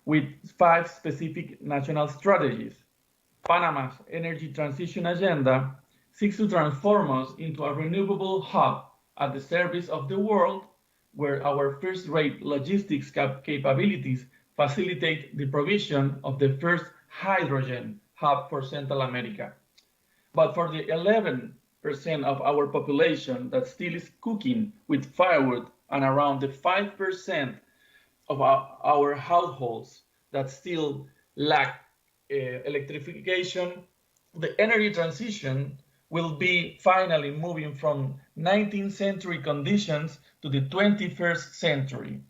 with 5 specific national strategies. Panama's Energy Transition Agenda seeks to transform us into a renewable hub at the service of the world, where our first-rate logistics capabilities facilitate the provision of the first hydrogen hub for Central America. But for the 11% of our population that still is cooking with firewood and around the 5% of our households that still lack electrification, the energy transition will be finally moving from 19th century conditions to the 21st century.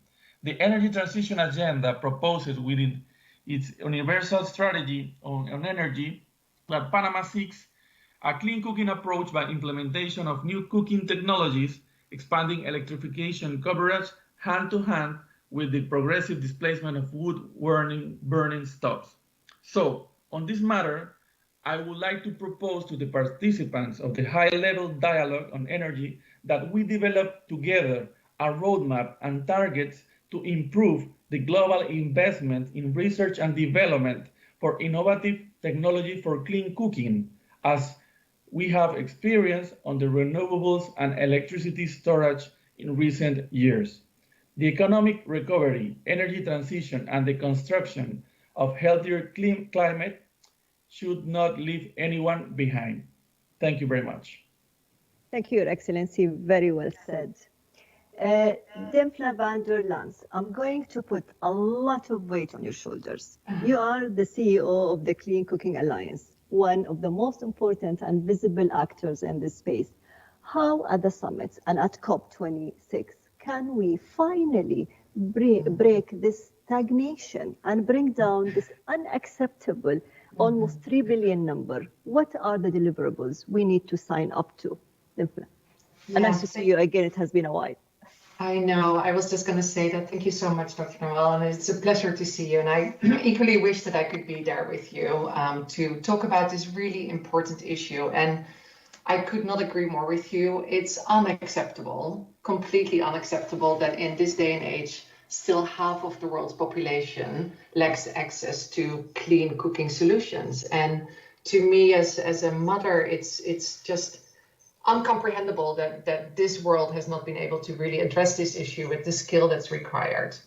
The Energy Transition Agenda proposes within its universal strategy on energy that Panama seeks a clean cooking approach by implementation of new cooking technologies, expanding electrification coverage hand-to-hand with the progressive displacement of wood burning stoves. So, on this matter, I would like to propose to the participants of the high-level dialogue on energy that we develop together a roadmap and targets to improve the global investment in research and development for innovative technology for clean cooking, as we have experienced on the renewables and electricity storage in recent years. The economic recovery, energy transition, and the construction of healthier climate should not leave anyone behind. Thank you very much. Thank you, Your Excellency. Very well said. Dimfla van der Lans, I'm going to put a lot of weight on your shoulders. You are the CEO of the Clean Cooking Alliance, one of the most important and visible actors in this space. How at the summit and at COP26 can we finally break this stagnation and bring down this unacceptable almost 3 billion number? What are the deliverables we need to sign up to? Dimfla. And nice to see you again. It has been a while. I know. I was just going to say that. Thank you so much, Dr. Nawal, and it's a pleasure to see you. And I equally wish that I could be there with you to talk about this really important issue. And I could not agree more with you. It's unacceptable, completely unacceptable that in this day and age, still half of the world's population lacks access to clean cooking solutions. And to me, as a mother, it's just incomprehensible that this world has not been able to really address this issue with the skill that's required.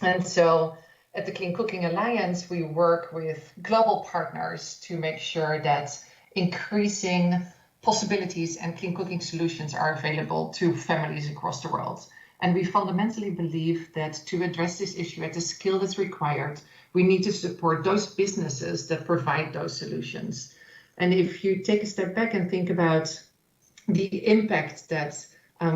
And so at the Clean Cooking Alliance, we work with global partners to make sure that increasing possibilities and clean cooking solutions are available to families across the world. And we fundamentally believe that to address this issue at the skill that's required, we need to support those businesses that provide those solutions. And if you take a step back and think about the impact that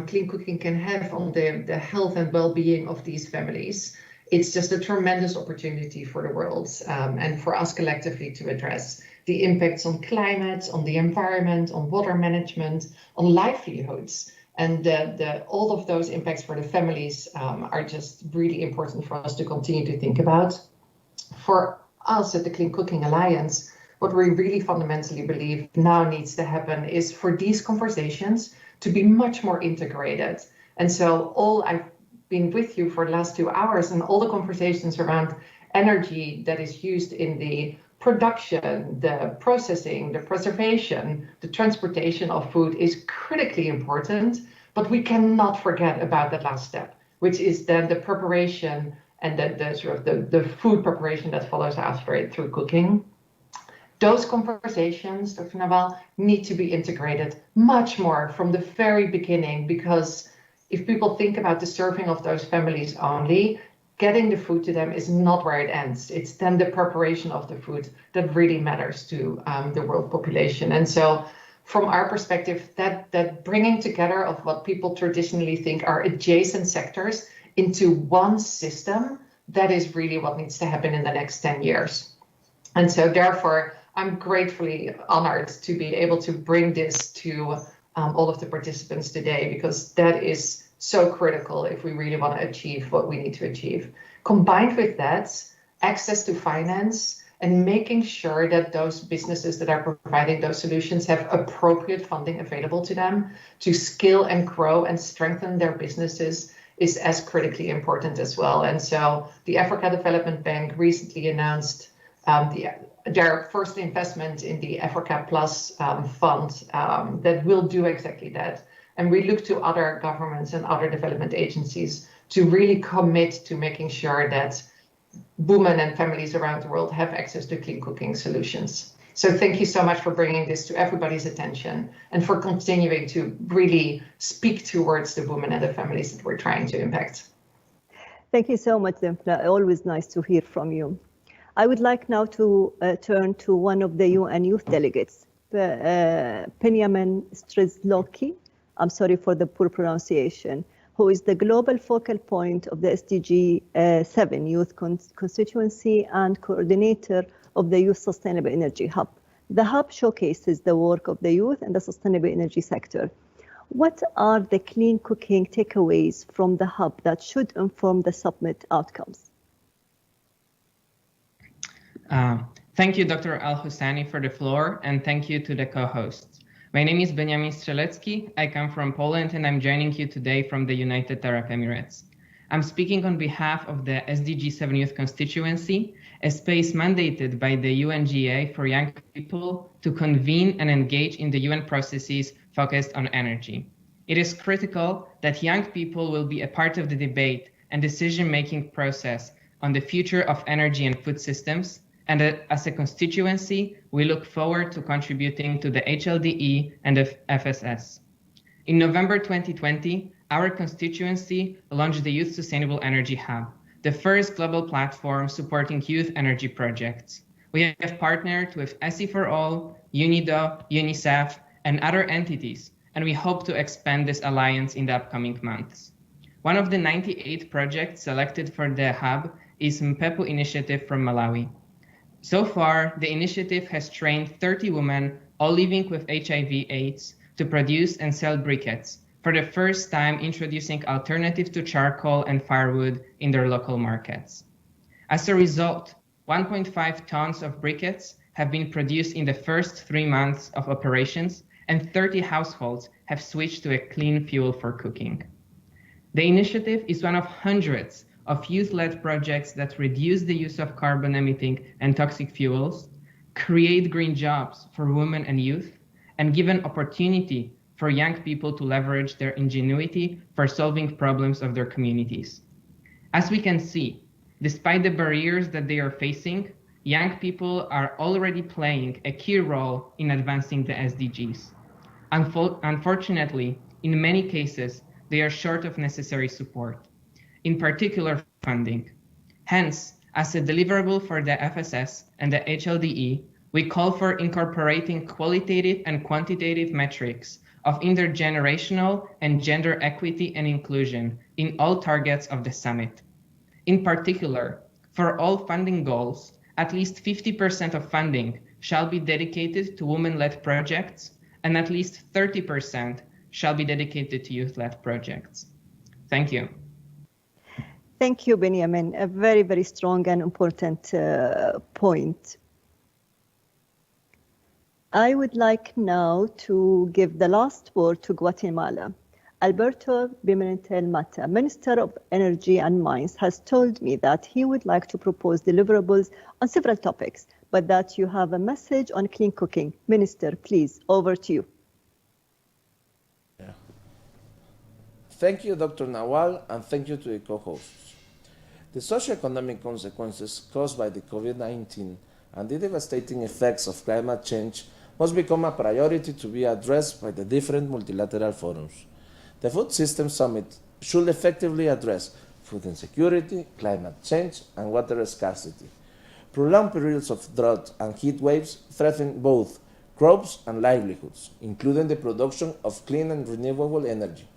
clean cooking can have on the health and well-being of these families. It's just a tremendous opportunity for the world and for us collectively to address the impacts on climate, on the environment, on water management, on livelihoods. And all of those impacts for the families are just really important for us to continue to think about. For us at the Clean Cooking Alliance, what we really fundamentally believe now needs to happen is for these conversations to be much more integrated. And so I've been with you for the last 2 hours, and all the conversations around energy that is used in the production, the processing, the preservation, the transportation of food is critically important, but we cannot forget about that last step, which is then the preparation and the food preparation that follows after it through cooking. Those conversations, Dr. Nawal, need to be integrated much more from the very beginning, because if people think about the serving of those families only, getting the food to them is not where it ends. It's then the preparation of the food that really matters to the world population. And so from our perspective, that bringing together of what people traditionally think are adjacent sectors into one system, that is really what needs to happen in the next 10 years. And so therefore, I'm gratefully honored to be able to bring this to all of the participants today, because that is so critical if we really want to achieve what we need to achieve. Combined with that, access to finance and making sure that those businesses that are providing those solutions have appropriate funding available to them to scale and grow and strengthen their businesses is as critically important as well. And so the Africa Development Bank recently announced their first investment in the Africa Plus fund that will do exactly that. And we look to other governments and other development agencies to really commit to making sure that women and families around the world have access to clean cooking solutions. So thank you so much for bringing this to everybody's attention and for continuing to really speak towards the women and the families that we're trying to impact. Thank you so much, Dimpla. Always nice to hear from you. I would like now to turn to one of the UN youth delegates, Benjamin Strzelecki. I'm sorry for the poor pronunciation, who is the global focal point of the SDG 7 Youth Constituency and coordinator of the Youth Sustainable Energy Hub. The hub showcases the work of the youth in the sustainable energy sector. What are the clean cooking takeaways from the hub that should inform the summit outcomes? Thank you, Dr. Al-Husani, for the floor, and thank you to the co-hosts. My name is Benjamin Strzelecki. I come from Poland, and I'm joining you today from the United Arab Emirates. I'm speaking on behalf of the SDG 7 Youth Constituency, a space mandated by the UNGA for young people to convene and engage in the UN processes focused on energy. It is critical that young people will be a part of the debate and decision-making process on the future of energy and food systems, and as a constituency, we look forward to contributing to the HLDE and the FSS. In November 2020, our constituency launched the Youth Sustainable Energy Hub, the first global platform supporting youth energy projects. We have partnered with SE4All, UNIDO, UNICEF, and other entities, and we hope to expand this alliance in the upcoming months. One of the 98 projects selected for the hub is Mpepu initiative from Malawi. So far, the initiative has trained 30 women, all living with HIV/AIDS, to produce and sell briquettes, for the first time introducing alternatives to charcoal and firewood in their local markets. As a result, 1.5 tons of briquettes have been produced in the first 3 months of operations, and 30 households have switched to a clean fuel for cooking. The initiative is one of hundreds of youth-led projects that reduce the use of carbon-emitting and toxic fuels, create green jobs for women and youth, and give an opportunity for young people to leverage their ingenuity for solving problems of their communities. As we can see, despite the barriers that they are facing, young people are already playing a key role in advancing the SDGs. Unfortunately, in many cases, they are short of necessary support, in particular funding. Hence, as a deliverable for the FSS and the HLDE, we call for incorporating qualitative and quantitative metrics of intergenerational and gender equity and inclusion in all targets of the summit. In particular, for all funding goals, at least 50% of funding shall be dedicated to women-led projects, and at least 30% shall be dedicated to youth-led projects. Thank you. Thank you, Benjamin. A very, very strong and important point. I would like now to give the last word to Guatemala. Alberto Pimentel Mata, Minister of Energy and Mines, has told me that he would like to propose deliverables on several topics, but that you have a message on clean cooking. Minister, please, over to you. Thank you, Dr. Nawal, and thank you to the co-hosts. The socioeconomic consequences caused by the COVID-19 and the devastating effects of climate change must become a priority to be addressed by the different multilateral forums. The Food System Summit should effectively address food insecurity, climate change, and water scarcity. Prolonged periods of drought and heat waves threaten both crops and livelihoods, including the production of clean and renewable energy.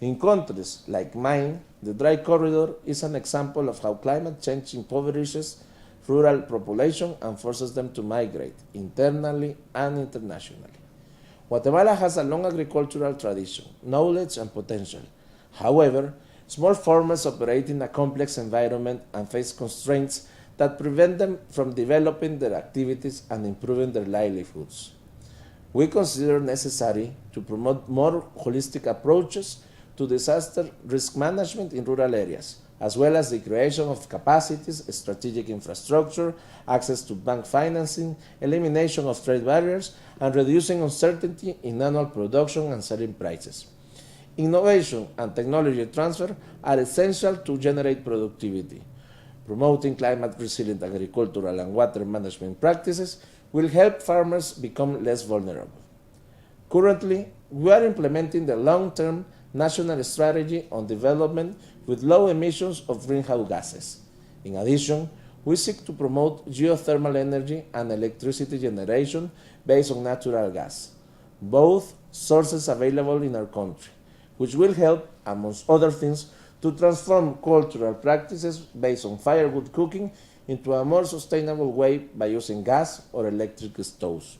In countries like mine, the dry corridor is an example of how climate change impoverishes rural population and forces them to migrate internally and internationally. Guatemala has a long agricultural tradition, knowledge, and potential. However, small farmers operate in a complex environment and face constraints that prevent them from developing their activities and improving their livelihoods. We consider necessary to promote more holistic approaches to disaster risk management in rural areas, as well as the creation of capacities, strategic infrastructure, access to bank financing, elimination of trade barriers, and reducing uncertainty in annual production and selling prices. Innovation and technology transfer are essential to generate productivity. Promoting climate-resilient agricultural and water management practices will help farmers become less vulnerable. Currently, we are implementing the long-term national strategy on development with low emissions of greenhouse gases. In addition, we seek to promote geothermal energy and electricity generation based on natural gas, both sources available in our country, which will help, amongst other things, to transform cultural practices based on firewood cooking into a more sustainable way by using gas or electric stoves.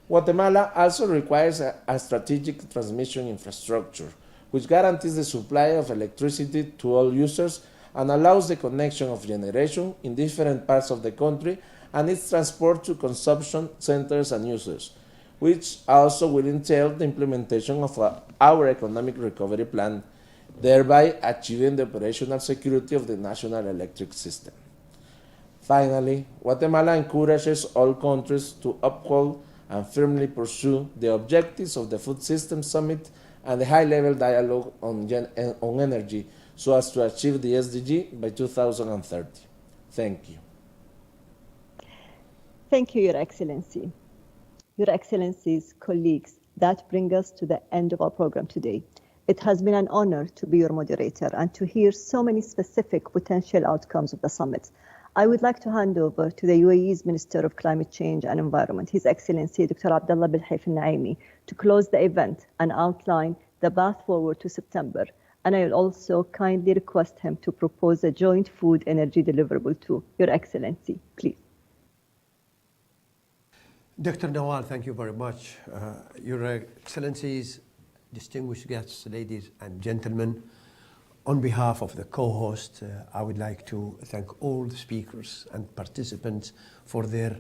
Guatemala also requires a strategic transmission infrastructure, which guarantees the supply of electricity to all users and allows the connection of generation in different parts of the country and its transport to consumption centers and users, which also will entail the implementation of our economic recovery plan, thereby achieving the operational security of the national electric system. Finally, Guatemala encourages all countries to uphold and firmly pursue the objectives of the Food System Summit and the high-level dialogue on energy so as to achieve the SDG by 2030. Thank you. Thank you, Your Excellency. Your Excellencies, colleagues, that brings us to the end of our program today. It has been an honor to be your moderator and to hear so many specific potential outcomes of the summit. I would like to hand over to the UAE's Minister of Climate Change and Environment, His Excellency Dr. Abdullah Bilhaif Al-Naimi, to close the event and outline the path forward to September. And I will also kindly request him to propose a joint food energy deliverable too. Your Excellency, please. Dr. Nawal, thank you very much. Your Excellencies, distinguished guests, ladies and gentlemen, on behalf of the co-host, I would like to thank all the speakers and participants for their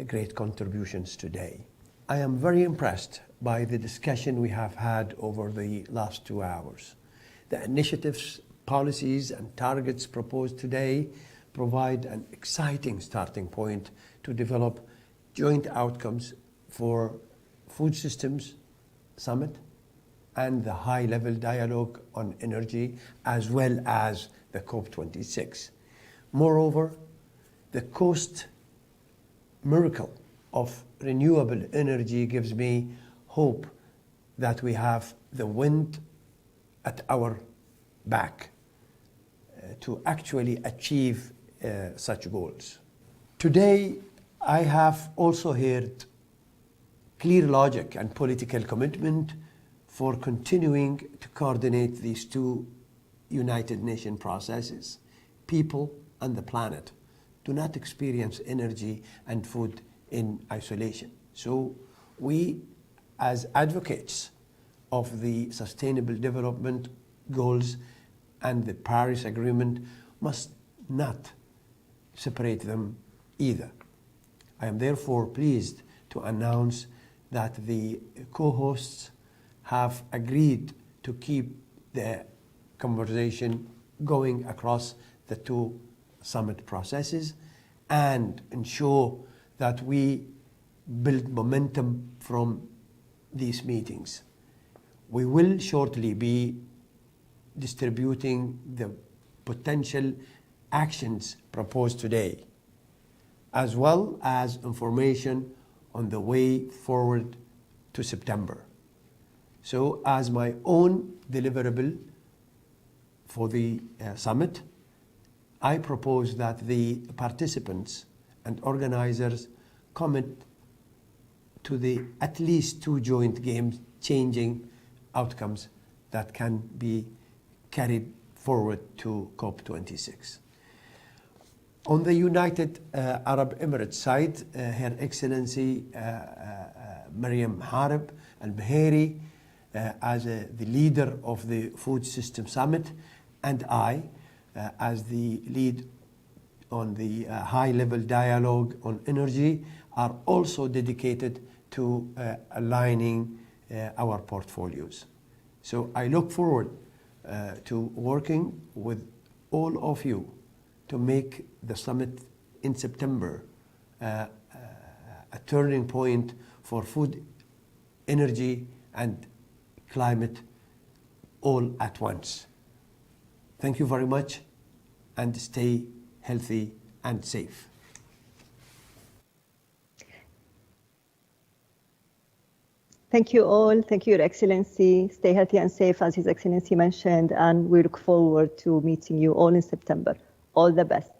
great contributions today. I am very impressed by the discussion we have had over the last 2 hours. The initiatives, policies, and targets proposed today provide an exciting starting point to develop joint outcomes for Food Systems Summit and the high-level dialogue on energy, as well as the COP26. Moreover, the cost miracle of renewable energy gives me hope that we have the wind at our back to actually achieve such goals. Today, I have also heard clear logic and political commitment for continuing to coordinate these two United Nations processes. People and the planet do not experience energy and food in isolation. So we, as advocates of the Sustainable Development Goals and the Paris Agreement, must not separate them either. I am therefore pleased to announce that the co-hosts have agreed to keep the conversation going across the two summit processes and ensure that we build momentum from these meetings. We will shortly be distributing the potential actions proposed today, as well as information on the way forward to September. So as my own deliverable for the summit, I propose that the participants and organizers commit to the at least two joint game-changing outcomes that can be carried forward to COP26. On the United Arab Emirates side, Her Excellency Mariam Harib al-Baheri, as the leader of the Food System Summit, and I, as the lead on the high-level dialogue on energy, are also dedicated to aligning our portfolios. So I look forward to working with all of you to make the summit in September a turning point for food, energy, and climate all at once. Thank you very much, and stay healthy and safe. Thank you all. Thank you, Your Excellency. Stay healthy and safe, as His Excellency mentioned, and we look forward to meeting you all in September. All the best.